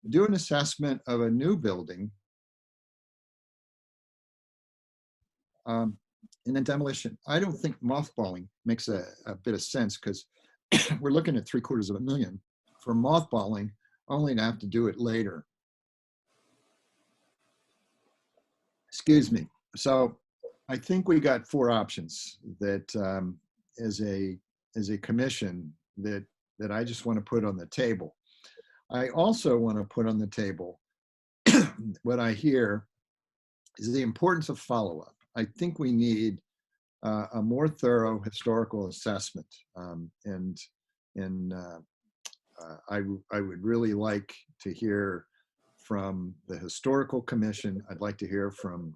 Do an assessment of a new building, and then demolition. I don't think mothballing makes a bit of sense because we're looking at $750,000 for mothballing, only to have to do it later. Excuse me. So I think we got 4 options that as a commission that I just want to put on the table. I also want to put on the table what I hear is the importance of follow-up. I think we need a more thorough historical assessment, and I would really like to hear from the Historical Commission. I'd like to hear from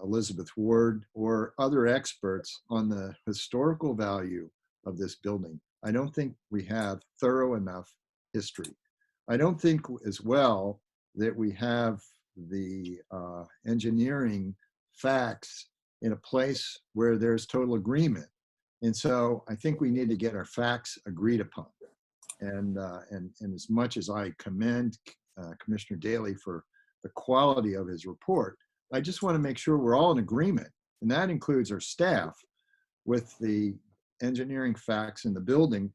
Elizabeth Ward or other experts on the historical value of this building. I don't think we have thorough enough history. I don't think as well that we have the engineering facts in a place where there's total agreement. And so I think we need to get our facts agreed upon. And as much as I commend Commissioner Daley for the quality of his report, I just want to make sure we're all in agreement. And that includes our staff with the engineering facts in the building.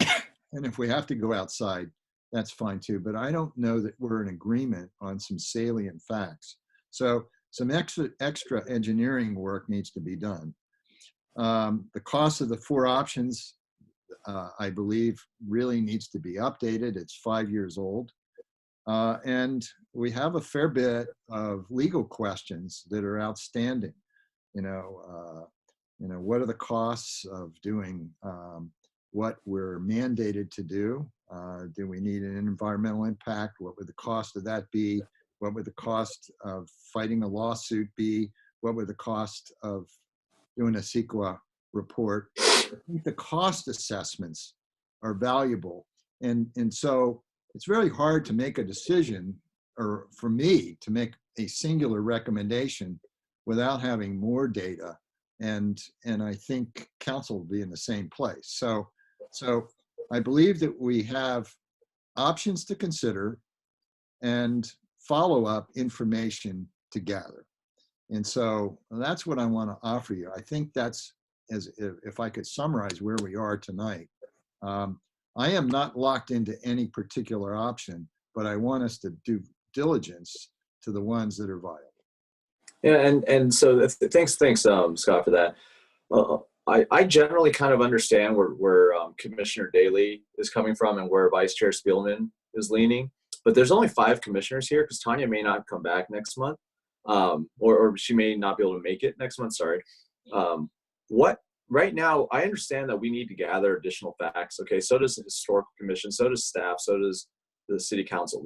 And if we have to go outside, that's fine too. But I don't know that we're in agreement on some salient facts. So some extra engineering work needs to be done. The cost of the 4 options, I believe, really needs to be updated. It's 5 years old. And we have a fair bit of legal questions that are outstanding. You know, what are the costs of doing what we're mandated to do? Do we need an environmental impact? What would the cost of that be? What would the cost of fighting a lawsuit be? What would the cost of doing a CEQA report? I think the cost assessments are valuable. And so it's very hard to make a decision, or for me to make a singular recommendation without having more data. And I think council will be in the same place. So I believe that we have options to consider and follow-up information to gather. And so that's what I want to offer you. I think that's, if I could summarize where we are tonight. I am not locked into any particular option, but I want us to do diligence to the ones that are viable. Yeah, and so thanks, Scott, for that. I generally kind of understand where Commissioner Daley is coming from and where Vice Chair Spielman is leaning, but there's only 5 commissioners here because Tanya may not come back next month, or she may not be able to make it next month. Sorry. Right now, I understand that we need to gather additional facts. Okay, so does the Historical Commission, so does staff, so does the City Council.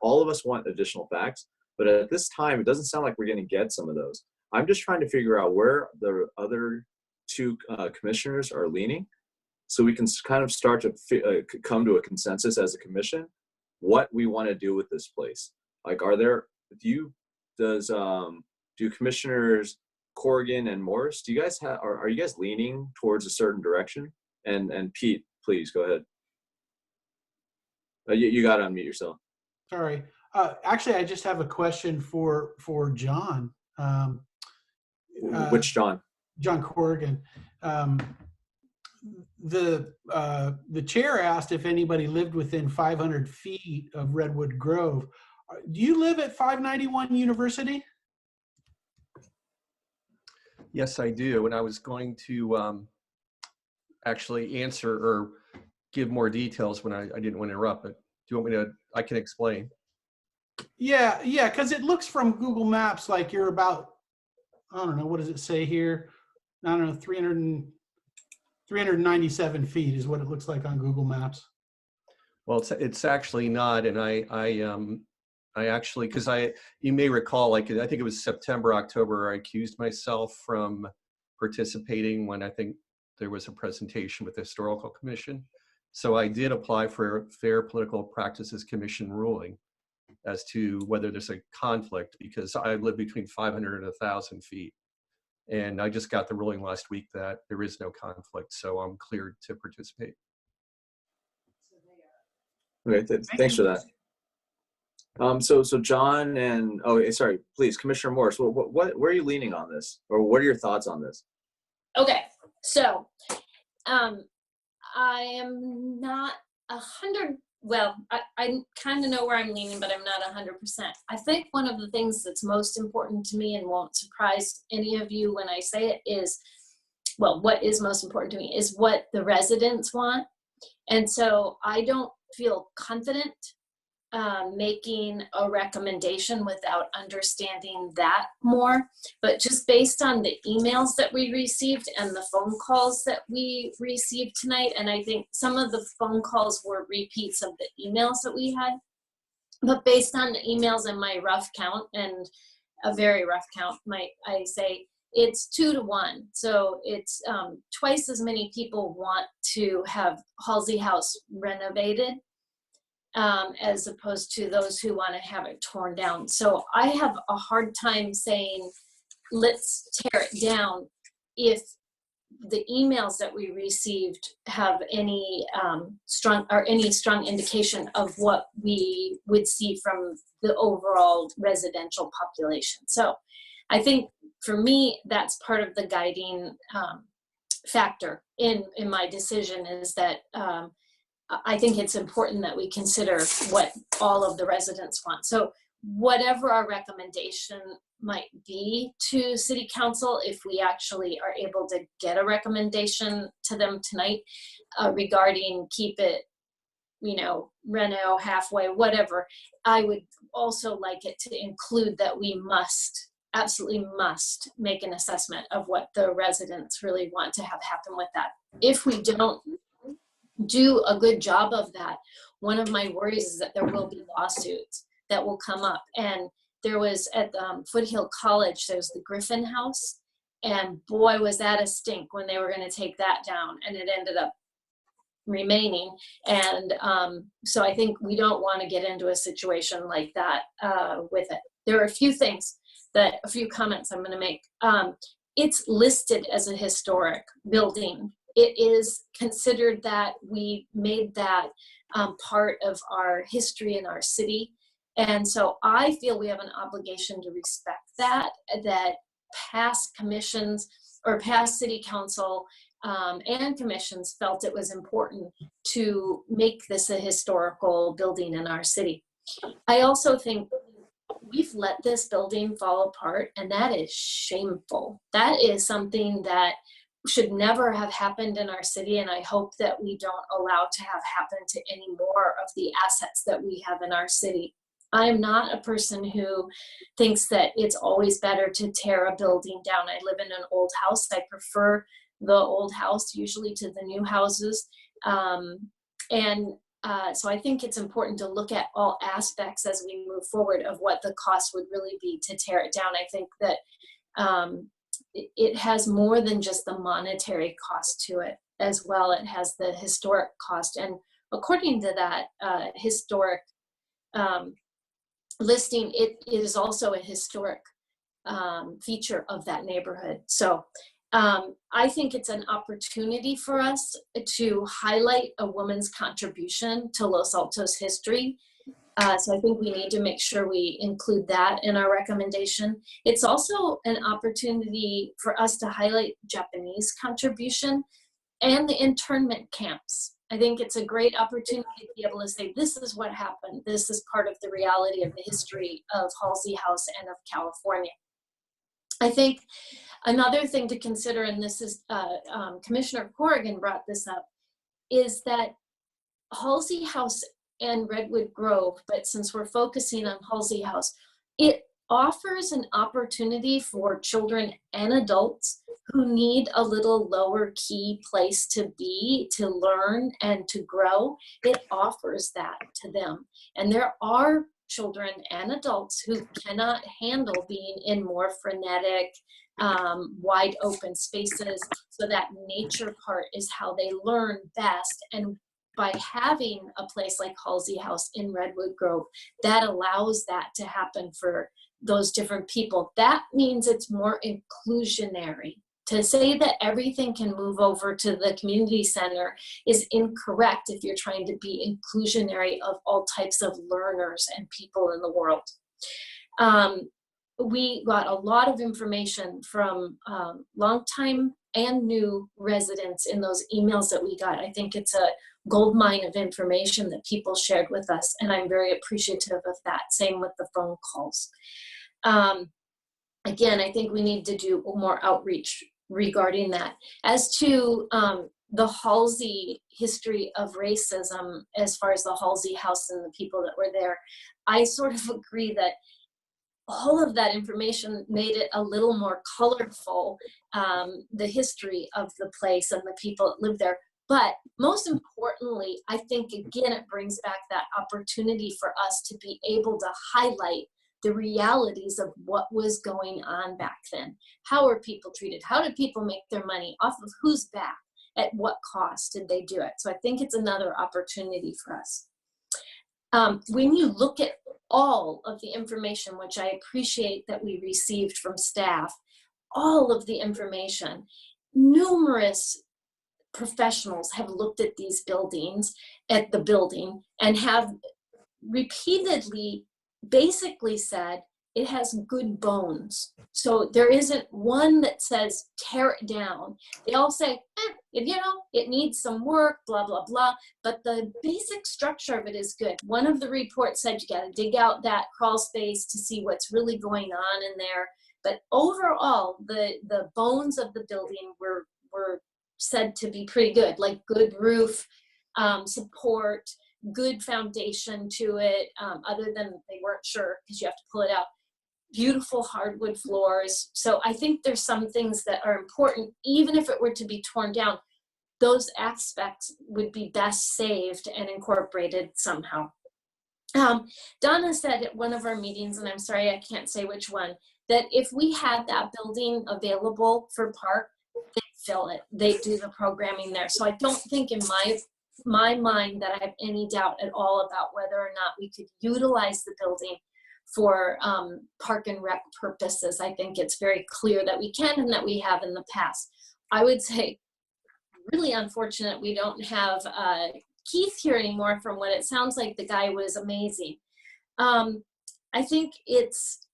All of us want additional facts, but at this time, it doesn't sound like we're going to get some of those. I'm just trying to figure out where the other 2 commissioners are leaning, so we can kind of start to come to a consensus as a commission what we want to do with this place. Like, do Commissioners Corrigan and Morris, do you guys are you guys leaning towards a certain direction? And Pete, please go ahead. You got to unmute yourself. Sorry. Actually, I just have a question for John. Which John? John Corrigan. The chair asked if anybody lived within 500 feet of Redwood Grove. Do you live at 591 University? Yes, I do. And I was going to actually answer or give more details when I didn't want to interrupt, but do you want me to, I can explain. Yeah, because it looks from Google Maps like you're about, I don't know, what does it say here? I don't know, 397 feet is what it looks like on Google Maps. Well, it's actually not, and I actually, because you may recall, like I think it was September, October, I accused myself from participating when I think there was a presentation with the Historical Commission. So I did apply for a Fair Political Practices Commission ruling as to whether there's a conflict, because I live between 500 and 1,000 feet. And I just got the ruling last week that there is no conflict, so I'm cleared to participate. Okay, thanks for that. So John and, sorry, please, Commissioner Morris, where are you leaning on this? Or what are your thoughts on this? Okay, so I am not 100, well, I kind of know where I'm leaning, but I'm not 100%. I think one of the things that's most important to me and won't surprise any of you when I say it is, well, what is most important to me is what the residents want. And so I don't feel confident making a recommendation without understanding that more, but just based on the emails that we received and the phone calls that we received tonight, and I think some of the phone calls were repeats of the emails that we had, but based on the emails and my rough count, and a very rough count, I say it's 2 to 1. So it's twice as many people want to have Halsey House renovated as opposed to those who want to have it torn down. So I have a hard time saying, let's tear it down if the emails that we received have any strong indication of what we would see from the overall residential population. So I think for me, that's part of the guiding factor in my decision, is that I think it's important that we consider what all of the residents want. So whatever our recommendation might be to City Council, if we actually are able to get a recommendation to them tonight regarding keep it, reno, halfway, whatever, I would also like it to include that we absolutely must make an assessment of what the residents really want to have happen with that. If we don't do a good job of that, one of my worries is that there will be lawsuits that will come up. And there was at Foothill College, there's the Griffin House, and boy, was that a stink when they were going to take that down, and it ended up remaining. And so I think we don't want to get into a situation like that with it. There are a few comments I'm going to make. It's listed as a historic building. It is considered that we made that part of our history in our city. And so I feel we have an obligation to respect that past commissions or past city council and commissions felt it was important to make this a historical building in our city. I also think we've let this building fall apart, and that is shameful. That is something that should never have happened in our city, and I hope that we don't allow to have happen to any more of the assets that we have in our city. I am not a person who thinks that it's always better to tear a building down. I live in an old house. I prefer the old house usually to the new houses. So I think it's important to look at all aspects as we move forward of what the cost would really be to tear it down. I think that it has more than just the monetary cost to it as well. It has the historic cost. And according to that historic listing, it is also a historic feature of that neighborhood. So I think it's an opportunity for us to highlight a woman's contribution to Los Altos history So I think we need to make sure we include that in our recommendation. It's also an opportunity for us to highlight Japanese contribution and the internment camps. I think it's a great opportunity to be able to say, this is what happened. This is part of the reality of the history of Halsey House and of California. I think another thing to consider, and this is Commissioner Corrigan brought this up, is that Halsey House and Redwood Grove, but since we're focusing on Halsey House, it offers an opportunity for children and adults who need a little lower key place to be, to learn and to grow. It offers that to them. And there are children and adults who cannot handle being in more frenetic, wide open spaces. So that nature part is how they learn best. And by having a place like Halsey House in Redwood Grove, that allows that to happen for those different people. That means it's more inclusionary. To say that everything can move over to the community center is incorrect if you're trying to be inclusionary of all types of learners and people in the world. We got a lot of information from longtime and new residents in those emails that we got. I think it's a gold mine of information that people shared with us, and I'm very appreciative of that. Same with the phone calls. Again, I think we need to do more outreach regarding that. As to the Halsey history of racism, as far as the Halsey House and the people that were there, I sort of agree that all of that information made it a little more colorful, the history of the place and the people that lived there. But most importantly, I think, again, it brings back that opportunity for us to be able to highlight the realities of what was going on back then. How were people treated? How did people make their money? Off of whose back? At what cost did they do it? So I think it's another opportunity for us. When you look at all of the information, which I appreciate that we received from staff, all of the information, numerous professionals have looked at these buildings, at the building, and have repeatedly basically said it has good bones. So there isn't one that says tear it down. They all say, it needs some work, blah, blah, blah. But the basic structure of it is good. One of the reports said you got to dig out that crawl space to see what's really going on in there. But overall, the bones of the building were said to be pretty good, like good roof, support, good foundation to it, other than they weren't sure because you have to pull it out. Beautiful hardwood floors. So I think there's some things that are important, even if it were to be torn down, those aspects would be best saved and incorporated somehow. Donna said at one of our meetings, and I'm sorry I can't say which one, that if we had that building available for park, they'd fill it. They do the programming there. So I don't think in my mind that I have any doubt at all about whether or not we could utilize the building for park and rec purposes. I think it's very clear that we can and that we have in the past. I would say really unfortunate we don't have Keith here anymore. From what it sounds like, the guy was amazing. I think it's,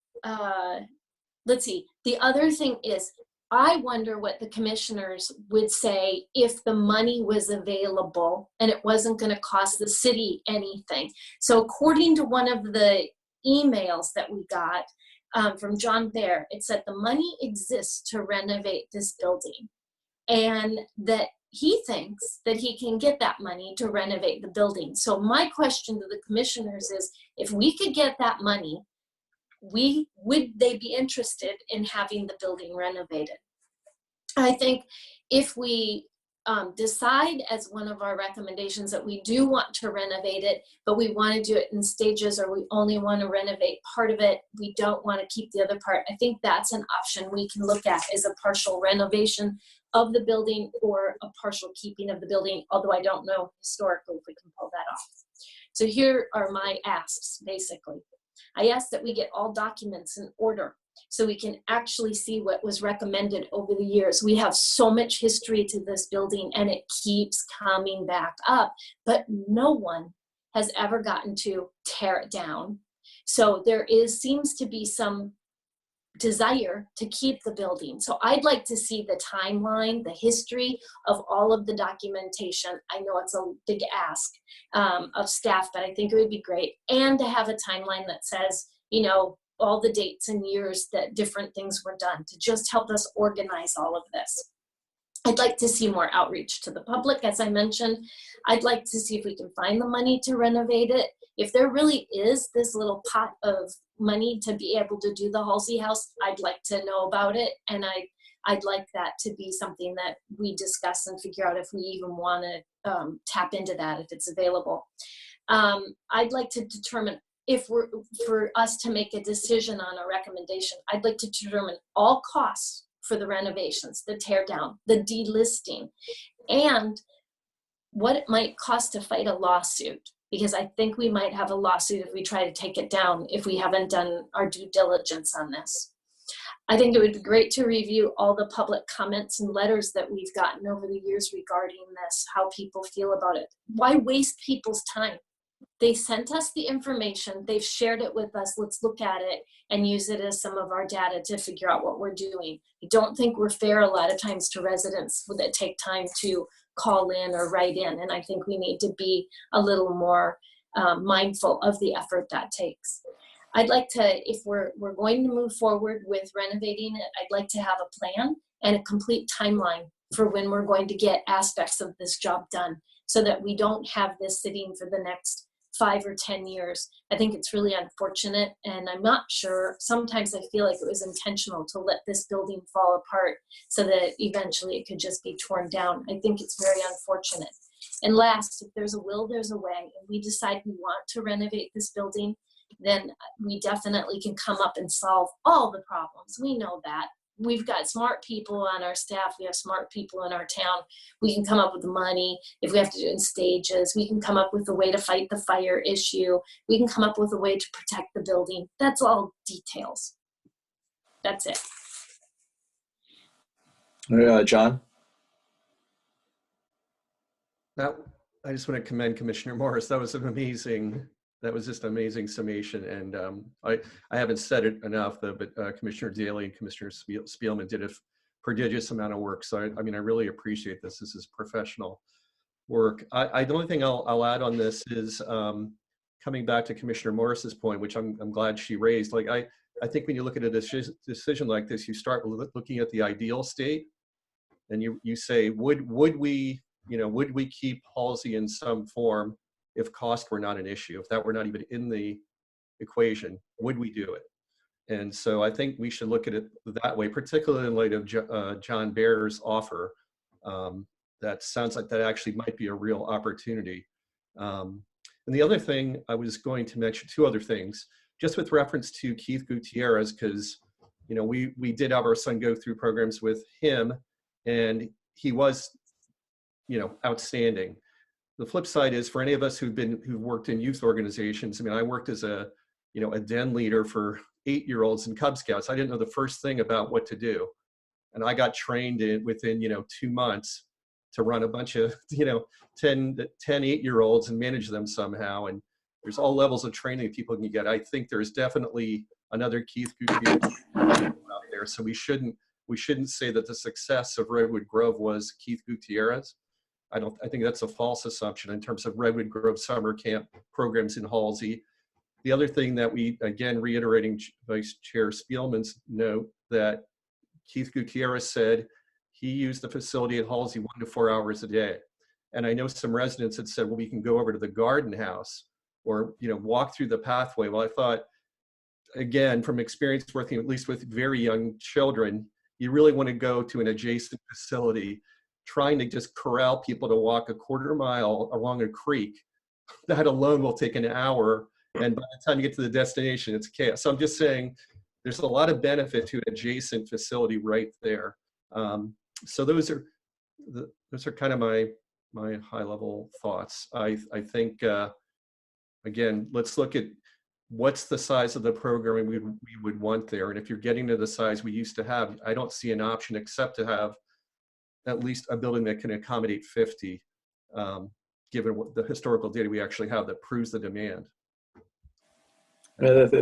let's see, the other thing is, I wonder what the commissioners would say if the money was available and it wasn't going to cost the city anything. So according to one of the emails that we got from John Baer, it said the money exists to renovate this building and that he thinks that he can get that money to renovate the building. So my question to the commissioners is, if we could get that money, would they be interested in having the building renovated? I think if we decide as one of our recommendations that we do want to renovate it, but we want to do it in stages, or we only want to renovate part of it, we don't want to keep the other part, I think that's an option we can look at, is a partial renovation of the building or a partial keeping of the building, although I don't know historically if we can pull that off. So here are my asks, basically. I ask that we get all documents in order so we can actually see what was recommended over the years. We have so much history to this building and it keeps coming back up, but no one has ever gotten to tear it down. So there seems to be some desire to keep the building. So I'd like to see the timeline, the history of all of the documentation. I know it's a big ask of staff, but I think it would be great. And to have a timeline that says, you know, all the dates and years that different things were done to just help us organize all of this. I'd like to see more outreach to the public, as I mentioned. I'd like to see if we can find the money to renovate it. If there really is this little pot of money to be able to do the Halsey House, I'd like to know about it. And I'd like that to be something that we discuss and figure out if we even want to tap into that, if it's available. I'd like to determine if for us to make a decision on a recommendation, I'd like to determine all costs for the renovations, the tear down, the delisting, and what it might cost to fight a lawsuit, because I think we might have a lawsuit if we try to take it down if we haven't done our due diligence on this. I think it would be great to review all the public comments and letters that we've gotten over the years regarding this, how people feel about it. Why waste people's time? They sent us the information, they've shared it with us, let's look at it and use it as some of our data to figure out what we're doing. I don't think we're fair a lot of times to residents that take time to call in or write in, and I think we need to be a little more mindful of the effort that takes. I'd like to, if we're going to move forward with renovating it, I'd like to have a plan and a complete timeline for when we're going to get aspects of this job done, so that we don't have this sitting for the next 5 or 10 years. I think it's really unfortunate, and I'm not sure. Sometimes I feel like it was intentional to let this building fall apart so that eventually it could just be torn down. I think it's very unfortunate. And last, if there's a will, there's a way, and we decide we want to renovate this building, then we definitely can come up and solve all the problems. We know that. We've got smart people on our staff. We have smart people in our town. We can come up with the money. If we have to do it in stages, we can come up with a way to fight the fire issue. We can come up with a way to protect the building. That's all details. That's it. John? I just want to commend Commissioner Morris. That was just an amazing summation. And I haven't said it enough, though, but Commissioner Daly and Commissioner Spielman did a prodigious amount of work. So I mean, I really appreciate this. This is professional work. The only thing I'll add on this is coming back to Commissioner Morris's point, which I'm glad she raised. Like I think when you look at a decision like this, you start looking at the ideal state, and you say, would we keep Halsey in some form if cost were not an issue, if that were not even in the equation, would we do it? And so I think we should look at it that way, particularly in light of John Bear's offer. That sounds like that actually might be a real opportunity. And the other thing I was going to mention, 2 other things, just with reference to Keith Gutierrez, because we did have our son go through programs with him, and he was outstanding. The flip side is, for any of us who've worked in youth organizations, I mean, I worked as a den leader for 8-year-olds in Cub Scouts. I didn't know the first thing about what to do. And I got trained within 2 months to run a bunch of 10 8-year-olds and manage them somehow. And there's all levels of training that people can get. I think there's definitely another Keith Gutierrez out there. So we shouldn't say that the success of Redwood Grove was Keith Gutierrez. I think that's a false assumption in terms of Redwood Grove summer camp programs in Halsey. The other thing that we, again, reiterating Vice Chair Spielman's note, that Keith Gutierrez said he used the facility at Halsey 1 to 4 hours a day. And I know some residents had said, well, we can go over to the garden house or, walk through the pathway. Well, I thought, again, from experience working at least with very young children, you really want to go to an adjacent facility. Trying to just corral people to walk a 1/4 mile along a creek, that alone will take an hour. And by the time you get to the destination, it's chaos. So I'm just saying there's a lot of benefit to an adjacent facility right there. So those are kind of my high level thoughts. I think, again, let's look at what's the size of the programming we would want there. And if you're getting to the size we used to have, I don't see an option except to have at least a building that can accommodate 50. given what the historical data we actually have that proves the demand.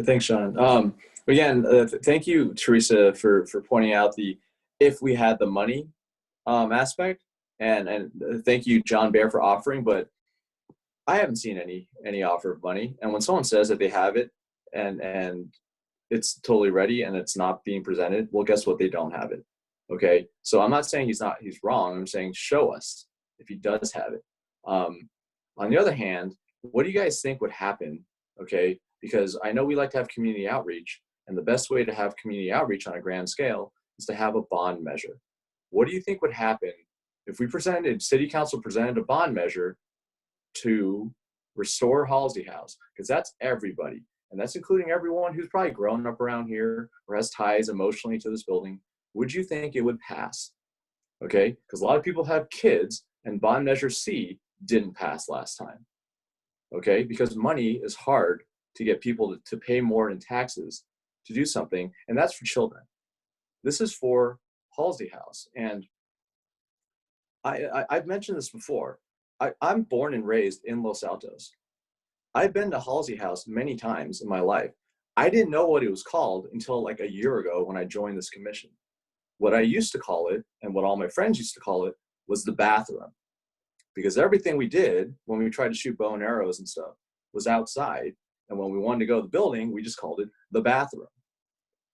Thanks, Sean. Again, thank you, Teresa, for pointing out the if we had the money aspect, and thank you, John Bear, for offering. But I haven't seen any offer of money. And when someone says that they have it and it's totally ready and it's not being presented, well, guess what? They don't have it. Okay, so I'm not saying he's wrong. I'm saying show us if he does have it. On the other hand, what do you guys think would happen? Okay, because I know we like to have community outreach, and the best way to have community outreach on a grand scale is to have a bond measure. What do you think would happen if City Council presented a bond measure to restore Halsey House? Because that's everybody, and that's including everyone who's probably grown up around here or has ties emotionally to this building. Would you think it would pass? Okay, because a lot of people have kids, and bond measure C didn't pass last time. Okay, because money is hard to get people to pay more in taxes to do something, and that's for children. This is for Halsey House, and I've mentioned this before. I'm born and raised in Los Altos. I've been to Halsey House many times in my life. I didn't know what it was called until like a year ago when I joined this commission. What I used to call it, and what all my friends used to call it, was the bathroom. Because everything we did when we tried to shoot bow and arrows and stuff was outside. And when we wanted to go to the building, we just called it the bathroom.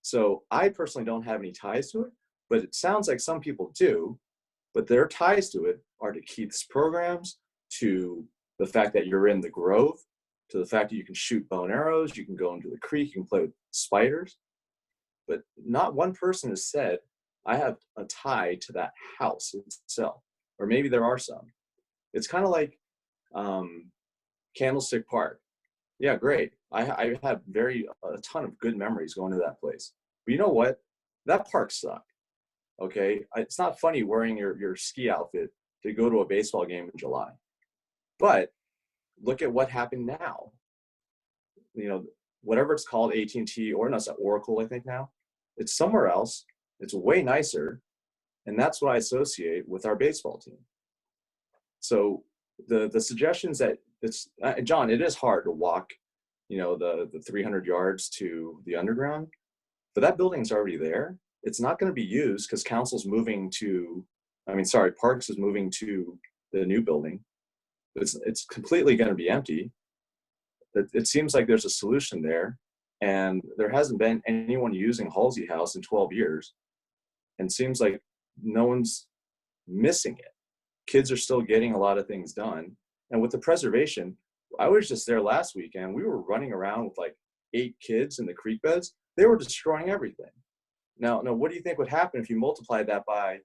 So I personally don't have any ties to it, but it sounds like some people do. But their ties to it are to Keith's programs, to the fact that you're in the Grove, to the fact that you can shoot bow and arrows, you can go into the creek, you can play with spiders. But not one person has said, I have a tie to that house itself. Or maybe there are some. It's kind of like Candlestick Park. Yeah, great. I have a ton of good memories going to that place. But you know what? That park sucked. Okay, it's not funny wearing your ski outfit to go to a baseball game in July. But look at what happened now. You know, whatever it's called, AT&T, or no, it's at Oracle, I think now. It's somewhere else. It's way nicer, and that's what I associate with our baseball team. So the suggestions that it's John, it is hard to walk, you know, the 300 yards to the underground, but that building's already there. It's not going to be used because council's moving to, Parks is moving to the new building. It's completely going to be empty. It seems like there's a solution there, and there hasn't been anyone using Halsey House in 12 years, and seems like no one's missing it. Kids are still getting a lot of things done. And with the preservation, I was just there last weekend. We were running around with like 8 kids in the creek beds. They were destroying everything. Now, what do you think would happen if you multiplied that by,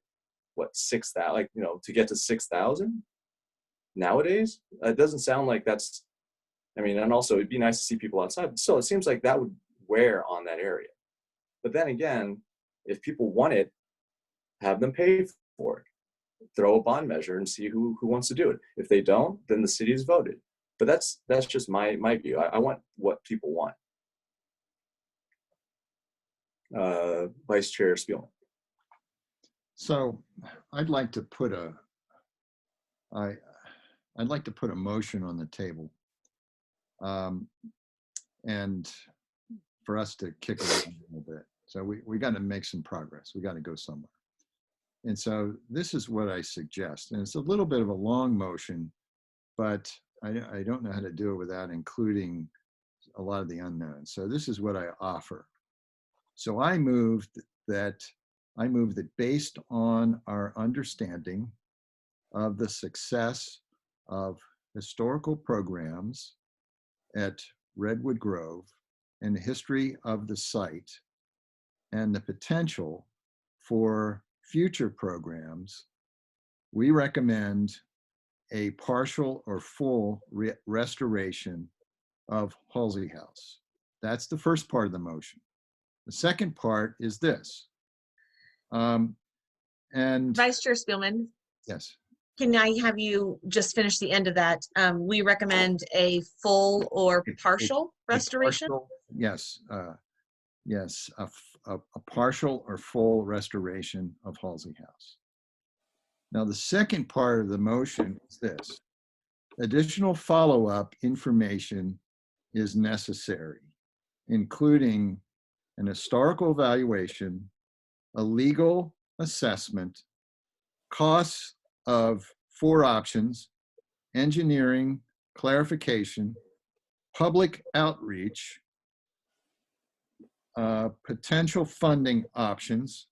6,000, like, you know, to get to 6,000 nowadays? It doesn't sound like that's, and also it'd be nice to see people outside. But still, it seems like that would wear on that area. But then again, if people want it, have them pay for it. Throw a bond measure and see who wants to do it. If they don't, then the city has voted. But that's just my view. I want what people want. Vice Chair Spielman. So I'd like to put a motion on the table, and for us to kick it a little bit. So we got to make some progress. We got to go somewhere. And so this is what I suggest. And it's a little bit of a long motion, but I don't know how to do it without including a lot of the unknowns. So this is what I offer. So I move that based on our understanding of the success of historical programs at Redwood Grove and the history of the site and the potential for future programs, we recommend a partial or full restoration of Halsey House. That's the first part of the motion. The second part is this. And Vice Chair Spielman. Yes. Can I have you just finish the end of that? We recommend a full or partial restoration? Yes. Yes, a partial or full restoration of Halsey House. Now, the second part of the motion is this. Additional follow-up information is necessary, including an historical evaluation, a legal assessment, costs of 4 options, engineering clarification, public outreach, potential funding options,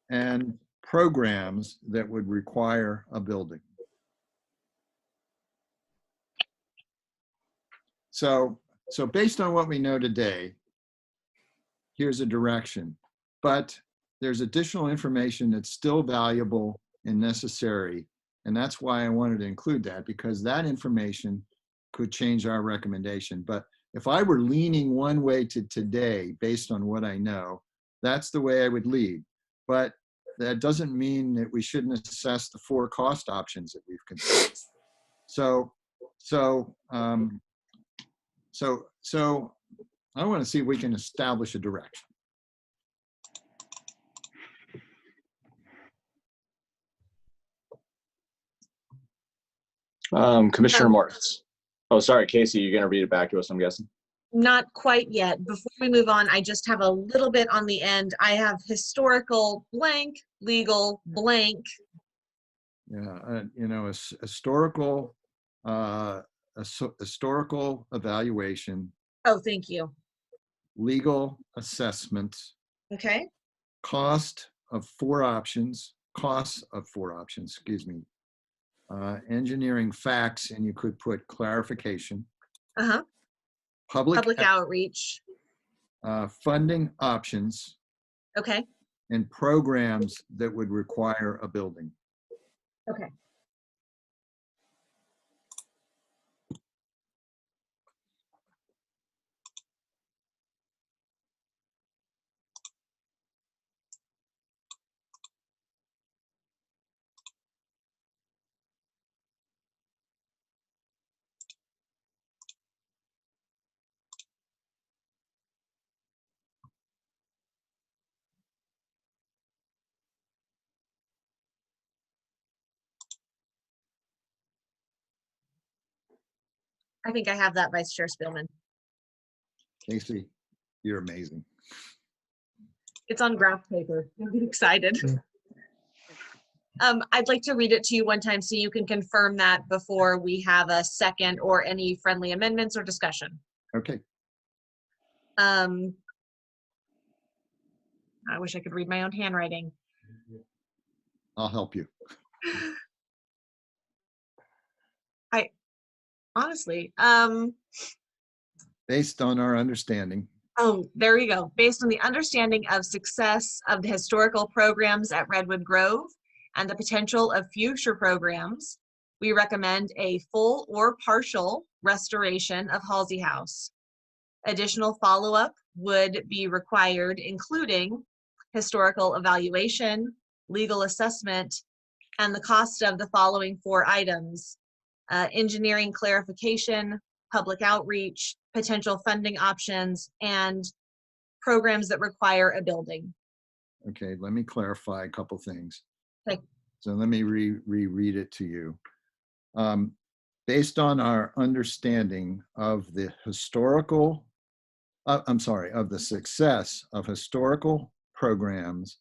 and programs that would require a building. So based on what we know today, here's a direction, but there's additional information that's still valuable and necessary. And that's why I wanted to include that, because that information could change our recommendation. But if I were leaning one way to today, based on what I know, that's the way I would lead. But that doesn't mean that we shouldn't assess the 4 cost options that we've considered. So I want to see if we can establish a direction. Commissioner Martins. Oh, sorry, Casey, you're going to read it back to us, I'm guessing. Not quite yet. Before we move on, I just have a little bit on the end. I have historical blank, legal blank. Yeah, you know, a historical evaluation. Oh, thank you. Legal assessment. Okay. Costs of 4 options, excuse me. Engineering facts, and you could put clarification. Uh-huh. Public outreach. Funding options. Okay. And programs that would require a building. Okay. I think I have that, Vice Chair Spielman. Casey, you're amazing. It's on graph paper. Don't get excited. I'd like to read it to you one time so you can confirm that before we have a second or any friendly amendments or discussion. Okay. I wish I could read my own handwriting. I'll help you. Honestly, based on our understanding. Oh, there you go. Based on the understanding of success of the historical programs at Redwood Grove and the potential of future programs, we recommend a full or partial restoration of Halsey House. Additional follow-up would be required, including historical evaluation, legal assessment, and the cost of the following 4 items: engineering clarification, public outreach, potential funding options, and programs that require a building. Okay, let me clarify a couple things. Okay. So let me reread it to you. Based on our understanding of the historical, of the success of historical programs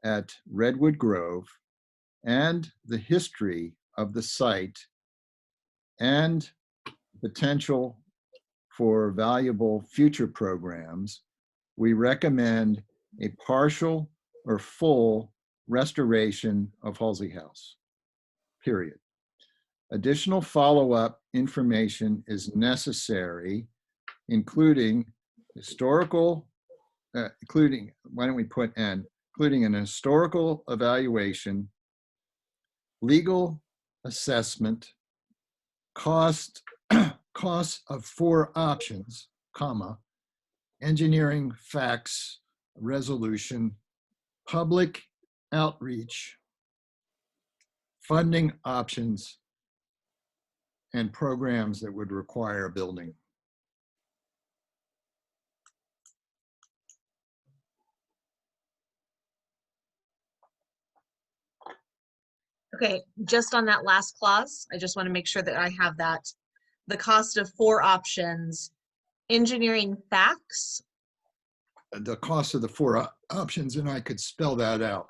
at Redwood Grove and the history of the site and potential for valuable future programs, we recommend a partial or full restoration of Halsey House, period. Additional follow-up information is necessary, including historical, why don't we put N, including an historical evaluation, legal assessment, costs of 4 options, comma, engineering facts resolution, public outreach, funding options, and programs that would require a building. Okay, just on that last clause, I just want to make sure that I have that. The cost of 4 options, engineering facts. The cost of the 4 options, and I could spell that out.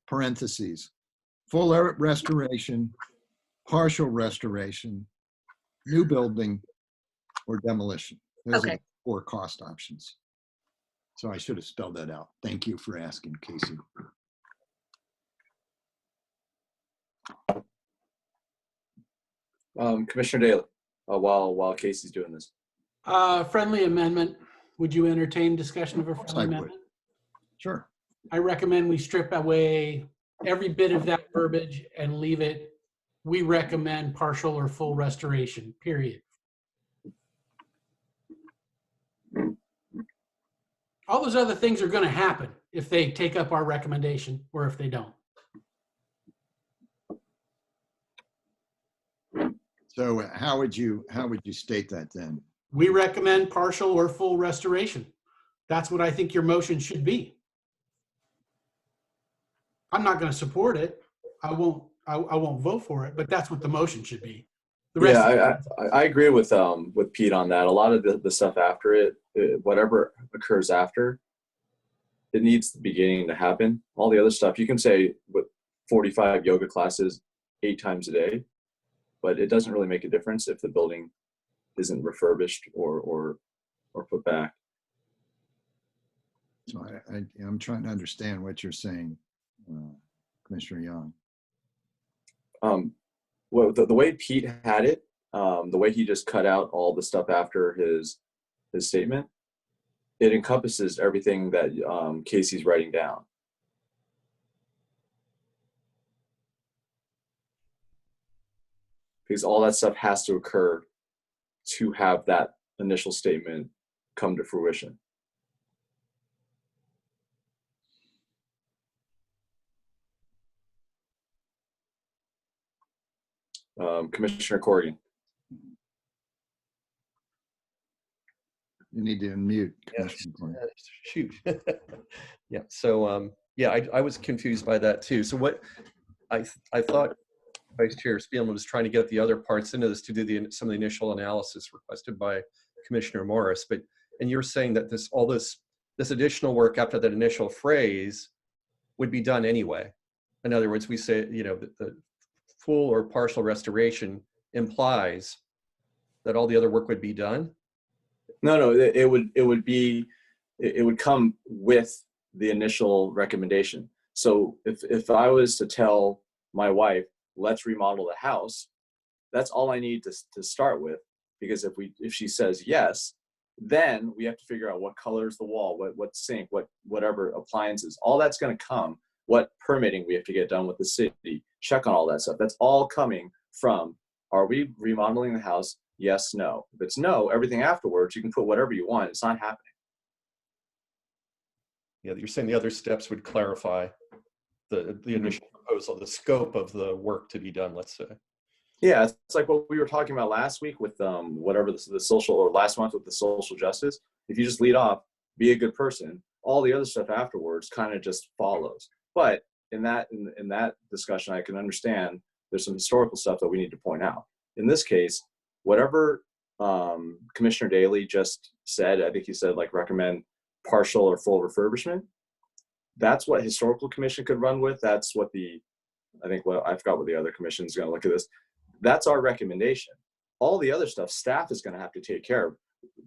Parentheses, full restoration, partial restoration, new building, or demolition. Those are Okay. the 4 cost options. So I should have spelled that out. Thank you for asking, Casey. Commissioner Daly, while Casey's doing this. Friendly amendment. Would you entertain discussion of a friendly I would. amendment? Sure. I recommend we strip away every bit of that verbiage and leave it, we recommend partial or full restoration, period. All those other things are going to happen if they take up our recommendation or if they don't. So how would you state that then? We recommend partial or full restoration. That's what I think your motion should be. I'm not going to support it. I won't vote for it, but that's what the motion should be. The rest I agree with Pete on that. A lot of the stuff after it, whatever occurs after, it needs the beginning to happen. All the other stuff, you can say with 45 yoga classes 8 times a day, but it doesn't really make a difference if the building isn't refurbished or put back. So I'm trying to understand what you're saying, Commissioner Young. Well, the way Pete had it, the way he just cut out all the stuff after his statement, it encompasses everything that Casey's writing down. Because all that stuff has to occur to have that initial statement come to fruition. Commissioner Corrigan. You need to unmute. Shoot. Yeah. So yeah, I was confused by that too. So what I thought Vice Chair Spielman was trying to get the other parts into this to do some of the initial analysis requested by Commissioner Morris, and you're saying that this additional work after that initial phrase would be done anyway. In other words, we say, the full or partial restoration implies that all the other work would be done. No, it would come with the initial recommendation. So if I was to tell my wife, let's remodel the house, that's all I need to start with. Because if she says yes, then we have to figure out what color is the wall, what sink, whatever appliances, all that's going to come. What permitting we have to get done with the city, check on all that stuff. That's all coming from, are we remodeling the house? Yes, no. If it's no, everything afterwards, you can put whatever you want. It's not happening. Yeah, you're saying the other steps would clarify the initial proposal, the scope of the work to be done, let's say. Yeah, it's like what we were talking about last week with whatever the social, or last month with the social justice. If you just lead off, be a good person, all the other stuff afterwards kind of just follows. But in that discussion, I can understand there's some historical stuff that we need to point out. In this case, whatever Commissioner Daly just said, I think he said like recommend partial or full refurbishment. That's what Historical Commission could run with. That's what I forgot what the other commission is going to look at this. That's our recommendation. All the other stuff, staff is going to have to take care of.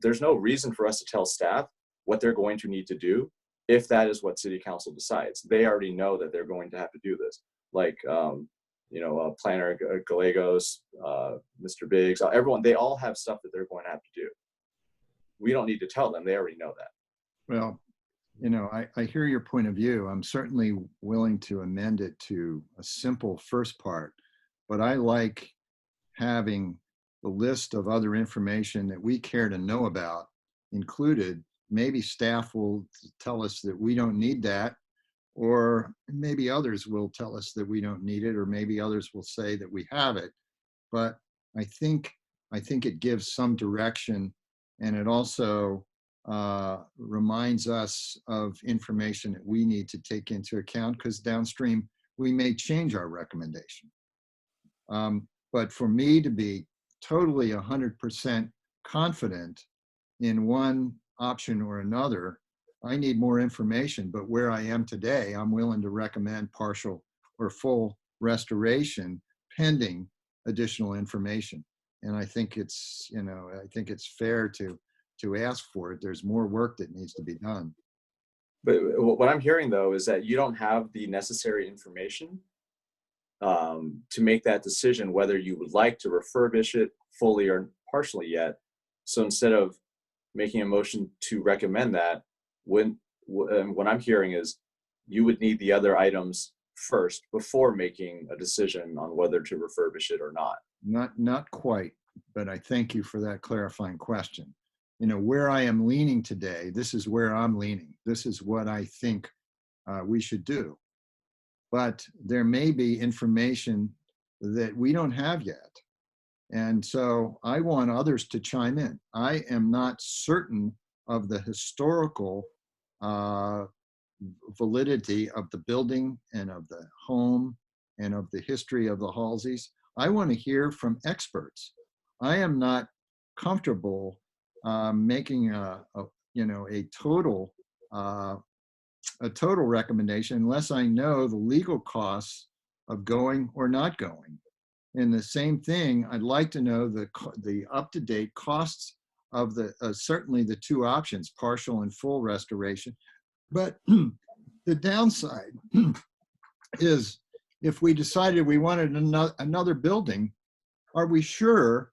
There's no reason for us to tell staff what they're going to need to do if that is what City Council decides. They already know that they're going to have to do this. Like, Planner Gallegos, Mr. Biggs, everyone, they all have stuff that they're going to have to do. We don't need to tell them. They already know that. Well, I hear your point of view. I'm certainly willing to amend it to a simple first part, but I like having the list of other information that we care to know about included. Maybe staff will tell us that we don't need that, or maybe others will tell us that we don't need it, or maybe others will say that we have it. But I think it gives some direction, and it also reminds us of information that we need to take into account, because downstream we may change our recommendation. But for me to be totally 100% confident in one option or another, I need more information. But where I am today, I'm willing to recommend partial or full restoration pending additional information. And I think it's, you know, I think it's fair to ask for it. There's more work that needs to be done. But what I'm hearing though is that you don't have the necessary information to make that decision whether you would like to refurbish it fully or partially yet. So instead of making a motion to recommend that, what I'm hearing is you would need the other items first before making a decision on whether to refurbish it or not. Not quite, but I thank you for that clarifying question. You know, where I am leaning today, this is where I'm leaning. This is what I think we should do. But there may be information that we don't have yet. And so I want others to chime in. I am not certain of the historical validity of the building and of the home and of the history of the Halseys. I want to hear from experts. I am not comfortable making a total recommendation unless I know the legal costs of going or not going. And the same thing, I'd like to know the up-to-date costs of the certainly the two options, partial and full restoration. But the downside is if we decided we wanted another building, are we sure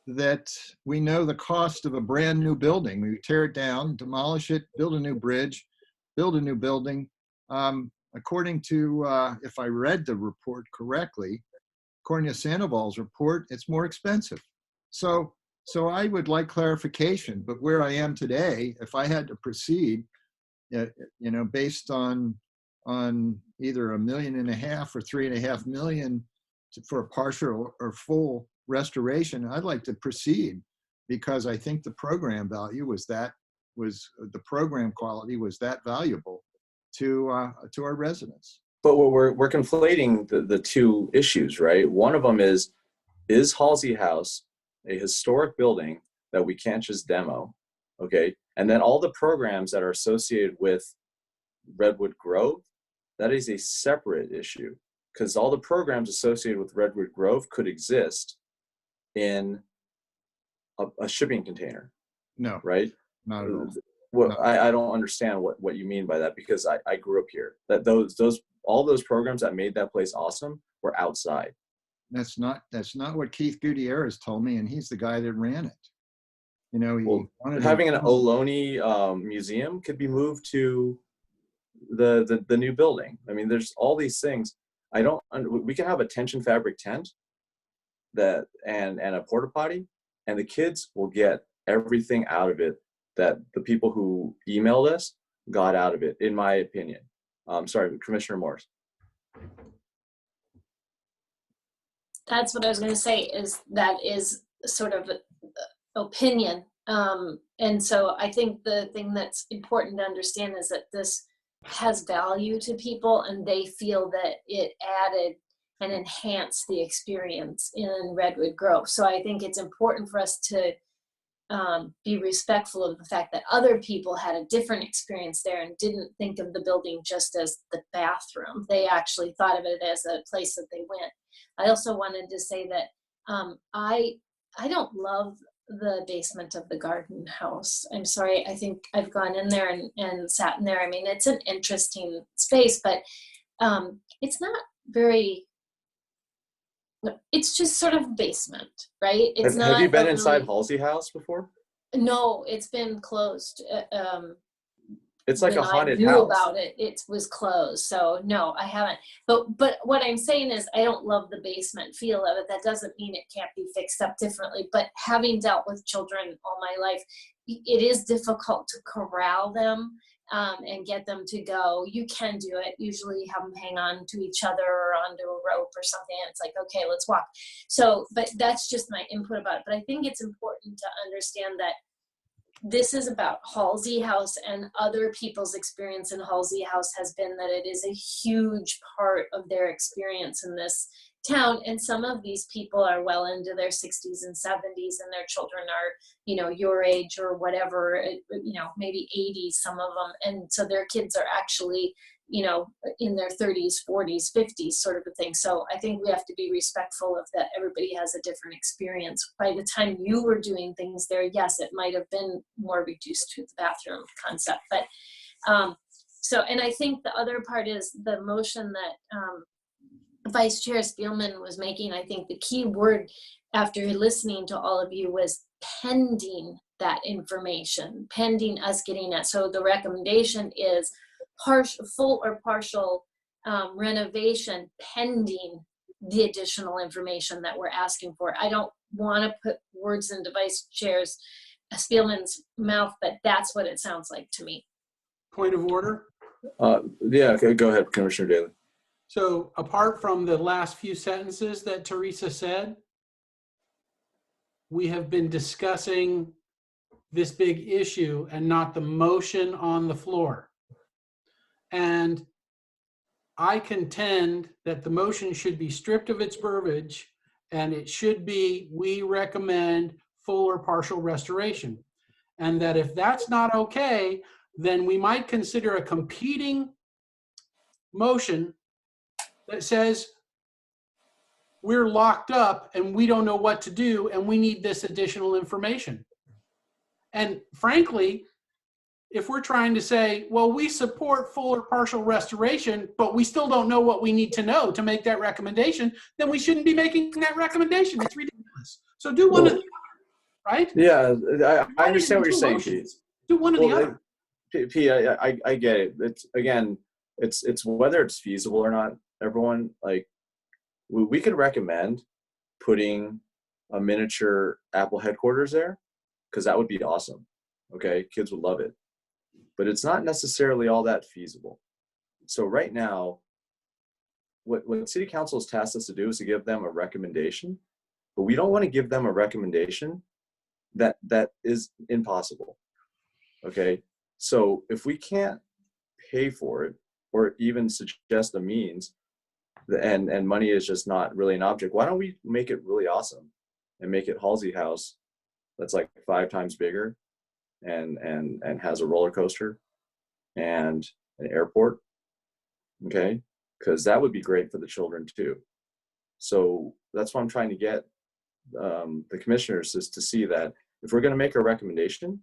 that we know the cost of a brand new building? We tear it down, demolish it, build a new bridge, build a new building. According to, if I read the report correctly, according to Sandoval's report, it's more expensive. So I would like clarification, but where I am today, if I had to proceed, you know, based on either $1.5 million or $3.5 million for a partial or full restoration, I'd like to proceed because I think the program value the program quality was that valuable to our residents. But we're conflating the two issues, right? One of them is Halsey House a historic building that we can't just demo, okay? And then all the programs that are associated with Redwood Grove, that is a separate issue because all the programs associated with Redwood Grove could exist in a shipping container. No, right? Not at all. Well, No. I don't understand what you mean by that because I grew up here. That all those programs that made that place awesome were outside. That's not what Keith Gutierrez told me, and he's the guy that ran it. You know, Having an Eloni museum could be moved to the new building. I mean, there's all these things. We can have a tension fabric tent and a porta potty, and the kids will get everything out of it that the people who emailed us got out of it, in my opinion. Sorry, Commissioner Morse. That's what I was going to say, is that is sort of opinion. And so I think the thing that's important to understand is that this has value to people and they feel that it added and enhanced the experience in Redwood Grove. So I think it's important for us to be respectful of the fact that other people had a different experience there and didn't think of the building just as the bathroom. They actually thought of it as a place that they went. I also wanted to say that I don't love the basement of the garden house. I'm sorry, I think I've gone in there and sat in there. I mean, it's an interesting space, but it's not very, it's just sort of basement, right? It's have you been really, inside Halsey House before? No, it's been closed. It's like a haunted when I knew house. about it, it was closed. So no, I haven't. But what I'm saying is I don't love the basement feel of it. That doesn't mean it can't be fixed up differently. But having dealt with children all my life, it is difficult to corral them and get them to go. You can do it. Usually you have them hang on to each other or onto a rope or something. And it's like, okay, let's walk. So, but that's just my input about it. But I think it's important to understand that this is about Halsey House, and other people's experience in Halsey House has been that it is a huge part of their experience in this town. And some of these people are well into their 60s and 70s, and their children are, you know, your age or whatever, you know, maybe 80s, some of them. And so their kids are actually, you know, in their 30s, 40s, 50s, sort of a thing. So I think we have to be respectful of that. Everybody has a different experience. By the time you were doing things there, yes, it might have been more reduced to the bathroom concept. But so, and I think the other part is the motion that Vice Chair Spielman was making. I think the key word after listening to all of you was pending that information, pending us getting it. So the recommendation is full or partial renovation pending the additional information that we're asking for. I don't want to put words into Vice Chair Spielman's mouth, but that's what it sounds like to me. Point of order? Yeah, okay, go ahead, Commissioner Daley. So apart from the last few sentences that Teresa said, we have been discussing this big issue and not the motion on the floor. And I contend that the motion should be stripped of its verbiage, and it should be, we recommend full or partial restoration. And that if that's not okay, then we might consider a competing motion that says we're locked up and we don't know what to do and we need this additional information. And frankly, if we're trying to say, well, we support full or partial restoration, but we still don't know what we need to know to make that recommendation, then we shouldn't be making that recommendation. It's ridiculous. So do one of the other, right? Yeah, I understand what you're saying, Pete. Do one of the other. Pete, I get it. It's, again, it's whether it's feasible or not. Everyone, like, we could recommend putting a miniature Apple headquarters there, because that would be awesome. Okay, kids would love it. But it's not necessarily all that feasible. So right now, what City Council has tasked us to do is to give them a recommendation, but we don't want to give them a recommendation that is impossible. Okay, so if we can't pay for it or even suggest a means, and money is just not really an object, why don't we make it really awesome and make it Halsey House that's like 5 times bigger and has a roller coaster and an airport, okay? Because that would be great for the children too. So that's what I'm trying to get the commissioners is to see that if we're going to make a recommendation,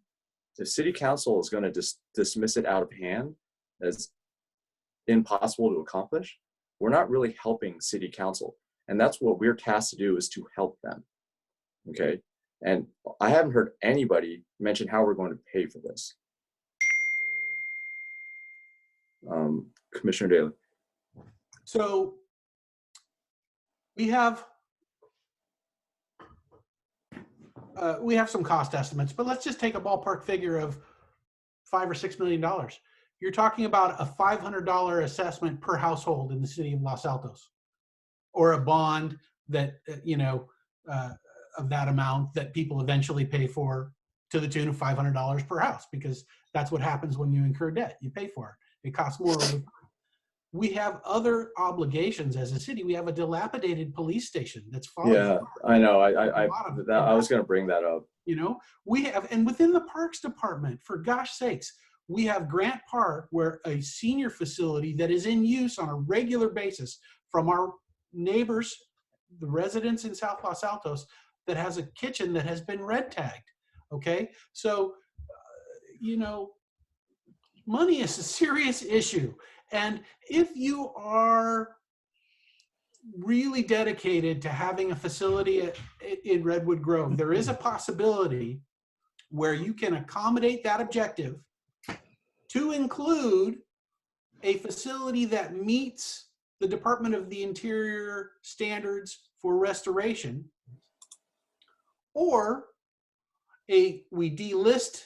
if City Council is going to dismiss it out of hand as impossible to accomplish, we're not really helping City Council. And that's what we're tasked to do, is to help them, okay? And I haven't heard anybody mention how we're going to pay for this. Commissioner Daley. So we have some cost estimates, but let's just take a ballpark figure of $5 or $6 million. You're talking about a $500 assessment per household in the city of Los Altos, or a bond that, of that amount that people eventually pay for, to the tune of $500 per house, because that's what happens when you incur debt. You pay for it. It costs more over time. We have other obligations as a city. We have a dilapidated police station that's falling. Yeah, I know. I was going to bring that up. You know, we have, and within the Parks Department, for gosh sakes, we have Grant Park, where a senior facility that is in use on a regular basis from our neighbors, the residents in South Los Altos, that has a kitchen that has been red tagged. Okay, so money is a serious issue. And if you are really dedicated to having a facility in Redwood Grove, there is a possibility where you can accommodate that objective to include a facility that meets the Department of the Interior standards for restoration, or we delist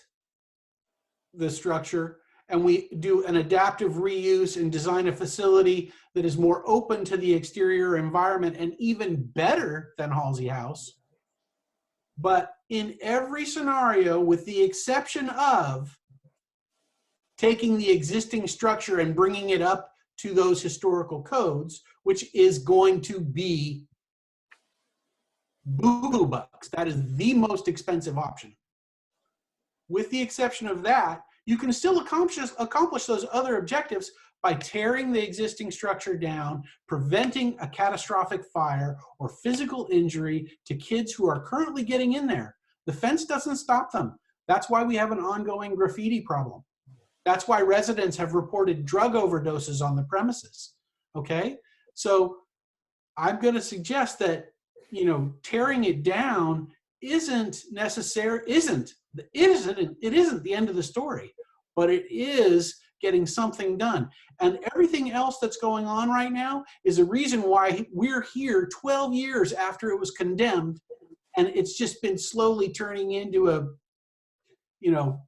the structure and we do an adaptive reuse and design a facility that is more open to the exterior environment and even better than Halsey House, But in every scenario, with the exception of taking the existing structure and bringing it up to those historical codes, which is going to be boo-boo bucks. That is the most expensive option. With the exception of that, you can still accomplish those other objectives by tearing the existing structure down, preventing a catastrophic fire or physical injury to kids who are currently getting in there. The fence doesn't stop them. That's why we have an ongoing graffiti problem. That's why residents have reported drug overdoses on the premises, okay? So I'm gonna suggest that, you know, tearing it down isn't necessary, it isn't the end of the story, but it is getting something done. And everything else that's going on right now is a reason why we're here 12 years after it was condemned, and it's just been slowly turning into a, you know,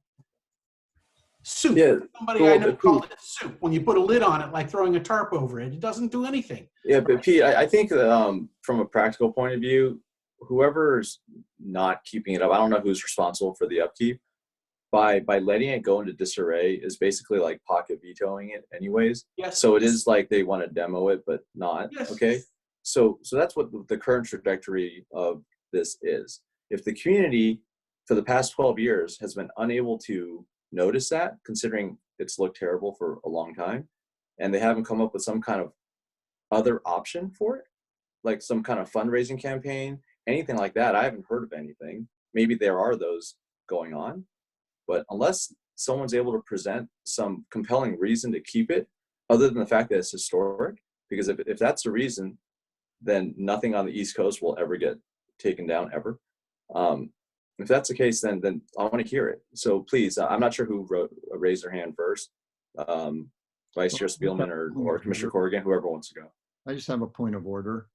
soup. Yeah, Somebody I know called it soup. When you put a lid on it, like throwing a tarp over it, it doesn't do anything. Yeah, but Pete, I think that from a practical point of view, whoever's not keeping it up, I don't know who's responsible for the upkeep. By letting it go into disarray is basically like pocket vetoing it anyways. Yes. So it is like they want to demo it, but not. Yes. Okay. So that's what the current trajectory of this is. If the community for the past 12 years has been unable to notice that, considering it's looked terrible for a long time, and they haven't come up with some kind of other option for it, like some kind of fundraising campaign, anything like that, I haven't heard of anything. Maybe there are those going on. But unless someone's able to present some compelling reason to keep it, other than the fact that it's historic, because if that's the reason, then nothing on the East Coast will ever get taken down ever. If that's the case, then I want to hear it. So please, I'm not sure who raised their hand first, Vice Chair Spielman or Commissioner Corrigan, whoever wants to go. I just have a point of order.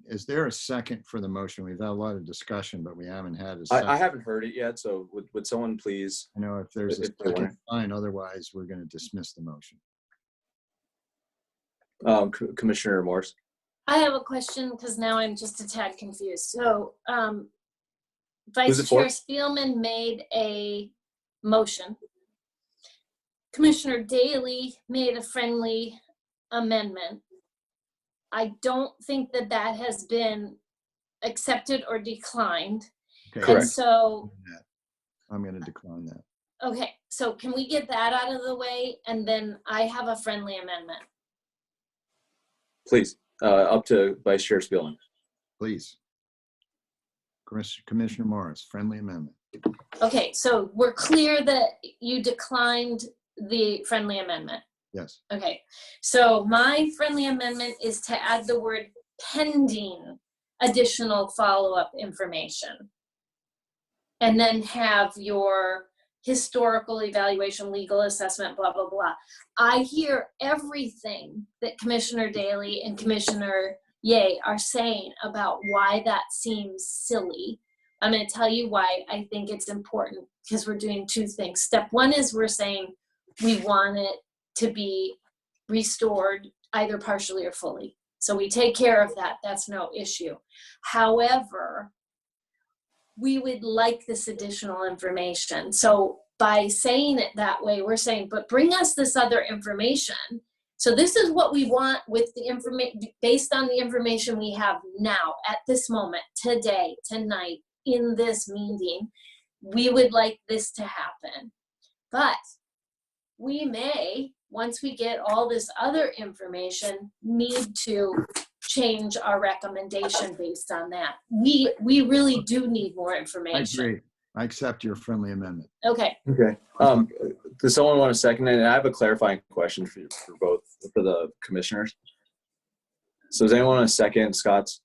Is there a second for the motion? We've had a lot of discussion, but we haven't had a second. I haven't heard it yet, so would someone please? I know if there's a second, fine. Otherwise, we're going to dismiss the motion. Commissioner Morse. I have a question because now I'm just a tad confused. So Vice Chair Spielman made a motion. Commissioner Daley made a friendly amendment. I don't think that has been accepted or declined. Okay. Correct. And so I'm going to decline that. okay, so can we get that out of the way? And then I have a friendly amendment. Please, up to Vice Chair Spielman. Please. Commissioner Morris, friendly amendment. Okay, so we're clear that you declined the friendly amendment. Yes. Okay, so my friendly amendment is to add the word pending additional follow-up information. And then have your historical evaluation, legal assessment, blah, blah, blah. I hear everything that Commissioner Daley and Commissioner Ye are saying about why that seems silly. I'm going to tell you why I think it's important, because we're doing two things. Step one is we're saying we want it to be restored either partially or fully. So we take care of that. That's no issue. However, we would like this additional information. So by saying it that way, we're saying, but bring us this other information. So this is what we want with the information, based on the information we have now, at this moment, today, tonight, in this meeting. We would like this to happen. But we may, once we get all this other information, need to change our recommendation based on that. We really do need more information. I agree. I accept your friendly amendment. Okay. Okay. Does someone want to second it? And I have a clarifying question for the commissioners. So does anyone want to second Scott's?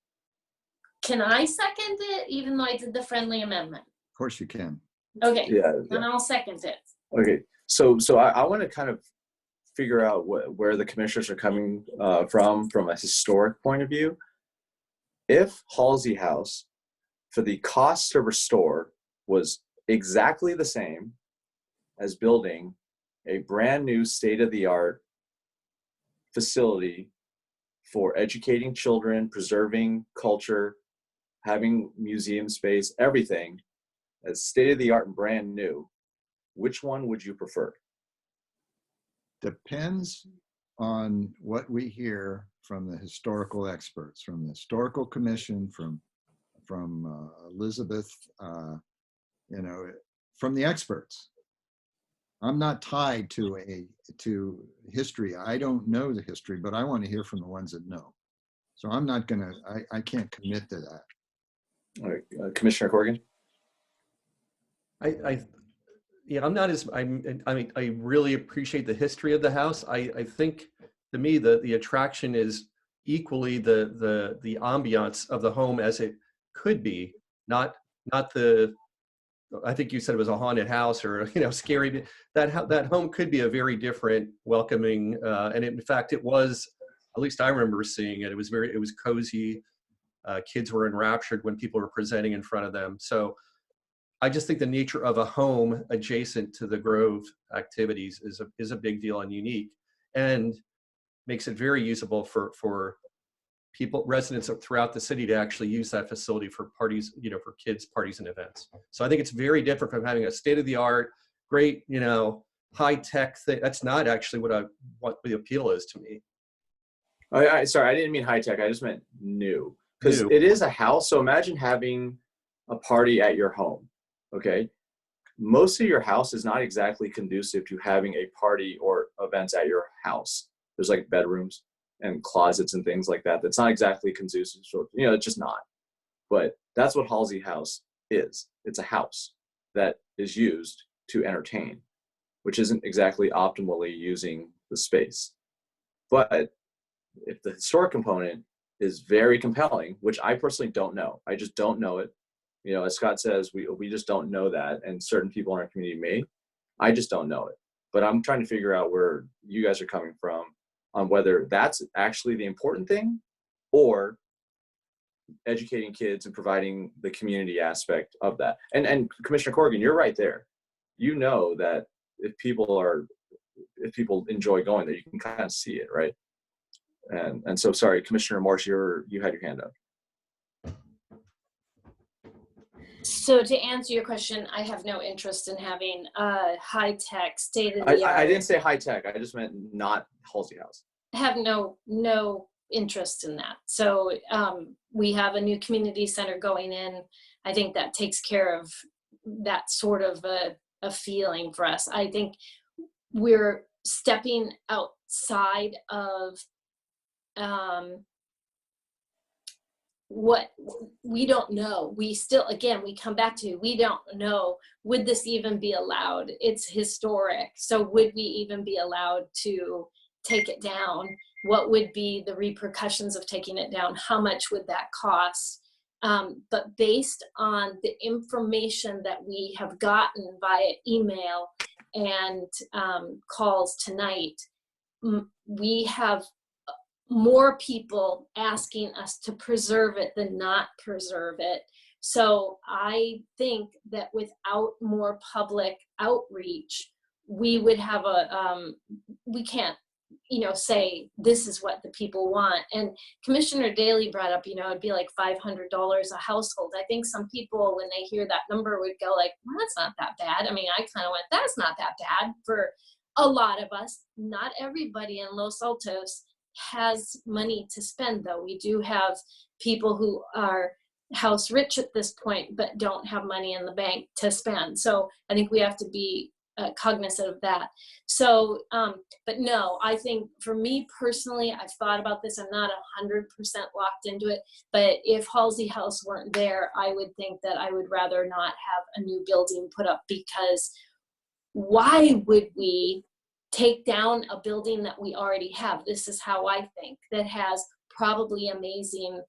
Can I second it, even though I did the friendly amendment? Of course you can. Okay. Yeah. Then I'll second it. Okay. So I want to kind of figure out where the commissioners are coming from a historic point of view. If Halsey House, for the cost to restore, was exactly the same as building a brand new state-of-the-art facility for educating children, preserving culture, having museum space, everything as state-of-the-art and brand new, which one would you prefer? Depends on what we hear from the historical experts, from the historical commission, from Elizabeth, you know, from the experts. I'm not tied to history. I don't know the history, but I want to hear from the ones that know. So I'm not gonna, I can't commit to that. All right, Commissioner Corrigan? Yeah, I'm not as, I mean, I really appreciate the history of the house. I think, to me, the attraction is equally the ambiance of the home as it could be, not the, I think you said it was a haunted house or, you know, scary. That home could be a very different, welcoming, and in fact, it was, at least I remember seeing it. It was cozy. Kids were enraptured when people were presenting in front of them. So I just think the nature of a home adjacent to the Grove activities is a big deal and unique, and makes it very usable for people, residents throughout the city, to actually use that facility for parties, you know, for kids' parties and events. So I think it's very different from having a state-of-the-art, great, you know, high-tech thing. That's not actually what the appeal is to me. Sorry, I didn't mean high-tech. I just meant new. Because it is a house. So imagine having a party at your home, okay? Most of your house is not exactly conducive to having a party or events at your house. There's like bedrooms and closets and things like that. That's not exactly conducive. So, you know, it's just not. But that's what Halsey House is. It's a house that is used to entertain, which isn't exactly optimally using the space. But if the historic component is very compelling, which I personally don't know. I just don't know it. You know, as Scott says, we just don't know that, and certain people in our community may. I just don't know it. But I'm trying to figure out where you guys are coming from on whether that's actually the important thing, or educating kids and providing the community aspect of that. And Commissioner Corrigan, you're right there. You know that if people enjoy going there, you can kind of see it, right? And so, sorry, Commissioner Morse, you had your hand up. So to answer your question, I have no interest in having a high-tech, state-of-the-art. I didn't say high-tech. I just meant not Halsey House. I have no interest in that. So we have a new community center going in. I think that takes care of that sort of a feeling for us. I think we're stepping outside of what we don't know. We still, again, we come back to, we don't know, would this even be allowed? It's historic. So would we even be allowed to take it down? What would be the repercussions of taking it down? How much would that cost? But based on the information that we have gotten via email and calls tonight, we have more people asking us to preserve it than not preserve it. So I think that without more public outreach, we would have we can't, you know, say this is what the people want. And Commissioner Daly brought up, you know, it'd be like $500 a household. I think some people, when they hear that number, would go like, well, that's not that bad. I mean, I kind of went, that's not that bad for a lot of us. Not everybody in Los Altos has money to spend, though. We do have people who are house rich at this point, but don't have money in the bank to spend. So I think we have to be cognizant of that. So, but no, I think for me personally, I've thought about this. I'm not 100% locked into it, but if Halsey House weren't there, I would think that I would rather not have a new building put up, because why would we take down a building that we already have? This is how I think, that has probably amazing,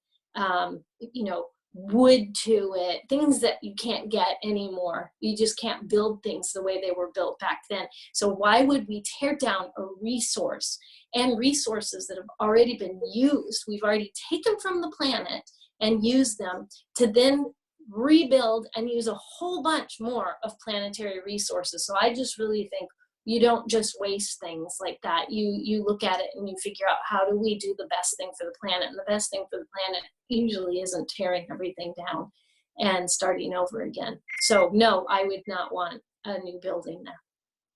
you know, wood to it, things that you can't get anymore. You just can't build things the way they were built back then. So why would we tear down a resource and resources that have already been used? We've already taken from the planet and used them to then rebuild and use a whole bunch more of planetary resources. So I just really think you don't just waste things like that. You look at it and you figure out, how do we do the best thing for the planet? And the best thing for the planet usually isn't tearing everything down and starting over again. So no, I would not want a new building there.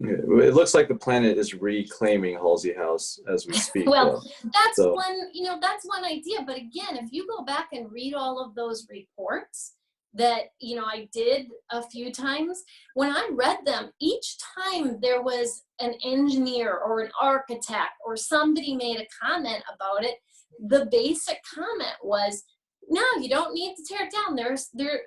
It looks like the planet is reclaiming Halsey House as we speak. Well, that's So- that's one idea. But again, if you go back and read all of those reports that, I did a few times, when I read them, each time there was an engineer or an architect or somebody made a comment about it, the basic comment was, no, you don't need to tear it down.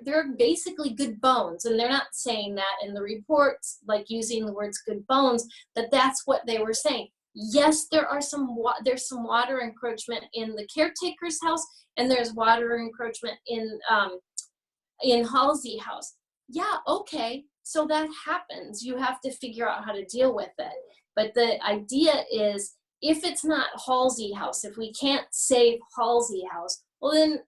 They're basically good bones. And they're not saying that in the reports, like using the words good bones, but that's what they were saying. Yes, there's some water encroachment in the caretaker's house, and there's water encroachment in Halsey House. Yeah, okay, so that happens. You have to figure out how to deal with it. But the idea is, if it's not Halsey House, if we can't save Halsey House, well then,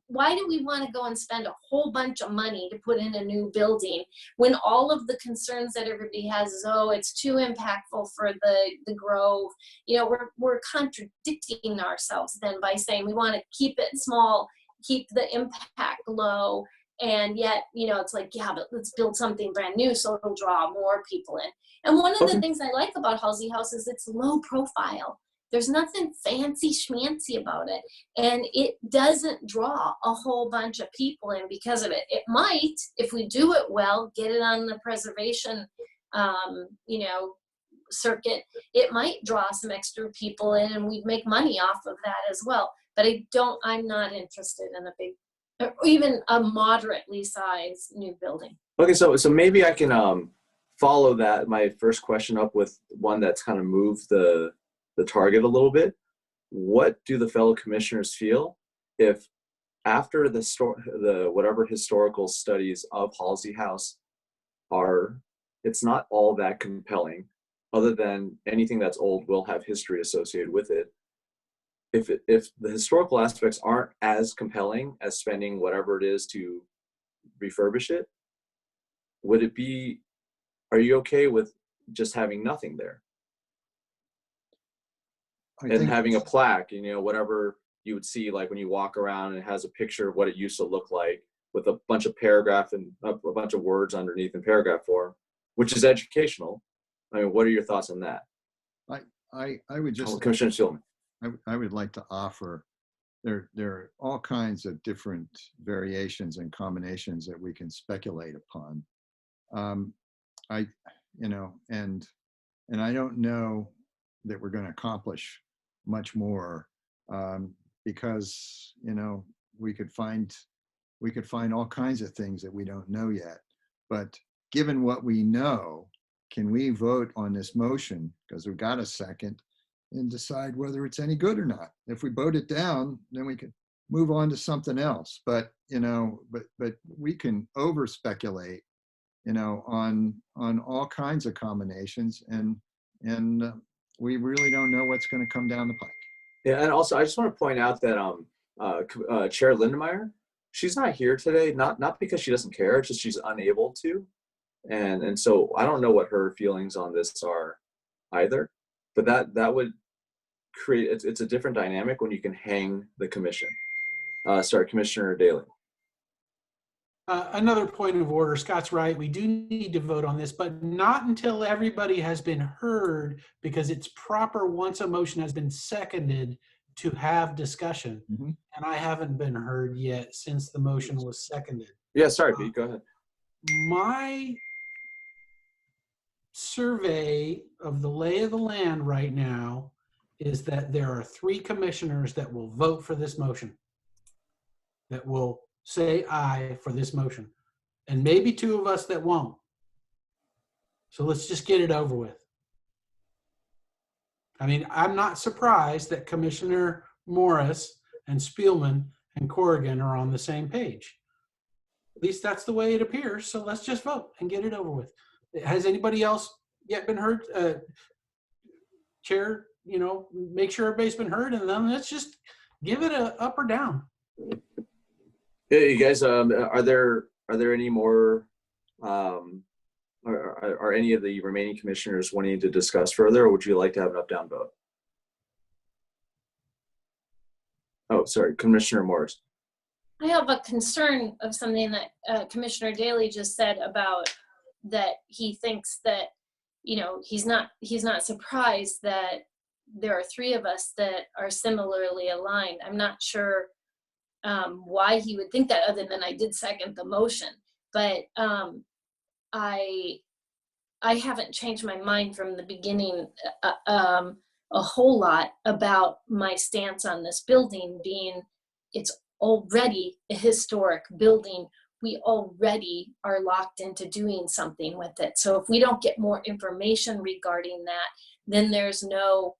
why do we want to go and spend a whole bunch of money to put in a new building when all of the concerns that everybody has is, oh, it's too impactful for the Grove? We're contradicting ourselves then by saying we want to keep it small, keep the impact low, and yet, it's like, yeah, but let's build something brand new so it'll draw more people in. And one of the things I like about Halsey House is it's low profile. There's nothing fancy schmancy about it. And it doesn't draw a whole bunch of people in because of it. It might, if we do it well, get it on the preservation, circuit, it might draw some extra people in and we'd make money off of that as well. But I'm not interested in a big, or even a moderately sized new building. Okay, so maybe I can follow that, my first question, up with one that's kind of moved the target a little bit. What do the fellow commissioners feel if after the whatever historical studies of Halsey House it's not all that compelling, other than anything that's old will have history associated with it. If the historical aspects aren't as compelling as spending whatever it is to refurbish it, are you okay with just having nothing there? And having a plaque, whatever you would see, like when you walk around and it has a picture of what it used to look like with a bunch of paragraph and a bunch of words underneath in paragraph form, which is educational. I mean, what are your thoughts on that? I would just, Commissioner Stillman. I would like to offer, there are all kinds of different variations and combinations that we can speculate upon. I don't know that we're going to accomplish much more because we could find all kinds of things that we don't know yet. But given what we know, can we vote on this motion, because we've got a second, and decide whether it's any good or not? If we vote it down, then we can move on to something else. But but we can over speculate on all kinds of combinations, and we really don't know what's going to come down the pike. Yeah, and also I just want to point out that Chair Lindemeyer, she's not here today, not because she doesn't care, it's just she's unable to, and so I don't know what her feelings on this are either. But that would create, it's a different dynamic when you can hang the commission. Sorry, Commissioner Daley. Another point of order, Scott's right, we do need to vote on this, but not until everybody has been heard, because it's proper once a motion has been seconded to have discussion. And I haven't been heard yet since the motion was seconded. Yeah, sorry, Pete, go ahead. My survey of the lay of the land right now is that there are 3 commissioners that will vote for this motion, that will say aye for this motion, and maybe 2 of us that won't. So let's just get it over with. I mean, I'm not surprised that Commissioner Morris and Spielman and Corrigan are on the same page. At least that's the way it appears. So let's just vote and get it over with. Has anybody else yet been heard? Chair, make sure everybody's been heard, and then let's just give it a up or down. Yeah, you guys, are there any more are any of the remaining commissioners wanting to discuss further, or would you like to have an up-down vote? Oh, sorry, Commissioner Morris. I have a concern of something that Commissioner Daly just said about that he thinks that, you know, he's not surprised that there are three of us that are similarly aligned. I'm not sure why he would think that, other than I did second the motion. But I haven't changed my mind from the beginning a whole lot about my stance on this building being, it's already a historic building. We already are locked into doing something with it. So if we don't get more information regarding that, then there's no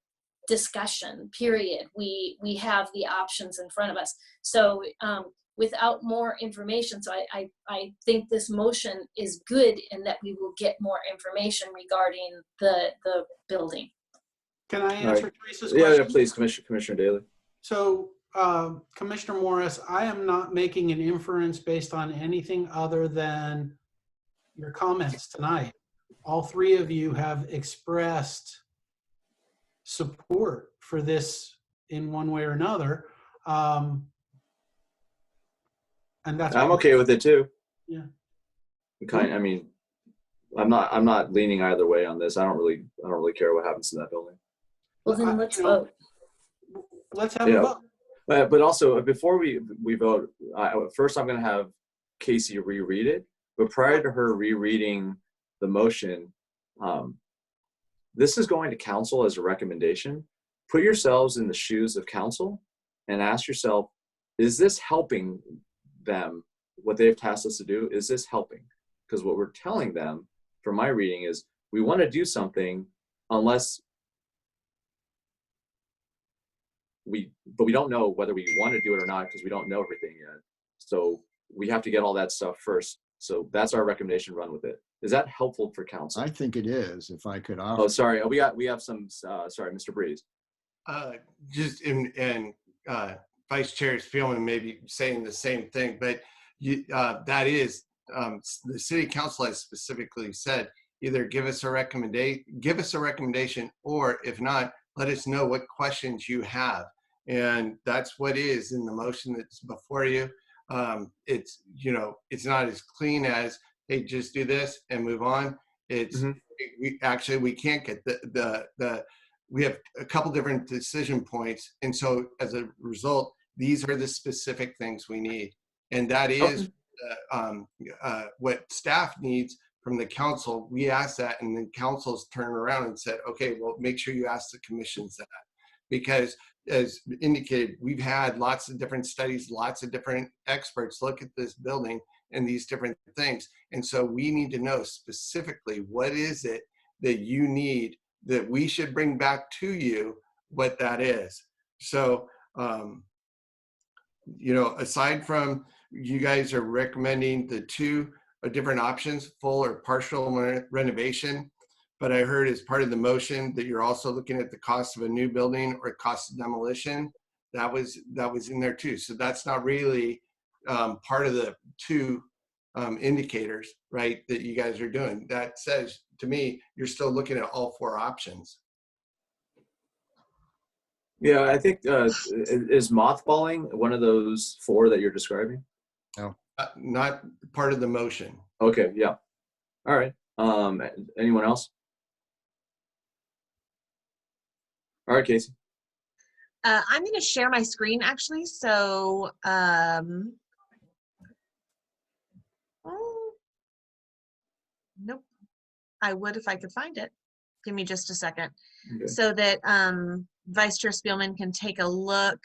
discussion, period. We have the options in front of us. So without more information, so I think this motion is good in that we will get more information regarding the building. Can I answer Teresa's Yeah, question? yeah, please, Commissioner Daly. So, Commissioner Morris, I am not making an inference based on anything other than your comments tonight. All three of you have expressed support for this in one way or another. And that's I'm okay with it too. Yeah. I mean, I'm not leaning either way on this. I don't really care what happens in that building. Well, then let's vote. Let's have a vote. But also, before we vote, first I'm going to have Casey reread it. But prior to her rereading the motion, this is going to council as a recommendation. Put yourselves in the shoes of council and ask yourself, is this helping them, what they've tasked us to do? Is this helping? Because what we're telling them, from my reading, is we want to do something unless but we don't know whether we want to do it or not, because we don't know everything yet. So we have to get all that stuff first. So that's our recommendation, run with it. Is that helpful for council? I think it is, if I could offer. Oh, sorry. We have some, sorry, Mr. Breeze. Just in Vice Chair Spielman maybe saying the same thing, but that is, the City Council has specifically said, either give us a recommendation, or if not, let us know what questions you have. And that's what is in the motion that's before you. It's, it's not as clean as, hey, just do this and move on. It's, we can't get we have a couple different decision points. And so as a result, these are the specific things we need. And that is what staff needs from the council. We asked that, and then council's turned around and said, okay, well, make sure you ask the commissions that. Because as indicated, we've had lots of different studies, lots of different experts look at this building and these different things. And so we need to know specifically, what is it that you need that we should bring back to you, what that is. So, aside from you guys are recommending the two different options, full or partial renovation, but I heard as part of the motion that you're also looking at the cost of a new building or cost of demolition. That was in there too. So that's not really part of the two indicators, right, that you guys are doing. That says to me, you're still looking at all four options. Yeah, I think, is mothballing one of those four that you're describing? No. Not part of the motion. Okay, yeah. All right. Anyone else? All right, Casey. I'm going to share my screen actually. So, nope. I would if I could find it. Give me just a second. Okay. So that Vice Chair Spielman can take a look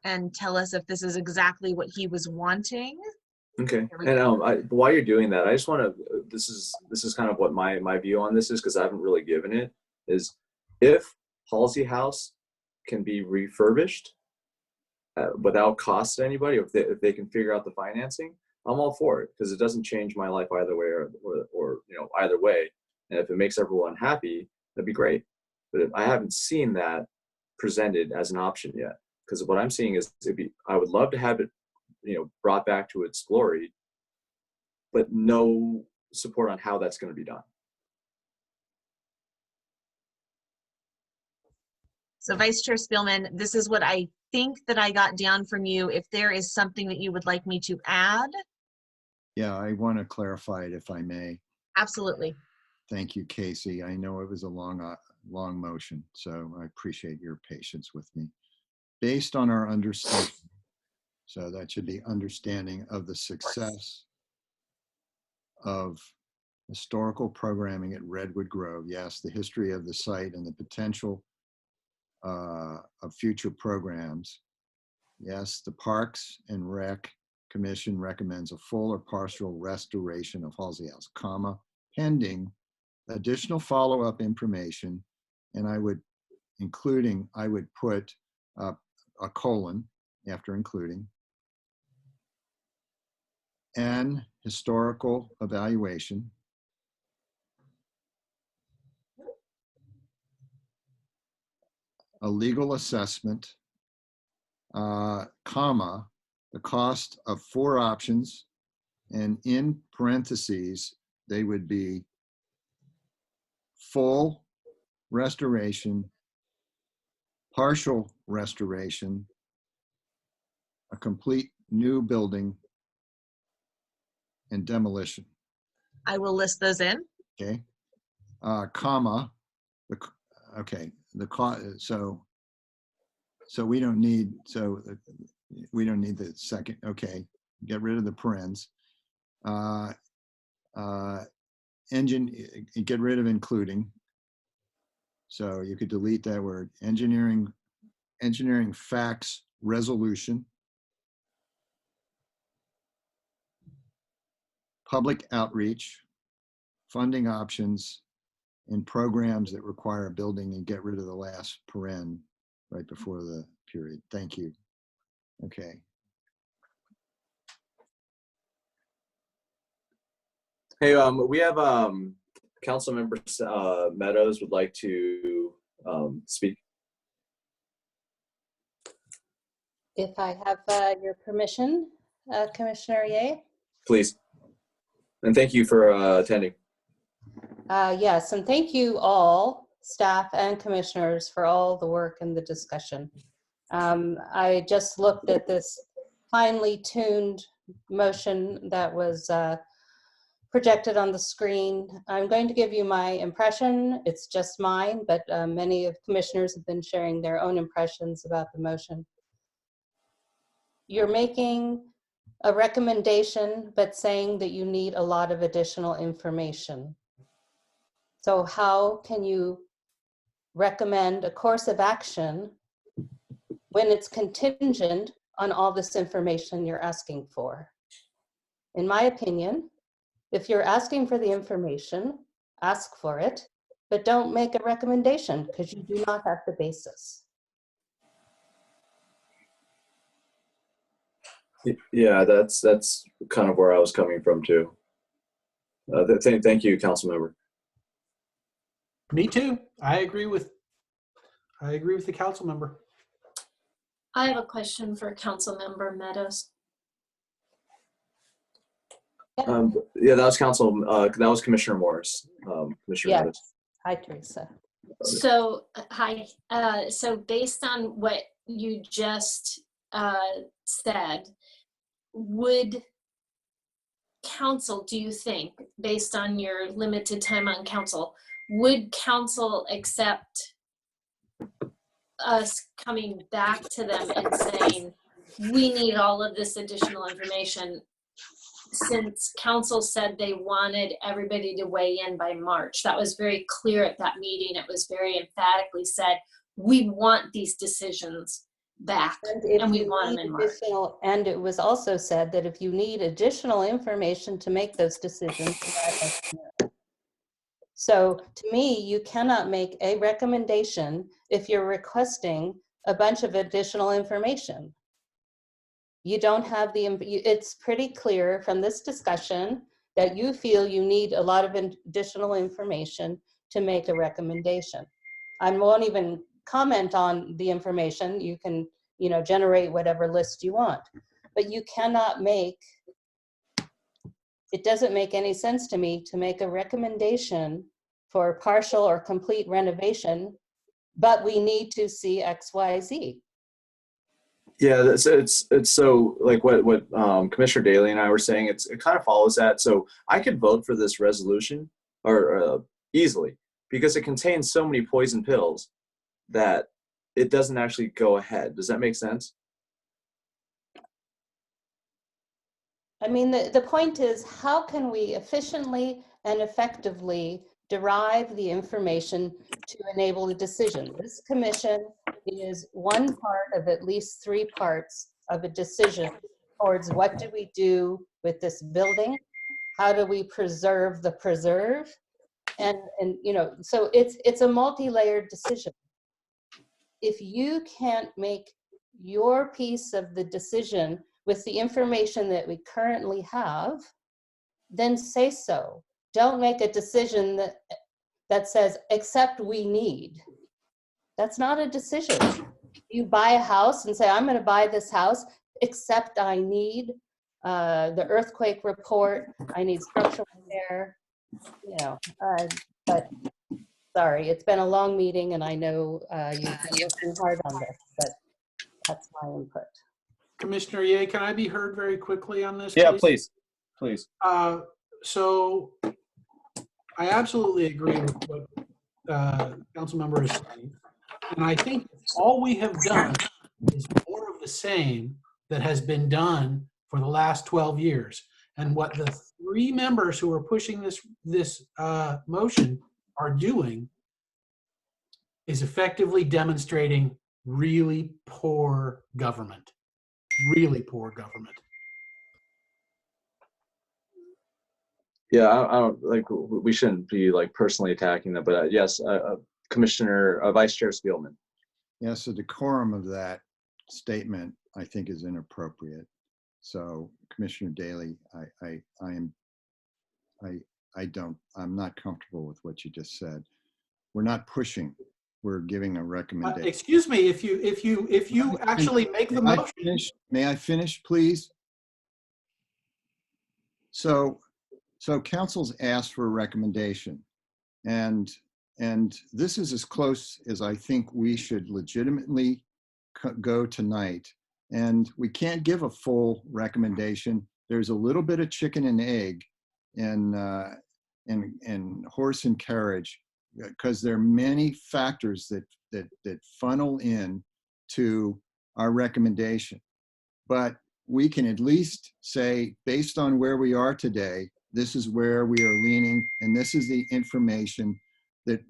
and tell us if this is exactly what he was wanting. Okay. And while you're doing that, I just want to, this is kind of what my view on this is, because I haven't really given it, is if Halsey House can be refurbished without cost to anybody, or if they can figure out the financing, I'm all for it, because it doesn't change my life either way, or either way. And if it makes everyone happy, that'd be great. But I haven't seen that presented as an option yet, because what I'm seeing is I would love to have it brought back to its glory, but no support on how that's going to be done. So Vice Chair Spielman, this is what I think that I got down from you. If there is something that you would like me to add. Yeah, I want to clarify it if I may. Absolutely. Thank you, Casey. I know it was a long motion, so I appreciate your patience with me. Based on our understanding, so that should be understanding of the success of historical programming at Redwood Grove. Yes, the history of the site and the potential of future programs. Yes, the Parks and Rec Commission recommends a full or partial restoration of Halsey House, comma, pending additional follow-up information, and I would put a colon after including, and historical evaluation, a legal assessment, comma, the cost of 4 options, and in parentheses, they would be full restoration, partial restoration, a complete new building, and demolition. I will list those in. Okay. Comma, so we don't need the second. Okay, get rid of the parens. Get rid of including. So you could delete that word. Engineering facts resolution. Public outreach, funding options, and programs that require building, and get rid of the last paren right before the period. Thank you. Okay. Hey, we have council member Meadows would like to speak. If I have your permission, Commissioner Ye? Please. And thank you for attending. Yes, and thank you all, staff and commissioners, for all the work and the discussion. I just looked at this finely tuned motion that was projected on the screen. I'm going to give you my impression. It's just mine, but many of commissioners have been sharing their own impressions about the motion. You're making a recommendation, but saying that you need a lot of additional information. So how can you recommend a course of action when it's contingent on all this information you're asking for? In my opinion, if you're asking for the information, ask for it, but don't make a recommendation because you do not have the basis. Yeah, that's kind of where I was coming from too. Thank you, council member. Me too. I agree with the council member. I have a question for council member Meadows. Yeah, that was Commissioner Morris. Commissioner Yes. Meadows. Hi, Teresa. So, hi. So based on what you just said, would council, do you think, based on your limited time on council, would council accept us coming back to them and saying, we need all of this additional information, since council said they wanted everybody to weigh in by March? That was very clear at that meeting. It was very emphatically said, we want these decisions back and we want them in March. And it was also said that if you need additional information to make those decisions, let us know. So to me, you cannot make a recommendation if you're requesting a bunch of additional information. You don't have it's pretty clear from this discussion that you feel you need a lot of additional information to make a recommendation. I won't even comment on the information. You can, generate whatever list you want, but you cannot it doesn't make any sense to me to make a recommendation for partial or complete renovation but we need to see X, Y, Z. Yeah, it's so like what Commissioner Daly and I were saying. It kind of follows that. So I could vote for this resolution or easily because it contains so many poison pills that it doesn't actually go ahead. Does that make sense? I mean, the point is, how can we efficiently and effectively derive the information to enable a decision? This commission is one part of at least 3 parts of a decision towards what do we do with this building? How do we preserve the preserve? And you know, so it's a multi-layered decision. If you can't make your piece of the decision with the information that we currently have, then say so. Don't make a decision that says, except we need. That's not a decision. You buy a house and say, I'm going to buy this house, except I need the earthquake report, I need structural repair, you know. But sorry, it's been a long meeting and I know you've been working hard on this, but that's my input. Commissioner Ye, can I be heard very quickly on this? Yeah, please. So I absolutely agree with what council member is saying. And I think all we have done is more of the same that has been done for the last 12 years. And what the 3 members who are pushing this motion are doing is effectively demonstrating really poor government. Really poor government. Yeah, I don't like. We shouldn't be like personally attacking them, but yes, Commissioner Vice Chair Spielman. Yes, the decorum of that statement I think is inappropriate. So Commissioner Daly, I'm not comfortable with what you just said. We're not pushing. We're giving a recommendation. Excuse me, if you actually make the motion. May I finish, please? So council's asked for a recommendation, and this is as close as I think we should legitimately go tonight. And we can't give a full recommendation. There's a little bit of chicken and egg and horse and carriage, because there are many factors that funnel in to our recommendation. But we can at least say, based on where we are today, this is where we are leaning, and this is the information that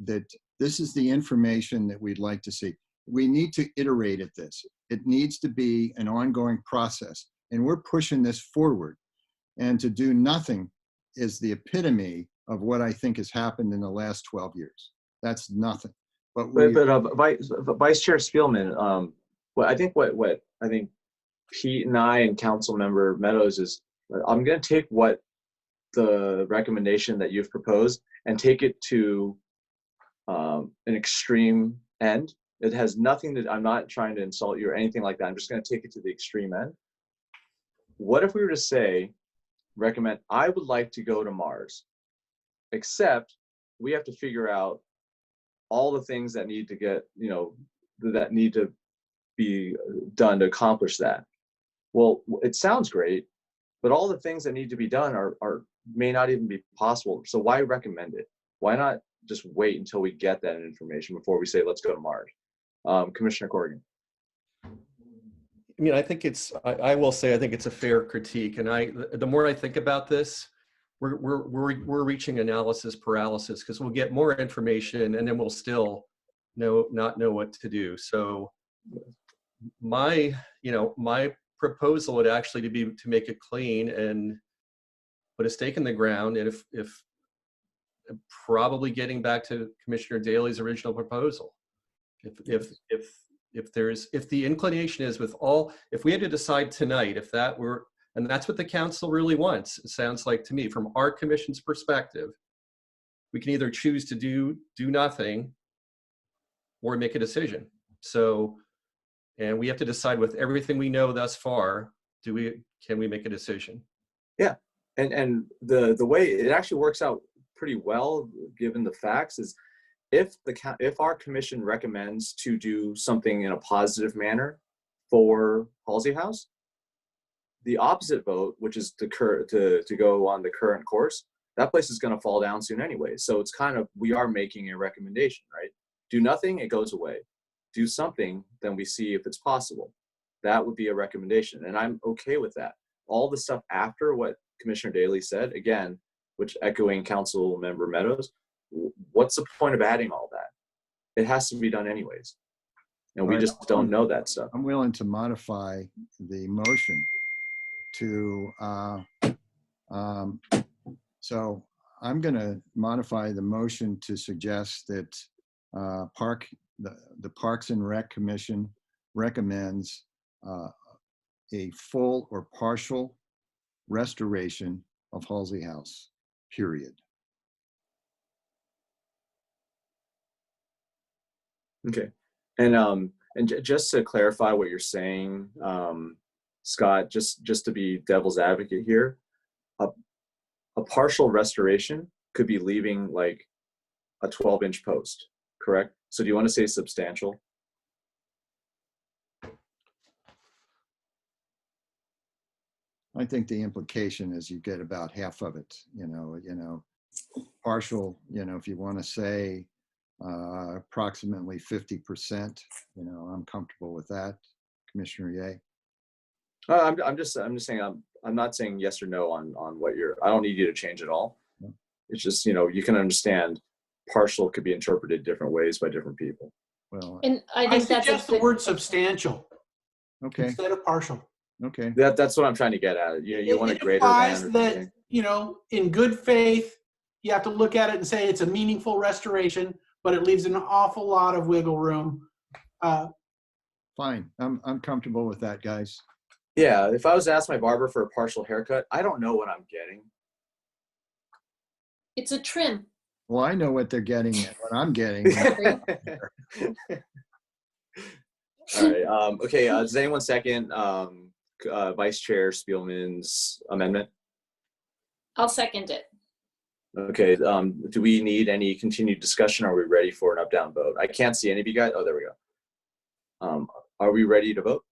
we'd like to see. We need to iterate at this. It needs to be an ongoing process, and we're pushing this forward. And to do nothing is the epitome of what I think has happened in the last 12 years. That's nothing. But Vice Chair Spielman, I think Pete and I and Council Member Meadows is, I'm going to take what the recommendation that you've proposed and take it to an extreme end. It has nothing to, I'm not trying to insult you or anything like that. I'm just going to take it to the extreme end. What if we were to say, recommend, I would like to go to Mars, except we have to figure out all the things that need to get, that need to be done to accomplish that. Well, it sounds great, but all the things that need to be done may not even be possible. So why recommend it? Why not just wait until we get that information before we say, let's go to Mars? Commissioner Corrigan. I mean, I think I will say, I think it's a fair critique. And the more I think about this, we're reaching analysis paralysis, because we'll get more information and then we'll still not know what to do. So my proposal would actually be to make it clean and put a stake in the ground. And if probably getting back to Commissioner Daly's original proposal, if the inclination is if we had to decide tonight, if that were, and that's what the council really wants, it sounds like to me, from our commission's perspective, we can either choose to do nothing or make a decision. So, and we have to decide with everything we know thus far, can we make a decision? Yeah, and the way it actually works out pretty well, given the facts, is if our commission recommends to do something in a positive manner for Halsey House, the opposite vote, which is to go on the current course, that place is going to fall down soon anyway. So it's kind of, we are making a recommendation, right? Do nothing, it goes away. Do something, then we see if it's possible. That would be a recommendation, and I'm okay with that. All the stuff after what Commissioner Daly said, again, which echoing Council Member Meadows, what's the point of adding all that? It has to be done anyways. And we just don't know that stuff. I'm willing to modify the motion to, so I'm going to modify the motion to suggest that the Parks and Rec Commission recommends a full or partial restoration of Halsey House, period. Okay, and just to clarify what you're saying, Scott, just to be devil's advocate here, a partial restoration could be leaving like a 12-inch post, correct? So do you want to say substantial? I think the implication is you get about half of it, partial, if you want to say approximately 50%, I'm comfortable with that. Commissioner Ye? I'm just saying, I'm not saying yes or no on what I don't need you to change it all. It's just, you can understand partial could be interpreted different ways by different people. Well, And I suggest the word substantial. Okay. Instead of partial. Okay. That's what I'm trying to get at. You want a greater implies than. That, in good faith, you have to look at it and say it's a meaningful restoration, but it leaves an awful lot of wiggle room. Fine. I'm comfortable with that, guys. Yeah, if I was to ask my barber for a partial haircut, I don't know what I'm getting. It's a trim. Well, I know what they're getting and what I'm getting. All right. Okay. Does anyone second Vice Chair Spielman's amendment? I'll second it. Okay. Do we need any continued discussion? Or are we ready for an up-down vote? I can't see any of you guys. Oh, there we go. Are we ready to vote?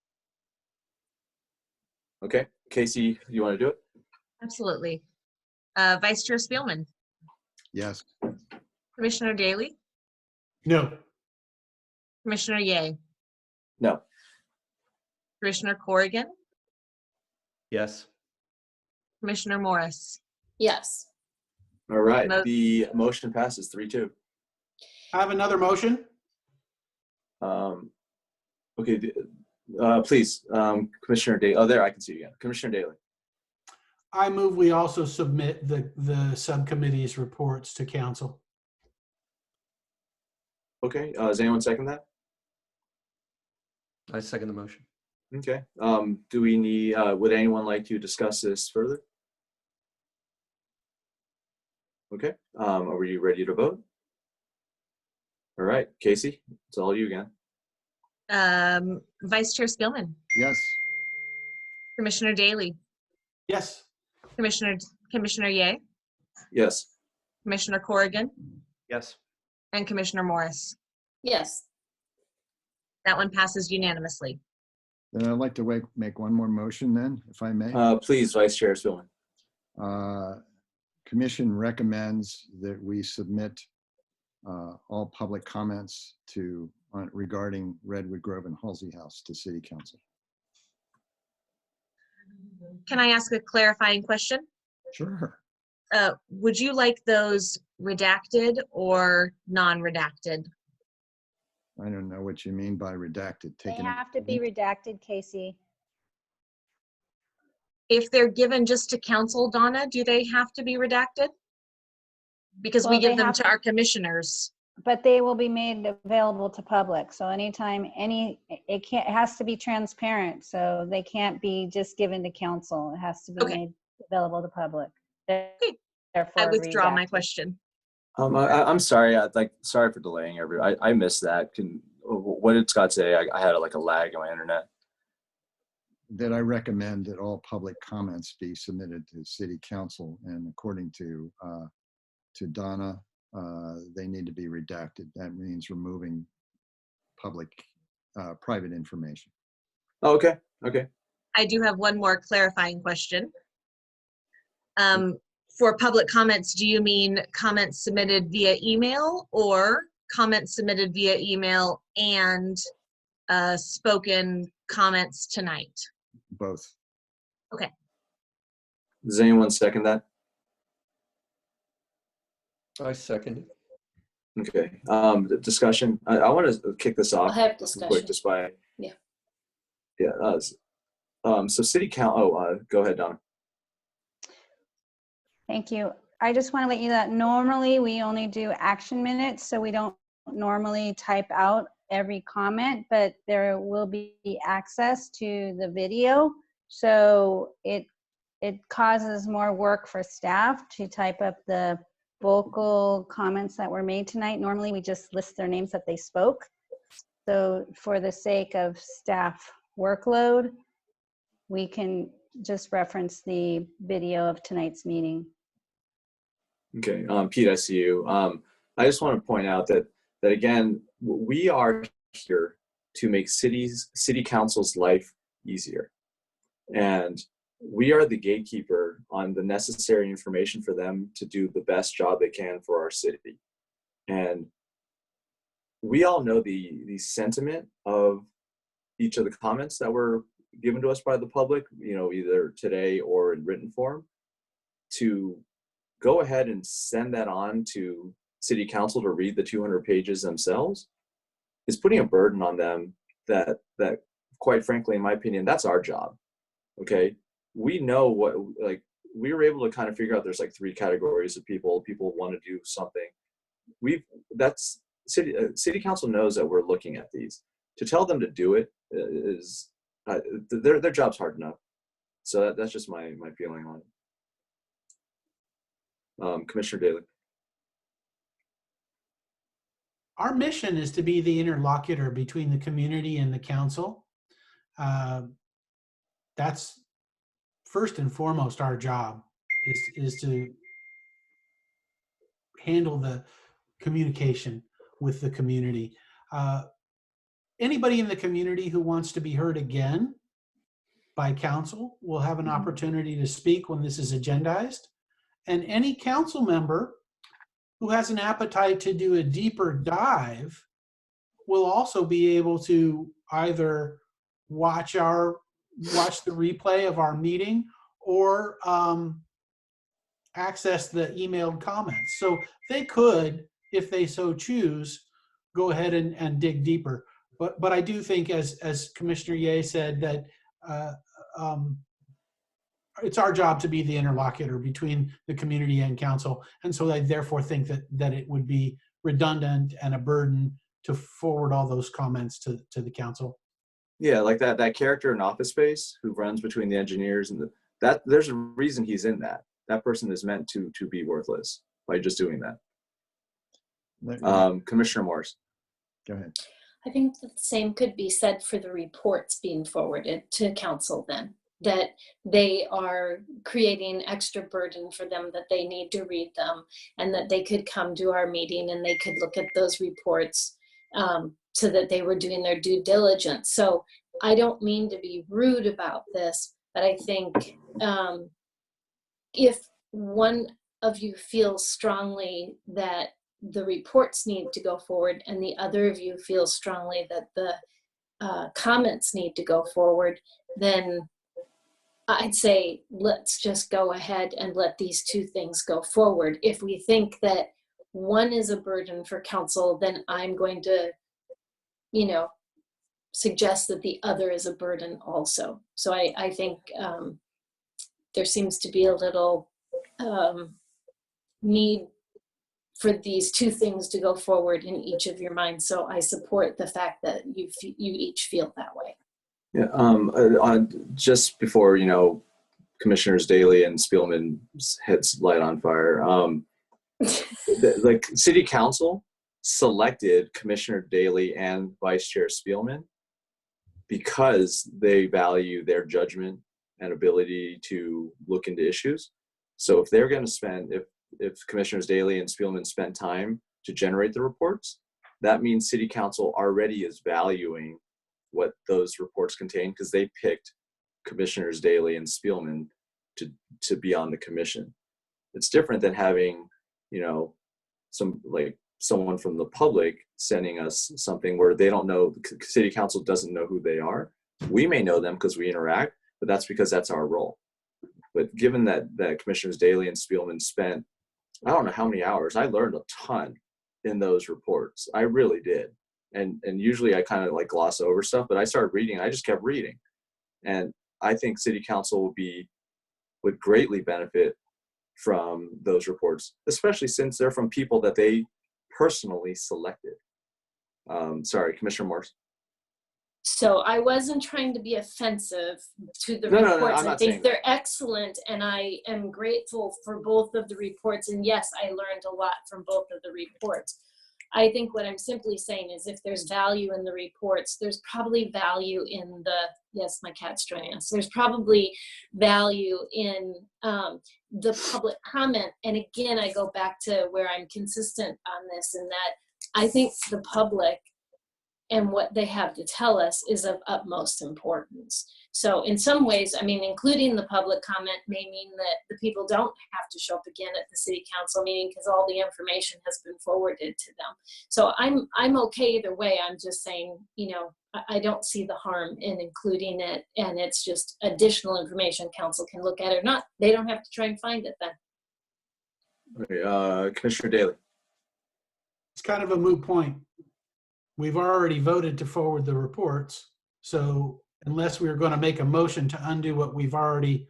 Okay. Casey, you want to do it? Absolutely. Vice Chair Spielman, Yes. Commissioner Daly, No. Commissioner Ye, No. Commissioner Corrigan, Yes. Commissioner Morris. Yes. All right. The motion passes 3-2. I have another motion. Okay. Please, Commissioner Daly. Oh, there, I can see you again. Commissioner Daly. I move we also submit the subcommittee's reports to council. Okay. Does anyone second that? I second the motion. Okay. Do we need, would anyone like to discuss this further? Okay. Are we ready to vote? All right. Casey, it's all you again. Vice Chair Spielman, Yes. Commissioner Daly, Yes. Commissioner Ye, Yes. Commissioner Corrigan, Yes. and Commissioner Morris. Yes. That one passes unanimously. Then I'd like to make one more motion then, if I may. Please, Vice Chair Spielman. Commission recommends that we submit all public comments regarding Redwood Grove and Halsey House to City Council. Can I ask a clarifying question? Sure. Would you like those redacted or non-redacted? I don't know what you mean by redacted. They have to be redacted, Casey. If they're given just to council, Donna, do they have to be redacted? Because we Well, give they them have to our commissioners. But they will be made available to public. So anytime it has to be transparent. So they can't be just given to council. It has to be made available to public. Okay. Therefore, I withdraw my redacted. question. I'm sorry. Sorry for delaying everybody. I missed that. What did Scott say? I had like a lag on my internet. That I recommend that all public comments be submitted to City Council, and according to Donna, they need to be redacted. That means removing public, private information. Oh, okay. Okay. I do have one more clarifying question. For public comments, do you mean comments submitted via email or comments submitted via email and spoken comments tonight? Both. Okay. Does anyone second that? I second it. Okay. Discussion. I want to kick this off. I'll have Quick, discussion. just by. Yeah. Yeah. So city council. Oh, go ahead, Donna. Thank you. I just want to let you know that normally we only do action minutes, so we don't normally type out every comment, but there will be access to the video. So it causes more work for staff to type up the vocal comments that were made tonight. Normally we just list their names that they spoke. So for the sake of staff workload, we can just reference the video of tonight's meeting. Okay, Pete, I see you. I just want to point out that again, we are here to make city council's life easier, and we are the gatekeeper on the necessary information for them to do the best job they can for our city. And we all know the sentiment of each of the comments that were given to us by the public, you know, either today or in written form. To go ahead and send that on to city council to read the 200 pages themselves is putting a burden on them that quite frankly, in my opinion, that's our job. Okay. We know what, like, we were able to kind of figure out there's like 3 categories of people want to do something. That's city council knows that we're looking at these. To tell them to do it is their job's hard enough. So that's just my feeling on it. Commissioner Daly. Our mission is to be the interlocutor between the community and the council. That's first and foremost our job, is to handle the communication with the community. Anybody in the community who wants to be heard again by council will have an opportunity to speak when this is agendized. And any council member who has an appetite to do a deeper dive will also be able to either watch the replay of our meeting or access the emailed comments. So they could, if they so choose, go ahead and dig deeper. But I do think, as Commissioner Ye said, that it's our job to be the interlocutor between the community and council. And so I therefore think that it would be redundant and a burden to forward all those comments to the council. Yeah, like that character in Office Space who runs between the engineers and that there's a reason he's in that. That person is meant to be worthless by just doing that. Commissioner Morris. Go ahead. I think the same could be said for the reports being forwarded to council then, that they are creating extra burden for them, that they need to read them, and that they could come to our meeting and they could look at those reports so that they were doing their due diligence. So I don't mean to be rude about this, but I think if one of you feels strongly that the reports need to go forward and the other of you feels strongly that the comments need to go forward, then I'd say let's just go ahead and let these 2 things go forward. If we think that one is a burden for council, then I'm going to, suggest that the other is a burden also. So I think there seems to be a little need for these 2 things to go forward in each of your minds. So I support the fact that you each feel that way. Yeah. Just before Commissioners Daly and Spielman's heads light on fire, the City Council selected Commissioner Daly and Vice Chair Spielman because they value their judgment and ability to look into issues. So if they're going to spend, if Commissioners Daley and Spielman spent time to generate the reports, that means City Council already is valuing what those reports contain because they picked Commissioners Daley and Spielman to be on the commission. It's different than having, you know, someone from the public sending us something where they don't know, the City Council doesn't know who they are. We may know them because we interact, but that's because that's our role. But given that Commissioners Daley and Spielman spent, I don't know how many hours, I learned a ton in those reports. I really did. And usually I kind of like gloss over stuff, but I started reading, I just kept reading. And I think City Council would greatly benefit from those reports, especially since they're from people that they personally selected. Sorry, Commissioner Morris. So I wasn't trying to be offensive to the No, reports. I'm I not think saying they're excellent, and I am grateful for both of the reports. And yes, I learned a lot from both of the reports. I think what I'm simply saying is if there's value in the reports, there's probably value in yes, my cat's joining us. There's probably value in the public comment. And again, I go back to where I'm consistent on this, in that I think the public and what they have to tell us is of utmost importance. So in some ways, I mean, including the public comment may mean that the people don't have to show up again at the city council meeting because all the information has been forwarded to them. So I'm okay either way. I'm just saying, you know, I don't see the harm in including it, and it's just additional information council can look at it or not. They don't have to try and find it then. Okay, Commissioner Daley. It's kind of a moot point. We've already voted to forward the reports. So unless we're going to make a motion to undo what we've already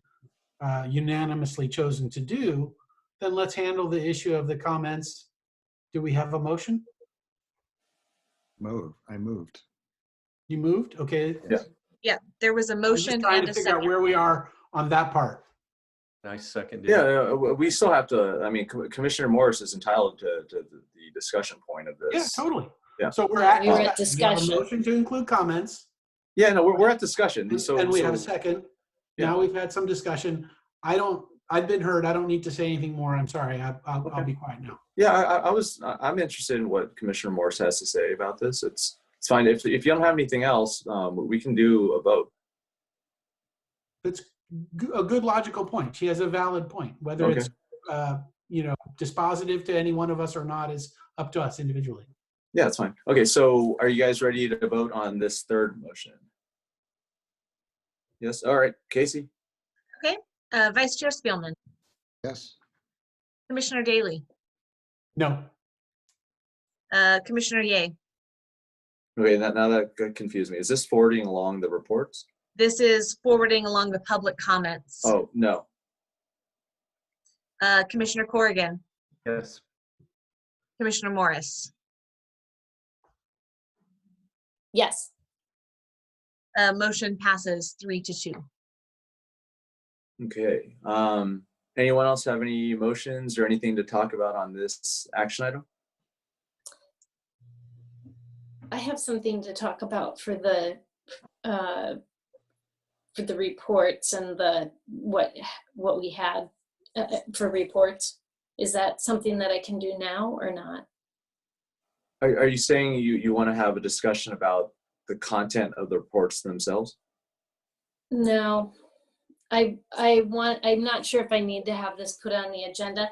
unanimously chosen to do, then let's handle the issue of the comments. Do we have a motion? I moved. You moved? Okay. Yeah, there was a I'm motion just trying and to a figure out second. where we are on that part. Nice second. Yeah, we still have to, I mean, Commissioner Morris is entitled to the discussion point of this. Yeah, totally. Yeah. So we're at discussion. We have a motion to include comments. Yeah, no, we're at discussion. And we have a second. Yeah. Now we've had some discussion. I've been heard. I don't need to say anything more. I'm sorry. I'll be quiet now. Yeah, I'm interested in what Commissioner Morris has to say about this. It's fine. If you don't have anything else, we can do a vote. It's a good logical point. She has a valid point. Whether it's dispositive to any one of us or not is up to us individually. Yeah, that's fine. Okay, so are you guys ready to vote on this third motion? Yes. All right, Casey. Okay. Vice Chair Spielman. Yes. Commissioner Daley. No. Commissioner Ye. Okay, now that confused me. Is this forwarding along the reports? This is forwarding along the public comments. Oh, no. Commissioner Corrigan. Yes. Commissioner Morris. Yes. Motion passes 3-2. Okay. Anyone else have any motions or anything to talk about on this action item? I have something to talk about for the reports and what we had for reports. Is that something that I can do now or not? Are you saying you want to have a discussion about the content of the reports themselves? No, I'm not sure if I need to have this put on the agenda.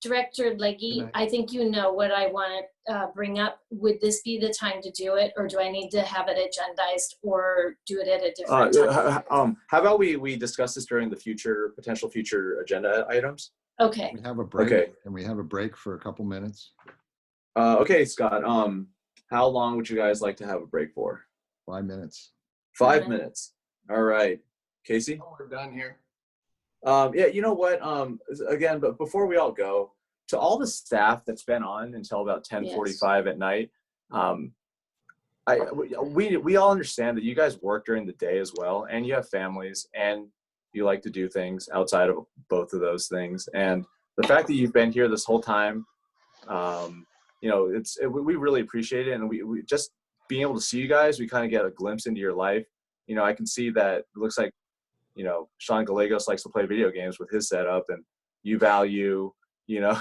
Director Legge, I think you know what I want to bring up. Would this be the time to do it, or do I need to have it agendized or do it at a different time? How about we discuss this during the potential future agenda items? Okay. We have a break. Okay. And we have a break for a couple minutes. Okay, Scott. How long would you guys like to have a break for? 5 minutes. 5 minutes. All right. Casey? Oh, we're done here. Yeah, you know what? Again, but before we all go, to all the staff that's been on until about 10:45 at night, we all understand that you guys work during the day as well, and you have families, and you like to do things outside of both of those things. And the fact that you've been here this whole time, we really appreciate it. And we just being able to see you guys, we kind of get a glimpse into your life. You know, I can see that it looks like, Sean Gallegos likes to play video games with his setup, and you value, you know,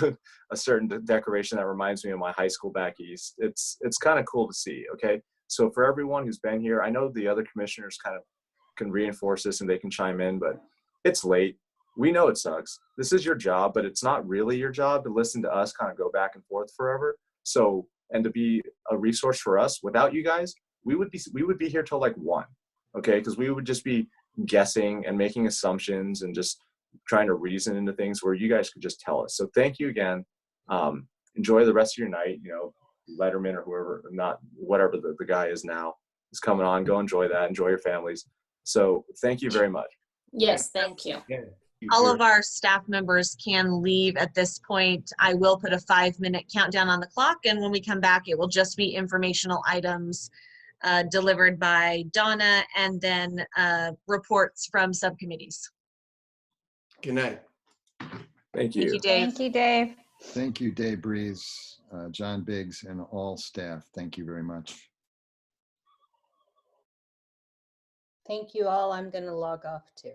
a certain decoration that reminds me of my high school back east. It's kind of cool to see. Okay. So for everyone who's been here, I know the other commissioners kind of can reinforce this and they can chime in, but it's late. We know it sucks. This is your job, but it's not really your job to listen to us kind of go back and forth forever. So, and to be a resource for us, without you guys, we would be here till like 1, okay? Because we would just be guessing and making assumptions and just trying to reason into things where you guys could just tell us. So thank you again. Enjoy the rest of your night. You know, Letterman or whoever, not whatever the guy is now is coming on. Go enjoy that. Enjoy your families. So thank you very much. Yes, thank you. Yeah. All of our staff members can leave at this point. I will put a 5-minute countdown on the clock, and when we come back, it will just be informational items delivered by Donna, and then reports from subcommittees. Good night. Thank you. Thank you, Dave. Thank you, Dave. Thank you, Dave Breeze, John Biggs, and all staff. Thank you very much. Thank you all. I'm going to log off too.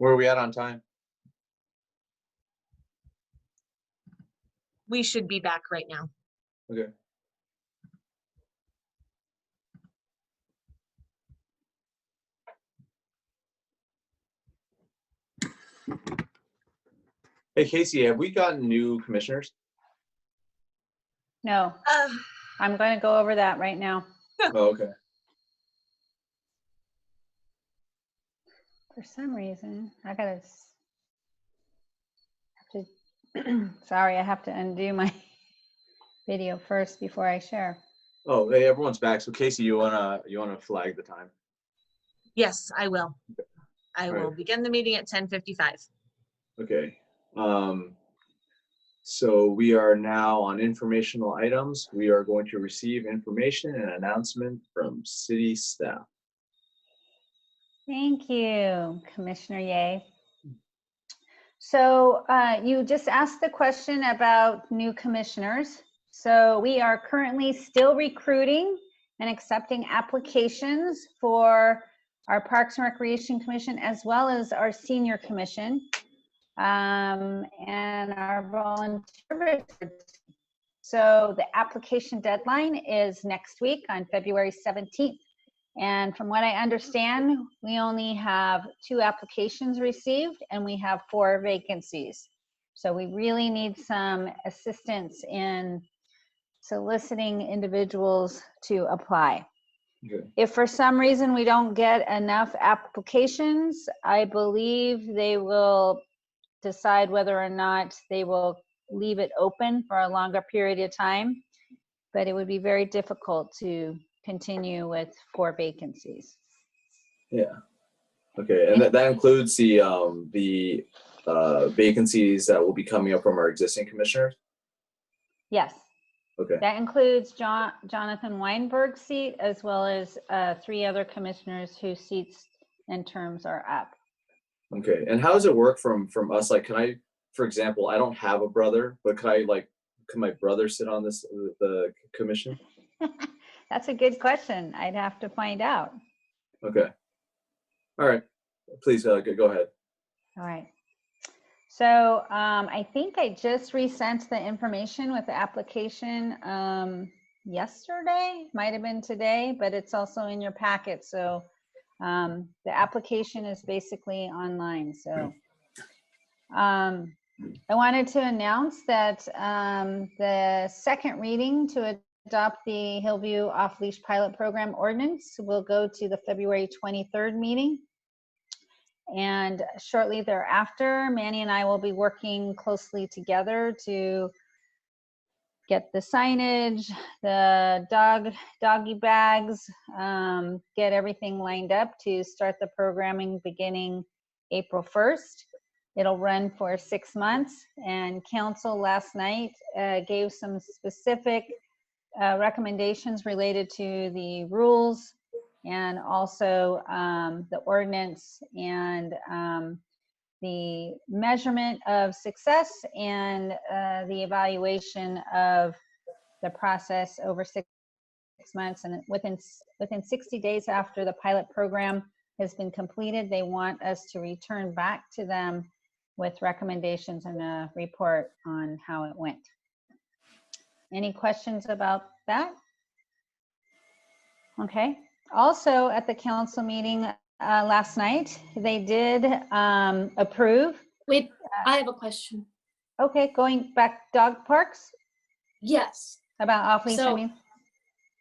Where are we at on time? We should be back right now. Okay. Hey, Casey, have we gotten new commissioners? No, I'm going to go over that right now. Oh, okay. For some reason, I gotta have to, sorry, I have to undo my video first before I share. Oh, hey, everyone's back. So Casey, you wanna flag the time? Yes, I will. I All will right. begin the meeting at 10:55. Okay. So we are now on informational items. We are going to receive information and announcement from city staff. Thank you, Commissioner Ye. So you just asked the question about new commissioners. So we are currently still recruiting and accepting applications for our Parks and Recreation Commission as well as our Senior Commission and our volunteer. So the application deadline is next week on February 17th. And from what I understand, we only have 2 applications received and we have 4 vacancies. So we really need some assistance in soliciting individuals to apply. Okay. If for some reason we don't get enough applications, I believe they will decide whether or not they will leave it open for a longer period of time. But it would be very difficult to continue with 4 vacancies. Yeah. Okay, and that includes the vacancies that will be coming up from our existing commissioners? Yes. Okay. That includes Jonathan Weinberg's seat as well as 3 other commissioners whose seats and terms are up. Okay, and how does it work from us? Like, can I, for example, I don't have a brother, but can my brother sit on the commission? That's a good question. I'd have to find out. Okay. All right. Please go ahead. All right. So I think I just resent the information with the application yesterday, might have been today, but it's also in your packet. So the application is basically online. So I wanted to announce that the second reading to adopt the Hillview Off-Leash Pilot Program Ordinance will go to the February 23rd meeting. And shortly thereafter, Manny and I will be working closely together to get the signage, the doggy bags, get everything lined up to start the programming beginning April 1st. It'll run for 6 months, and council last night gave some specific recommendations related to the rules and also the ordinance and the measurement of success and the evaluation of the process over 6 months. And within 60 days after the pilot program has been completed, they want us to return back to them with recommendations and a report on how it went. Any questions about that? Okay. Also at the council meeting last night, they did approve. Wait, I have a question. Okay, going back, dog parks? Yes. About off-leash, I mean?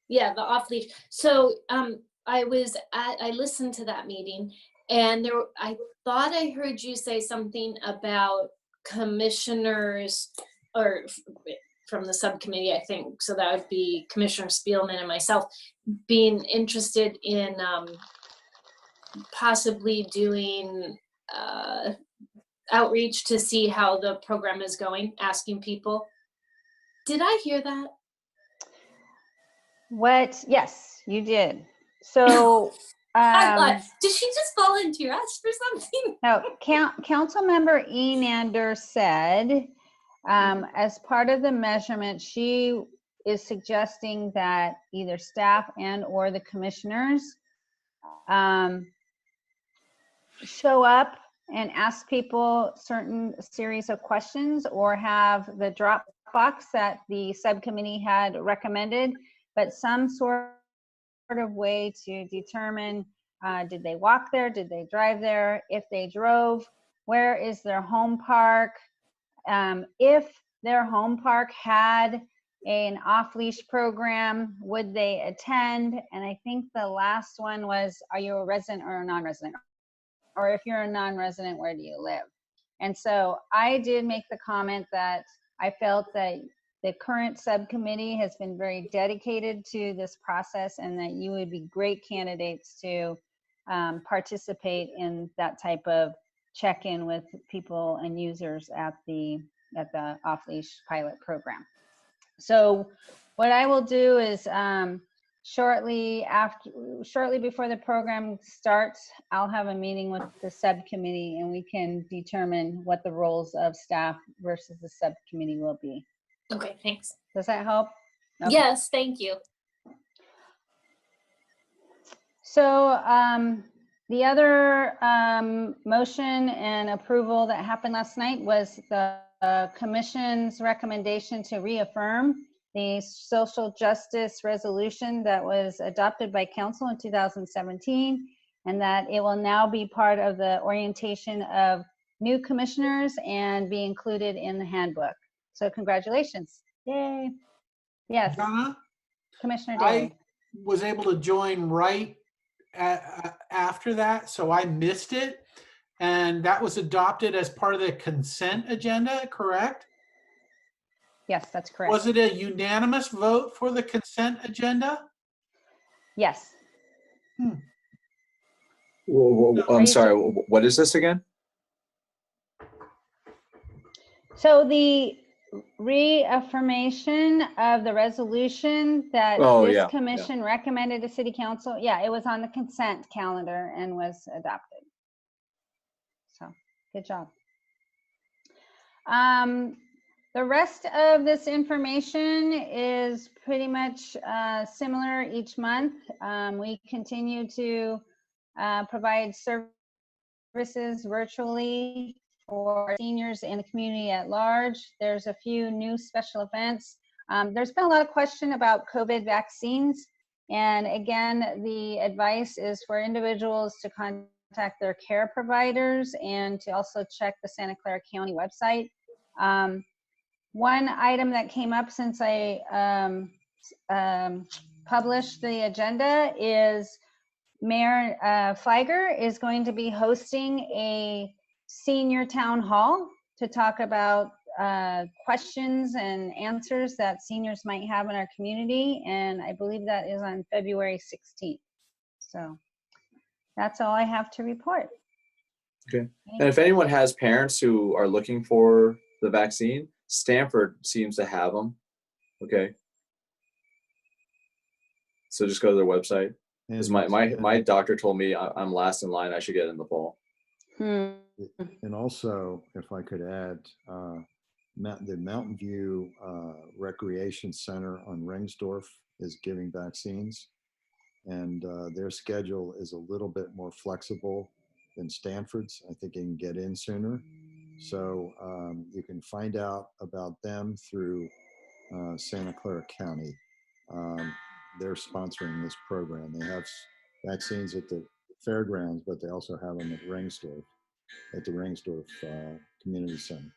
Yeah, the off-leash. So I listened to that meeting, and I thought I heard you say something about commissioners or from the subcommittee, I think. So that would be Commissioner Spielman and myself being interested in possibly doing outreach to see how the program is going, asking people. Did I hear that? What? Yes, you did. So I thought, did she just volunteer us for something? no, council member Enander said as part of the measurement, she is suggesting that either staff and or the commissioners show up and ask people certain series of questions, or have the Dropbox that the subcommittee had recommended, but some sort of way to determine, did they walk there, did they drive there? If they drove, where is their home park? If their home park had an off-leash program, would they attend? And I think the last one was, are you a resident or a non-resident? Or if you're a non-resident, where do you live? And so I did make the comment that I felt that the current subcommittee has been very dedicated to this process, and that you would be great candidates to participate in that type of check-in with people and users at the off-leash pilot program. So what I will do is shortly before the program starts, I'll have a meeting with the subcommittee, and we can determine what the roles of staff versus the subcommittee will be. Okay, thanks. Does that help? Okay. Yes, thank you. So the other motion and approval that happened last night was the Commission's recommendation to reaffirm the social justice resolution that was adopted by Council in 2017, and that it will now be part of the orientation of new commissioners and be included in the handbook. So congratulations. Yay. Yes. Donna, Commissioner I Daly. was able to join right after that, so I missed it. And that was adopted as part of the consent agenda, correct? Yes, that's correct. Was it a unanimous vote for the consent agenda? Yes. I'm sorry, what is this again? So the reaffirmation of the resolution that this commission recommended to City Council, it was on the consent calendar and was adopted. So good job. The rest of this information is pretty much similar each month. We continue to provide services virtually for seniors in the community at large. There's a few new special events. There's been a lot of question about COVID vaccines. And again, the advice is for individuals to contact their care providers and to also check the Santa Clara County website. One item that came up since I published the agenda is Mayor Feiger is going to be hosting a senior town hall to talk about questions and answers that seniors might have in our community. And I believe that is on February 16th. So that's all I have to report. Okay. And if anyone has parents who are looking for the vaccine, Stanford seems to have them. Okay. So just go to their website. Because my doctor told me I'm last in line. I should get it in the fall. And also, if I could add, the Mountain View Recreation Center on Ringsdorf is giving vaccines, and their schedule is a little bit more flexible than Stanford's. I think you can get in sooner. So you can find out about them through Santa Clara County. They're sponsoring this program. They have vaccines at the fairgrounds, but they also have them at Ringsdorf, at the Ringsdorf Community Center.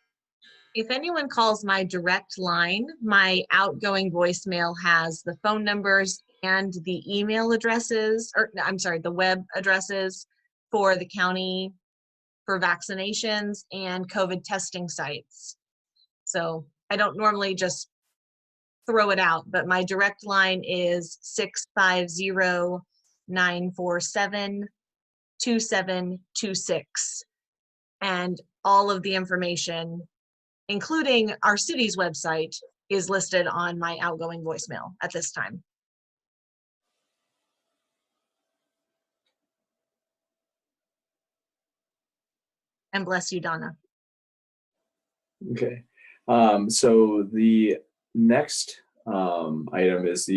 If anyone calls my direct line, my outgoing voicemail has the phone numbers and the email addresses, or I'm sorry, the web addresses for the county for vaccinations and COVID testing sites. So I don't normally just throw it out, but my direct line is 650-947-2726. And all of the information, including our city's website, is listed on my outgoing voicemail at this time. And bless you, Donna. Okay. So the next item is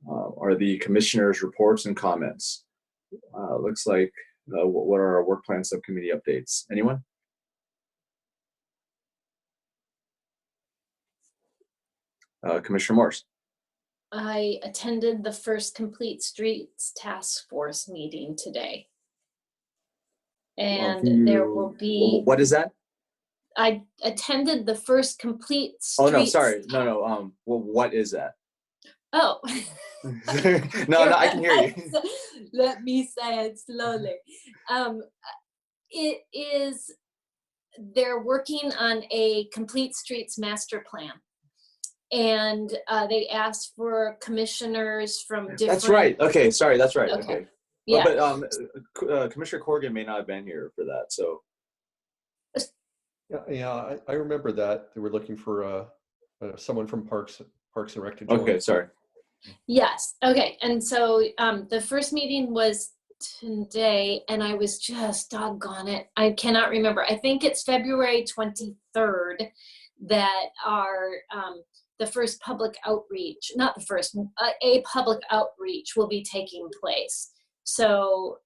are the commissioners' reports and comments. Looks like what are our work plan subcommittee updates? Anyone? Commissioner Morse. I attended the first Complete Streets Task Force meeting today. And there will be. What is that? I attended the first Complete Streets. Oh, no, sorry. No. Well, what is that? Oh. no, I can hear you. Let me say it slowly. It is, they're working on a Complete Streets master plan. And they asked for commissioners from different. That's right. Okay, sorry, that's right. Okay. Yeah. But Commissioner Corrigan may not have been here for that, so. Yeah, I remember that. They were looking for someone from Parks and Rec to join. Okay, sorry. Yes. Okay. And so the first meeting was today, and I was just doggone it. I cannot remember. I think it's February 23rd that our the first public outreach, not the first, a public outreach will be taking place. So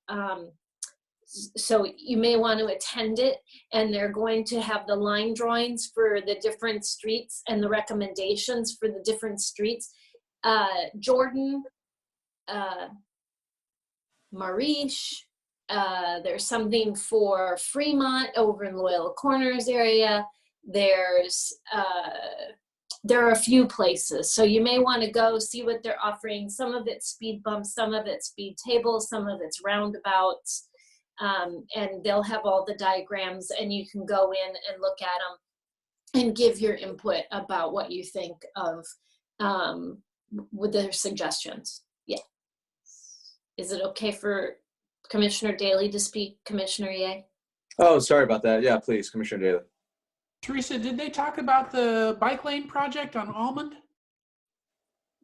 so you may want to attend it, and they're going to have the line drawings for the different streets and the recommendations for the different streets. Jordan, Marish, there's something for Fremont over in Loyola Corners area. There are a few places, so you may want to go see what they're offering. Some of it's speed bumps, some of it's speed tables, some of it's roundabouts, and they'll have all the diagrams, and you can go in and look at them and give your input about what you think of with their suggestions. Yeah. Is it okay for Commissioner Daly to speak, Commissioner Ye? Oh, sorry about that. Yeah, please, Commissioner Daly. Teresa, did they talk about the bike lane project on Almond?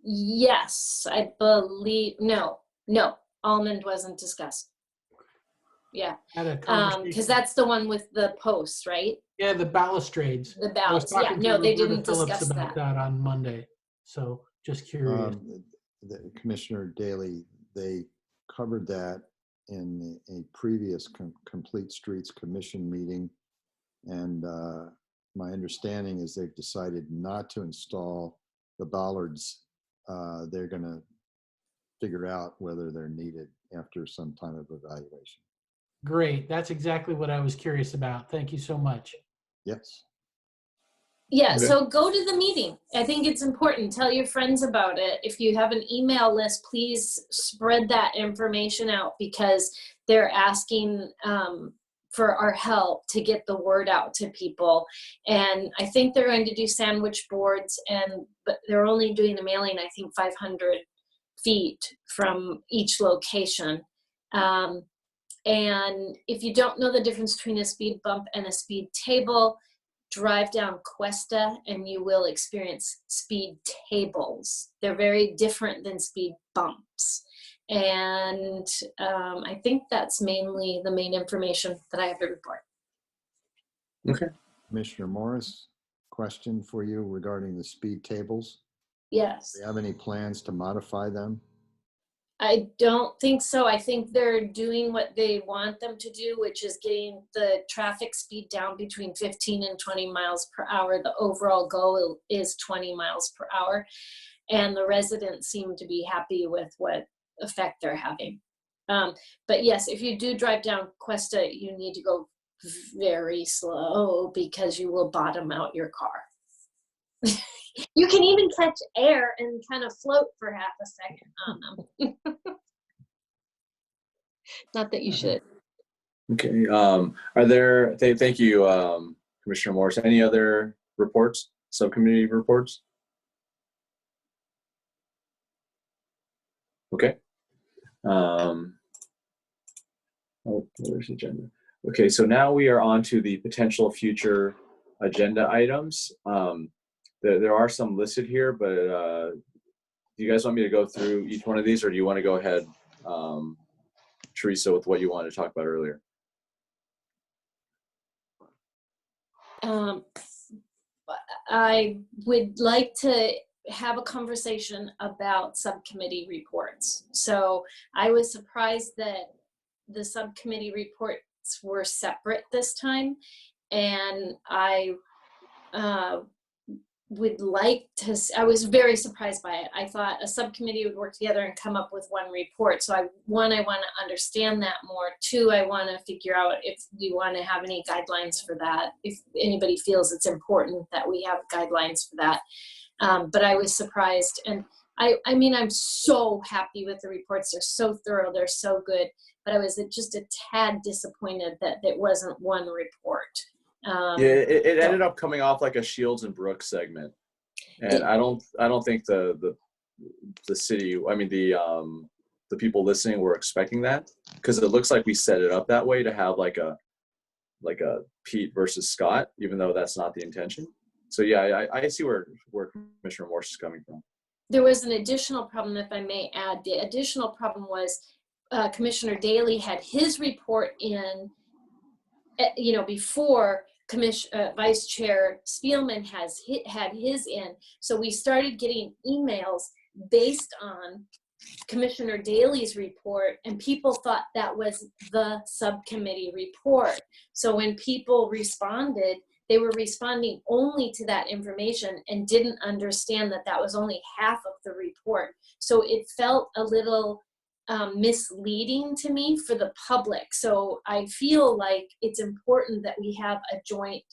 Yes, I believe, no, Almond wasn't discussed. Yeah, because that's the one with the posts, right? Yeah, the balustrades. The balustrades, yeah, no, they didn't Phillips discuss about that on Monday. So just curious. Commissioner Daly, they covered that in a previous Complete Streets Commission meeting. And my understanding is they've decided not to install the bollards. They're going to figure out whether they're needed after some time of evaluation. Great. That's exactly what I was curious about. Thank you so much. Yes. Yeah, so go to the meeting. I think it's important. Tell your friends about it. If you have an email list, please spread that information out, because they're asking for our help to get the word out to people. And I think they're going to do sandwich boards, but they're only doing the mailing, I think, 500 feet from each location. And if you don't know the difference between a speed bump and a speed table, drive down Cuesta and you will experience speed tables. They're very different than speed bumps. And I think that's mainly the main information that I have to report. Okay. Commissioner Morris, question for you regarding the speed tables. Yes. Do you have any plans to modify them? I don't think so. I think they're doing what they want them to do, which is getting the traffic speed down between 15 and 20 miles per hour. The overall goal is 20 miles per hour. And the residents seem to be happy with what effect they're having. But yes, if you do drive down Cuesta, you need to go very slow, because you will bottom out your car. You can even catch air and kind of float for half a second on them. Not that you should. Okay. Are there, thank you, Commissioner Morris. Any other reports, subcommittee reports? Okay. Oh, where's the agenda? Okay, so now we are on to the potential future agenda items. There are some listed here, but do you guys want me to go through each one of these, or do you want to go ahead, Teresa, with what you wanted to talk about earlier? I would like to have a conversation about subcommittee reports. So I was surprised that the subcommittee reports were separate this time. And I would like to, I was very surprised by it. I thought a subcommittee would work together and come up with one report. So I want to understand that more. Two, I want to figure out if we want to have any guidelines for that, if anybody feels it's important that we have guidelines for that. But I was surprised. And I mean, I'm so happy with the reports. They're so thorough, they're so good. But I was just a tad disappointed that it wasn't one report. Yeah, it ended up coming off like a Shields and Brooks segment, and I don't think the city, I mean the people listening were expecting that, because it looks like we set it up that way to have like a Pete versus Scott, even though that's not the intention. So yeah, I see where Commissioner Morse is coming from. There was an additional problem, if I may add. The additional problem was Commissioner Daley had his report in, before Vice Chair Spielman had his in. So we started getting emails based on Commissioner Daley's report, and people thought that was the subcommittee report. So when people responded, they were responding only to that information and didn't understand that that was only half of the report. So it felt a little misleading to me for the public. So I feel like it's important that we have a joint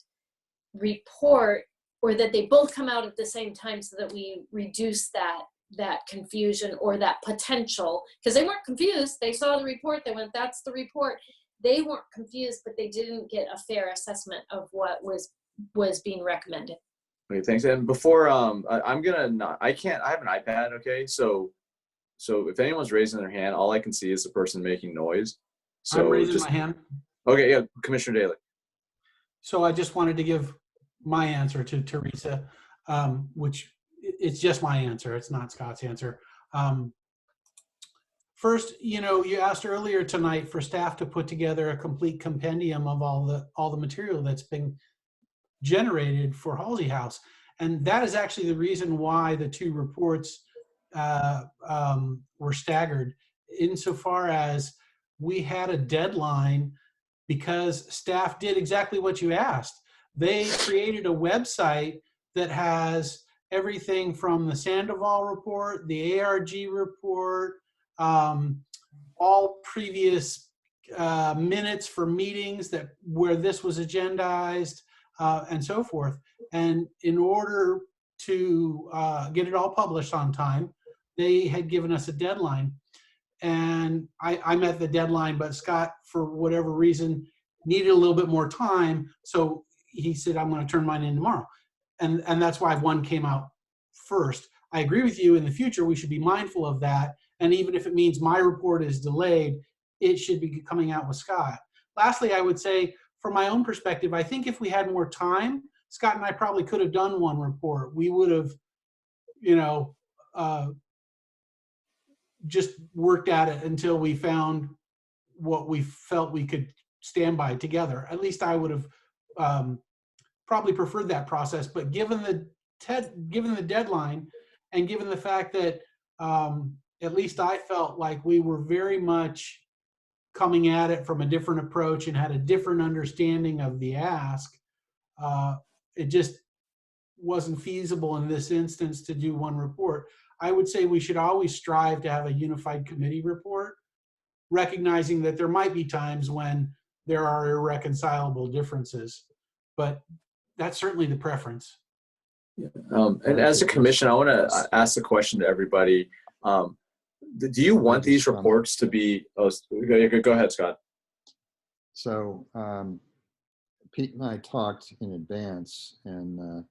report, or that they both come out at the same time, so that we reduce that confusion or that potential, because they weren't confused. They saw the report, they went, that's the report. They weren't confused, but they didn't get a fair assessment of what was being recommended. Okay, thanks. And before I have an iPad, okay? So if anyone's raising their hand, all I can see is the person making noise. So I'm raising my hand. Okay, yeah, Commissioner Daley. So I just wanted to give my answer to Teresa, which it's just my answer. It's not Scott's answer. First, you asked earlier tonight for staff to put together a complete compendium of all the material that's been generated for Halsey House. And that is actually the reason why the two reports were staggered, insofar as we had a deadline, because staff did exactly what you asked. They created a website that has everything from the Sandoval report, the ARG report, all previous minutes for meetings where this was agendized, and so forth. And in order to get it all published on time, they had given us a deadline. And I met the deadline, but Scott, for whatever reason, needed a little bit more time. So he said, I'm going to turn mine in tomorrow. And that's why one came out first. I agree with you. In the future, we should be mindful of that. And even if it means my report is delayed, it should be coming out with Scott. Lastly, I would say, from my own perspective, I think if we had more time, Scott and I probably could have done one report. We would have, just worked at it until we found what we felt we could stand by together. At least I would have probably preferred that process. But given the deadline, and given the fact that at least I felt like we were very much coming at it from a different approach and had a different understanding of the ask, it just wasn't feasible in this instance to do one report. I would say we should always strive to have a unified committee report, recognizing that there might be times when there are irreconcilable differences, but that's certainly the preference. And as a commission, I want to ask the question to everybody. Do you want these reports to be, go ahead, Scott. So Pete and I talked in advance, and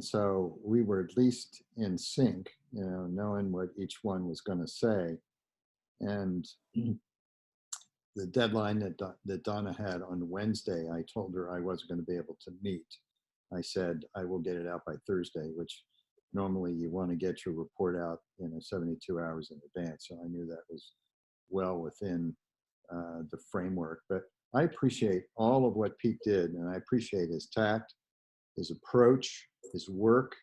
so we were at least in sync, knowing what each one was going to say. And the deadline that Donna had on Wednesday, I told her I wasn't going to be able to meet. I said, I will get it out by Thursday, which normally you want to get your report out 72 hours in advance. So I knew that was well within the framework. But I appreciate all of what Pete did, and I appreciate his tact, his approach, his work,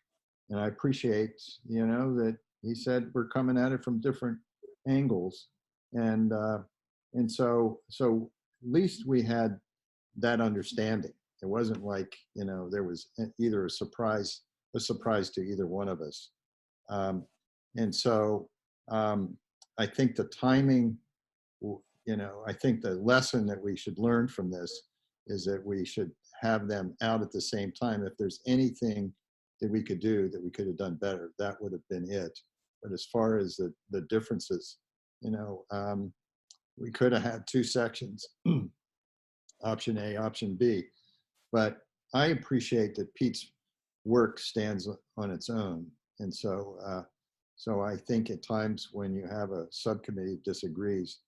and I appreciate, that he said we're coming at it from different angles, and And so at least we had that understanding. It wasn't like, you know, there was either a surprise to either one of us. And so I think the timing, you know, I think the lesson that we should learn from this is that we should have them out at the same time. If there's anything that we could do that we could have done better, that would have been it. But as far as the differences, you know, we could have had two sections, option A, option B. But I appreciate that Pete's work stands on its own. And so, so I think at times when you have a subcommittee that disagrees,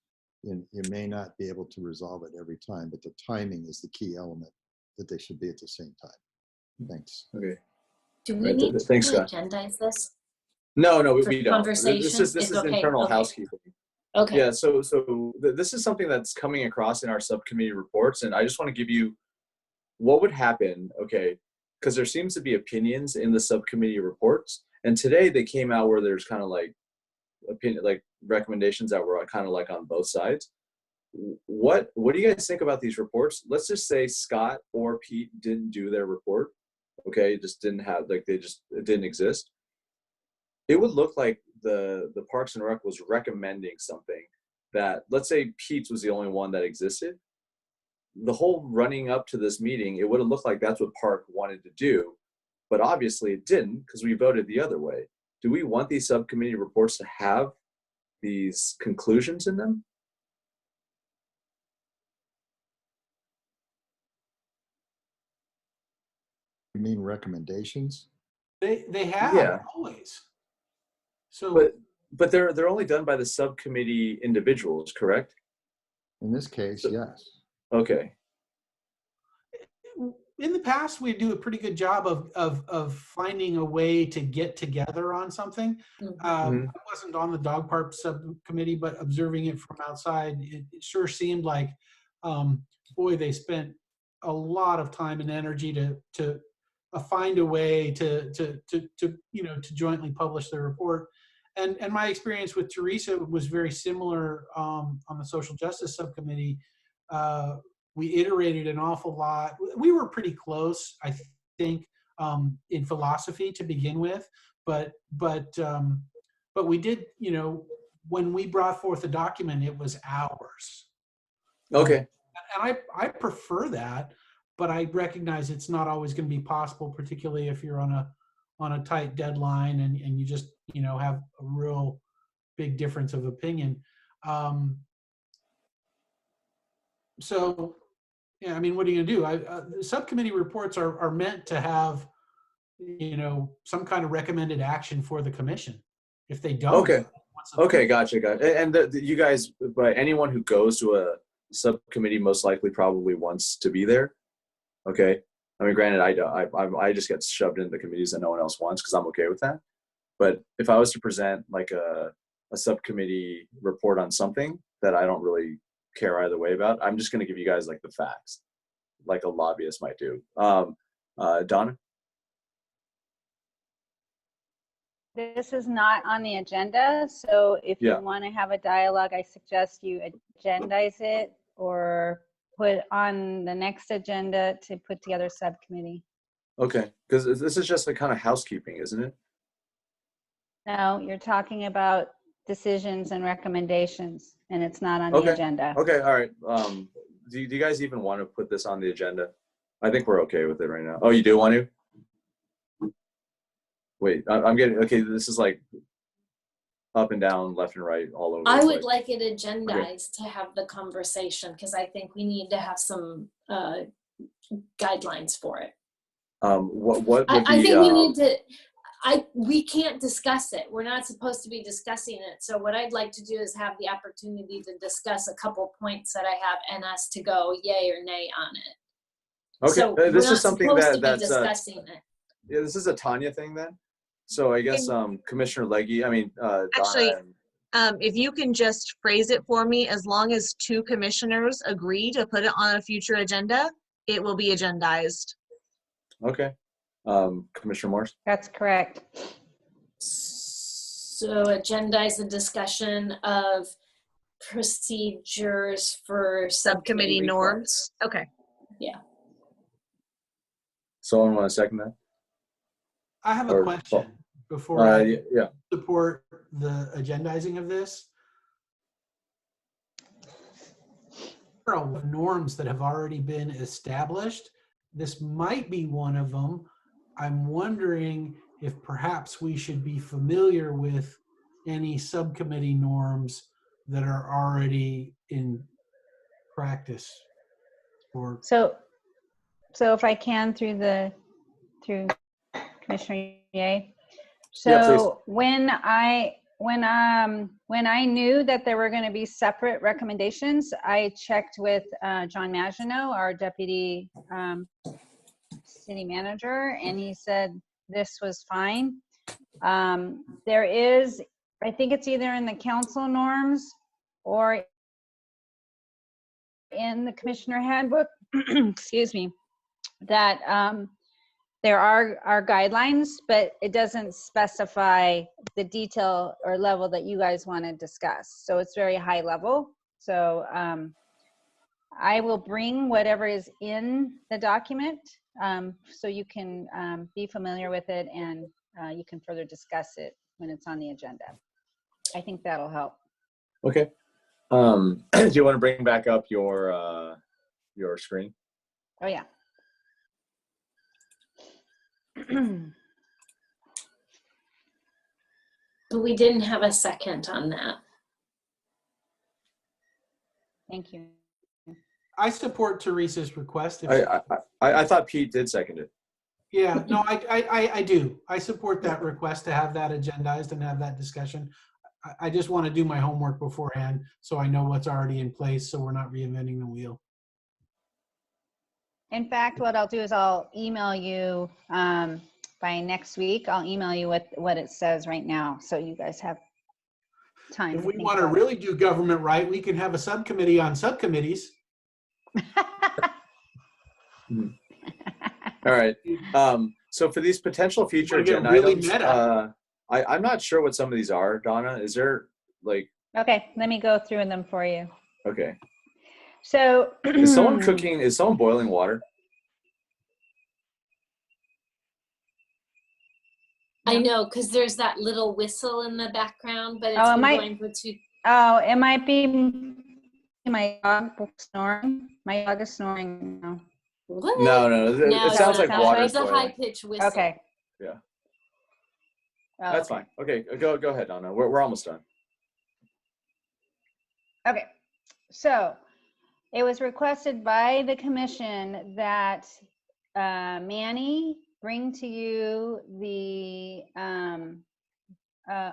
you may not be able to resolve it every time, but the timing is the key element, that they should be at the same time. Thanks. Okay. Do we need to Thanks, Scott. agendize this? No, we For don't. conversation? This It's is okay, internal okay. housekeeping. Okay. Yeah, so this is something that's coming across in our subcommittee reports, and I just want to give you what would happen, okay, because there seems to be opinions in the subcommittee reports, and today they came out where there's kind of like recommendations that were kind of like on both sides. What do you guys think about these reports? Let's just say Scott or Pete didn't do their report, okay, just didn't have, like, it didn't exist. It would look like the Parks and Rec was recommending something that, let's say Pete's was the only one that existed. The whole running up to this meeting, it would have looked like that's what Park wanted to do, but obviously it didn't because we voted the other way. Do we want these subcommittee reports to have these conclusions in them? You mean recommendations? They have, Yeah. always. So, but they're only done by the subcommittee individuals, correct? In this case, yes. Okay. in the past, we do a pretty good job of finding a way to get together on something. I wasn't on the dog park subcommittee, but observing it from outside, it sure seemed like, boy, they spent a lot of time and energy to find a way to jointly publish their report. And my experience with Teresa was very similar on the social justice subcommittee. We iterated an awful lot. We were pretty close, I think, in philosophy to begin with, but we did, when we brought forth a document, it was ours. Okay. And I prefer that, but I recognize it's not always going to be possible, particularly if you're on a tight deadline and you just have a real big difference of opinion. So, yeah, I mean, what are you going to do? The subcommittee reports are meant to have, some kind of recommended action for the commission. If they don't. Okay. Okay, gotcha. And you guys, but anyone who goes to a subcommittee most likely probably wants to be there. Okay. I mean, granted, I just get shoved into the committees that no one else wants because I'm okay with that. But if I was to present like a subcommittee report on something that I don't really care either way about, I'm just going to give you guys like the facts, like a lobbyist might do. Donna? This is not on the agenda, so if you want to have a dialogue, I suggest you agendize it or put on the next agenda to put together a subcommittee. Okay, because this is just like kind of housekeeping, isn't it? No, you're talking about decisions and recommendations, and it's not on the agenda. Okay, all right. Do you guys even want to put this on the agenda? I think we're okay with it right now. Oh, you do want to? Wait, I'm getting, okay, this is like up and down, left and right, all over. I would like it agendized to have the conversation because I think we need to have some guidelines for it. What would be, I think we need to, we can't discuss it. We're not supposed to be discussing it. So what I'd like to do is have the opportunity to discuss a couple points that I have and us to go yay or nay on it. Okay, so this is something that's discussing it. Yeah, this is a Tanya thing then. So I guess Commissioner Legge, Actually, Donna if you can just phrase it for me, as long as 2 commissioners agree to put it on a future agenda, it will be agendized. Okay. Commissioner Morris? That's correct. So agendize the discussion of procedures for Subcommittee norms. reports. Okay. Yeah. Someone want to second that? I have a Or- question before I yeah. support the agendizing of this. There are norms that have already been established. This might be one of them. I'm wondering if perhaps we should be familiar with any subcommittee norms that are already in practice. Or So if I can through Commissioner Ye. Yeah, please. So when I knew that there were going to be separate recommendations, I checked with John Maginot, our deputy city manager, and he said this was fine. There is, I think it's either in the council norms or in the commissioner handbook, excuse me, that there are guidelines, but it doesn't specify the detail or level that you guys want to discuss. So it's very high level. So I will bring whatever is in the document so you can be familiar with it, and you can further discuss it when it's on the agenda. I think that'll help. Okay. Do you want to bring back up your screen? Oh yeah. But we didn't have a second on that. Thank you. I support Teresa's request. I thought Pete did second it. Yeah, no, I do. I support that request to have that agendized and have that discussion. I just want to do my homework beforehand so I know what's already in place so we're not reinventing the wheel. In fact, what I'll do is I'll email you by next week. I'll email you with what it says right now, so you guys have time. If we want to really do government right, we can have a subcommittee on subcommittees. All right. So for these potential future agenda really items, I'm not sure what some of these are. Donna, is there like? Okay, let me go through them for you. Okay. So Is someone cooking? Is someone boiling water? I know, because there's that little whistle in the background, but it's Oh, it been might- going for two. Oh, it might be my dog snoring. My dog is snoring now. What? No. It sounds like water. It's a high-pitched whistle. Okay. Yeah. Oh, That's fine. Okay, go ahead, Donna. We're almost done. Okay, so it was requested by the commission that Manny bring to you the,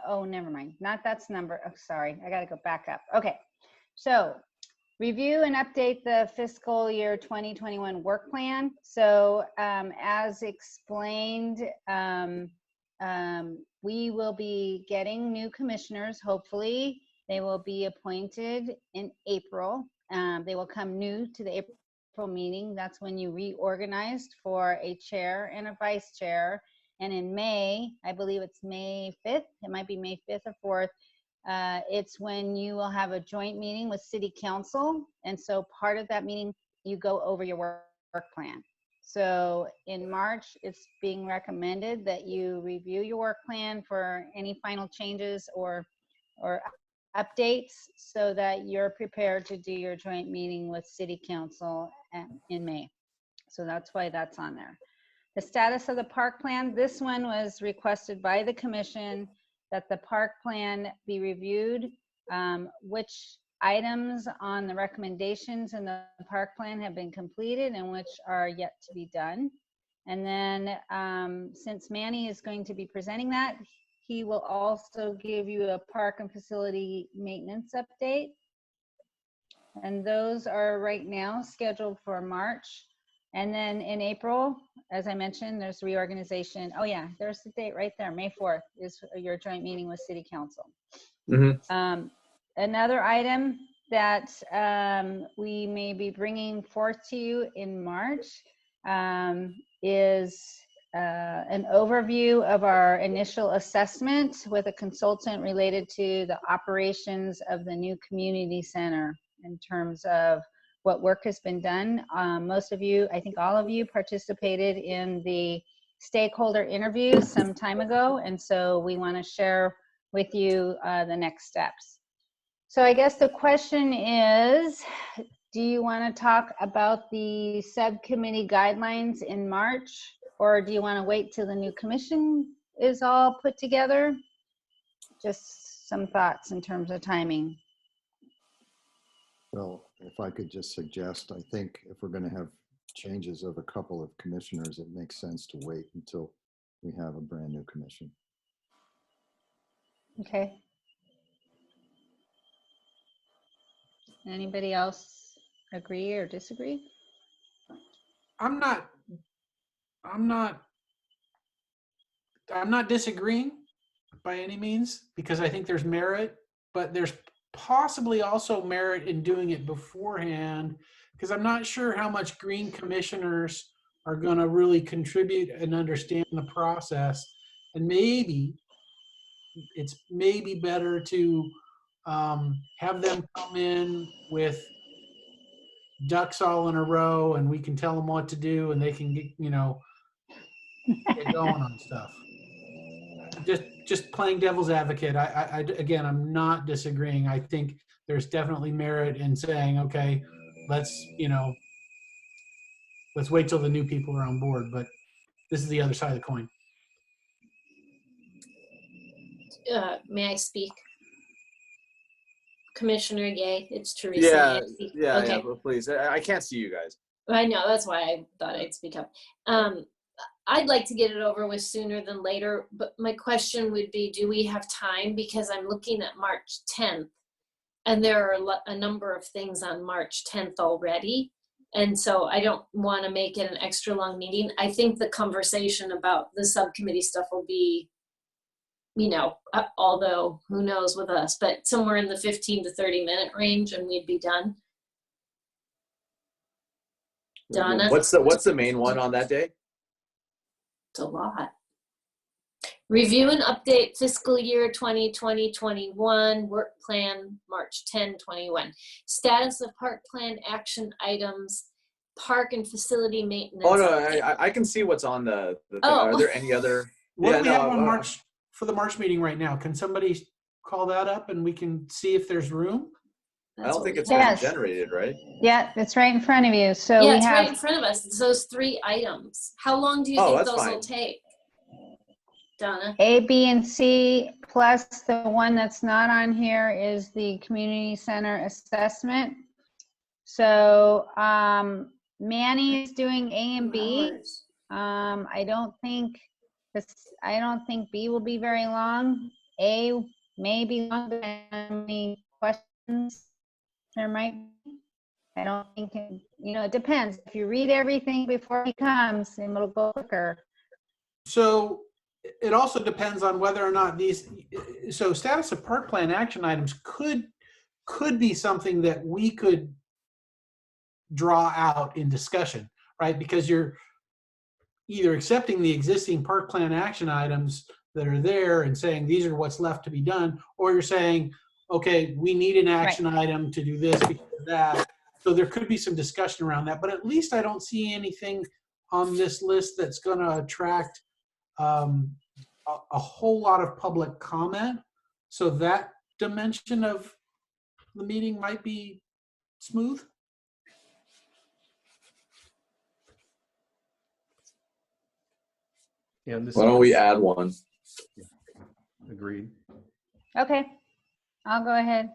oh, never mind, not that's number, oh, sorry, I gotta go back up. Okay, so review and update the fiscal year 2021 work plan. So as explained, we will be getting new commissioners, hopefully. They will be appointed in April. They will come new to the April meeting. That's when you reorganized for a chair and a vice chair. And in May, I believe it's May 5th, it might be May 5th or 4th, it's when you will have a joint meeting with City Council. And so part of that meeting, you go over your work plan. So in March, it's being recommended that you review your work plan for any final changes or updates so that you're prepared to do your joint meeting with City Council in May. So that's why that's on there. The status of the park plan, this one was requested by the commission that the park plan be reviewed, which items on the recommendations in the park plan have been completed and which are yet to be done. And then since Manny is going to be presenting that, he will also give you a park and facility maintenance update. And those are right now scheduled for March. And then in April, as I mentioned, there's reorganization. Oh yeah, there's the date right there. May 4th is your joint meeting with City Council. Another item that we may be bringing forth to you in March is an overview of our initial assessment with a consultant related to the operations of the new community center in terms of what work has been done. Most of you, I think all of you, participated in the stakeholder interviews some time ago, and so we want to share with you the next steps. So I guess the question is, do you want to talk about the subcommittee guidelines in March, or do you want to wait till the new commission is all put together? Just some thoughts in terms of timing. Well, if I could just suggest, I think if we're going to have changes of a couple of commissioners, it makes sense to wait until we have a brand new commission. Okay. Anybody else agree or disagree? I'm not disagreeing by any means, because I think there's merit, but there's possibly also merit in doing it beforehand, because I'm not sure how much green commissioners are going to really contribute and understand the process. And maybe it's better to have them come in with ducks all in a row, and we can tell them what to do, and they can get, get going on stuff. Just playing devil's advocate. Again, I'm not disagreeing. I think there's definitely merit in saying, okay, let's wait till the new people are on board. But this is the other side of the coin. May I speak? Commissioner Ye, it's Teresa. Yeah, okay. but please. I can't see you guys. I know, that's why I thought I'd speak up. I'd like to get it over with sooner than later, but my question would be, do we have time? Because I'm looking at March 10th, and there are a number of things on March 10th already. And so I don't want to make it an extra long meeting. I think the conversation about the subcommittee stuff will be, although who knows with us, but somewhere in the 15 to 30-minute range, and we'd be done. Donna? What's the main one on that day? It's a lot. Review and update fiscal year 2020-21, work plan, March 10, 21. Status of park plan action items, park and facility maintenance. Oh, no, I can see what's on the thing. Are there any other? What do we have on March for the March meeting right now? Can somebody call that up and we can see if there's room? I don't think it's been generated, right? Yeah, it's right in front of you. So yeah, we it's have right in front of us. It's those 3 items. How long do you think those will take, Donna? A, B, and C, plus the one that's not on here is the community center assessment. So Manny is doing A and B. I don't think B will be very long. A may be longer than how many questions there might be. I don't think it depends. If you read everything before he comes, then it'll go quicker. So it also depends on whether or not so status of park plan action items could be something that we could draw out in discussion, right? Because you're either accepting the existing park plan action items that are there and saying these are what's left to be done, or you're saying, okay, we need an action item to do this because of that. So there could be some discussion around that, but at least I don't see anything on this list that's going to attract a whole lot of public comment. So that dimension of the meeting might be smooth. Yeah, why don't we add one? Agreed. Okay, I'll go ahead.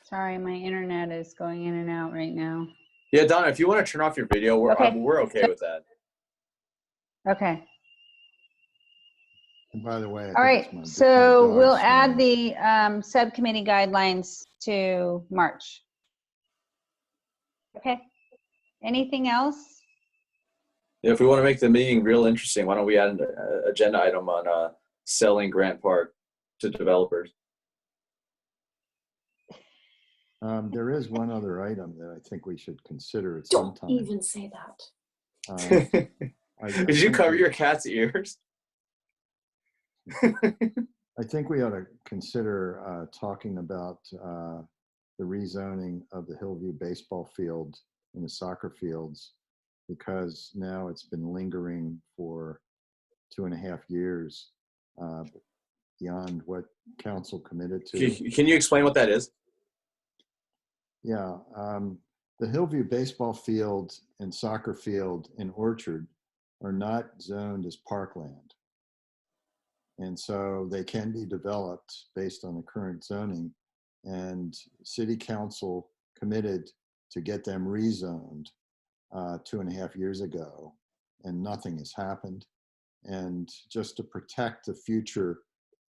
Sorry, my internet is going in and out right now. Yeah, Donna, if you want to turn off your video, we're okay with that. Okay. And by the way, All right, so we'll add the subcommittee guidelines to March. Okay. Anything else? If we want to make the meeting real interesting, why don't we add an agenda item on selling Grant Park to developers? There is one other item that I think we should consider at some Don't time. even say that. Did you cover your cat's ears? I think we ought to consider talking about the rezoning of the Hillview baseball field and the soccer fields, because now it's been lingering for 2.5 years beyond what council committed to. Can you explain what that is? Yeah, the Hillview baseball field and soccer field in Orchard are not zoned as parkland. And so they can be developed based on the current zoning, and city council committed to get them rezoned 2.5 years ago, and nothing has happened. And just to protect the future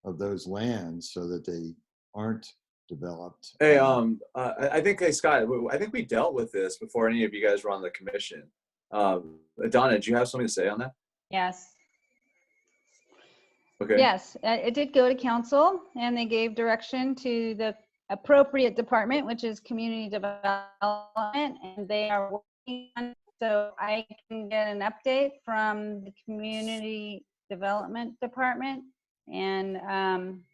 of those lands so that they aren't developed. Hey, I think, hey, Scott, I think we dealt with this before any of you guys were on the commission. Donna, did you have something to say on that? Yes. Okay. Yes, it did go to council, and they gave direction to the appropriate department, which is community development, and they are working on it. So I can get an update from the community development department and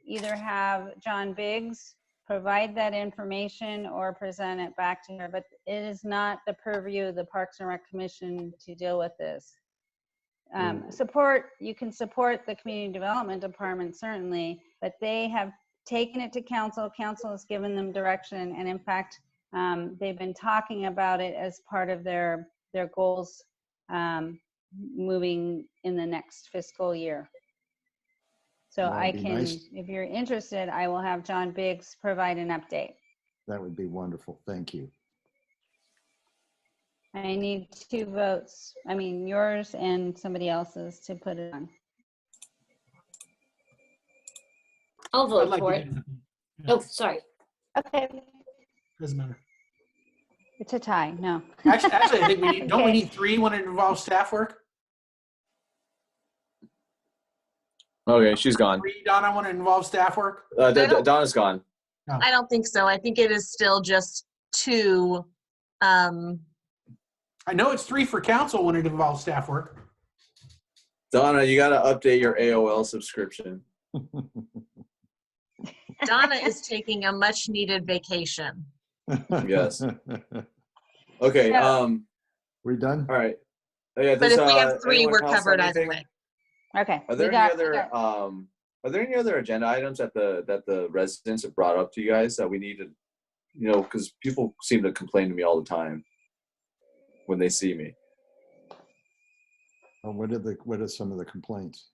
either have John Biggs provide that information or present it back to her. But it is not the purview of the Parks and Rec Commission to deal with this. You can support the community development department, certainly, but they have taken it to council. Council has given them direction, and in fact, they've been talking about it as part of their goals moving in the next fiscal year. So Well, I it'd be can, nice. if you're interested, I will have John Biggs provide an update. That would be wonderful. Thank you. I need 2 votes. I mean, yours and somebody else's to put it on. I'll vote I'd like for to it. get- Oh, sorry. Okay, Doesn't matter. it's a tie, no. Actually, I think we need, don't we Okay. need 3 when it involves staff work? Okay, she's gone. 3, Donna, when it involves staff work? Donna's gone. I don't think so. I think it is still just 2. I know it's 3 for council when it involves staff work. Donna, you got to update your AOL subscription. Donna is taking a much needed vacation. Yes. Okay. We done? All right. Yeah, But does, if we have 3, anyone we're else have covered either anything? way. Okay. Are there any other agenda items that the residents have brought up to you guys that we need to, because people seem to complain to me all the time when they see me. What are some of the complaints?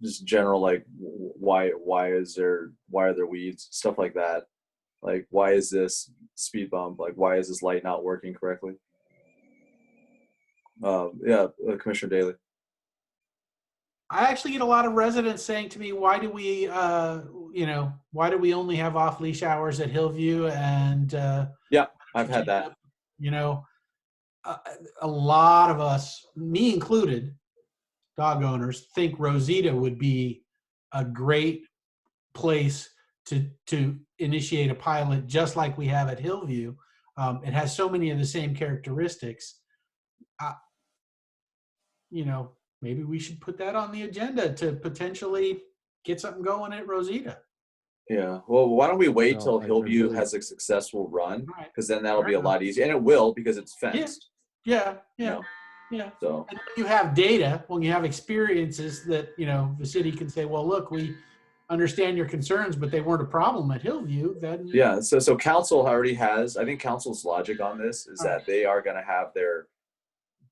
Just general, like why are there weeds, stuff like that. Like, why is this speed bump? Like, why is this light not working correctly? Yeah, Commissioner Daly. I actually get a lot of residents saying to me, why do we only have off leash hours at Hillview? And yeah, I've had that. A lot of us, me included, dog owners, think Rosita would be a great place to initiate a pilot, just like we have at Hillview. It has so many of the same characteristics. Maybe we should put that on the agenda to potentially get something going at Rosita. Yeah. Well, why don't we wait till Hillview has a successful run? Because then that'll be a lot easier, and it will, because it's fenced. Yeah. So and when you have data, when you have experiences that the city can say, well, look, we understand your concerns, but they weren't a problem at Hillview. Then yeah. So council already has. I think council's logic on this is that they are going to have their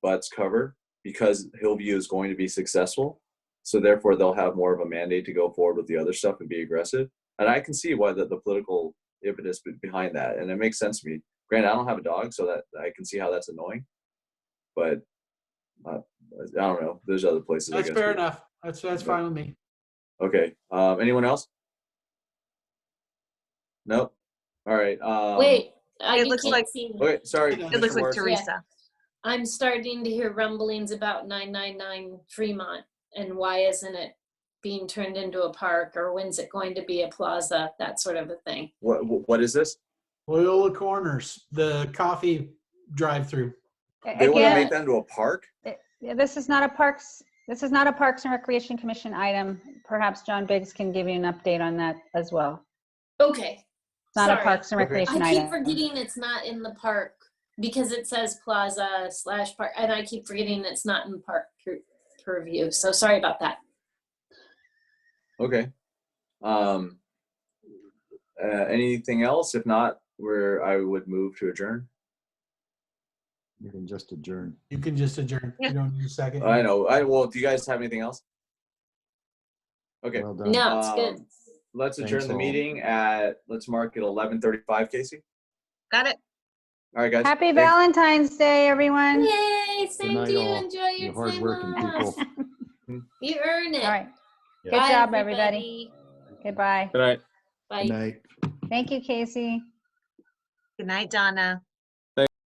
butts covered because Hillview is going to be successful. So therefore, they'll have more of a mandate to go forward with the other stuff and be aggressive. And I can see why the political impetus behind that, and it makes sense to me. Granted, I don't have a dog, so that I can see how that's annoying. But I don't know. There's other places. That's fair enough. That's fine with me. Okay. Anyone else? Nope. All right. Wait, it looks like. Okay, sorry. It looks like Teresa. Yeah. I'm starting to hear rumblings about 999 Fremont, and why isn't it being turned into a park, or when's it going to be a plaza, that sort of a thing. What is this? Loyola Corners, the coffee drive-through. They want to Again, make that into a park? this is not a Parks and Recreation Commission item. Perhaps John Biggs can give you an update on that as well. Okay. It's not a Sorry. Parks and Recreation I keep item. forgetting it's not in the park because it says plaza / park, and I keep forgetting it's not in park purview. So sorry about that. Okay. Anything else? If not, I would move to adjourn. You can just adjourn. You can just adjourn. You don't need a second. I know. Well, do you guys have anything else? Okay. Well done. No, it's good. Let's adjourn Thanks the all. meeting let's mark it 11:35, Casey. Got it. All right, guys. Happy Thanks. Valentine's Day, everyone. Yay, Good same night, to you. all. Enjoy your You time hardworking off. people. You earn it. All right. Yeah. Good Bye, job, everybody. Goodbye. Good night. Bye. Good night. Thank you, Casey. Good night, Donna.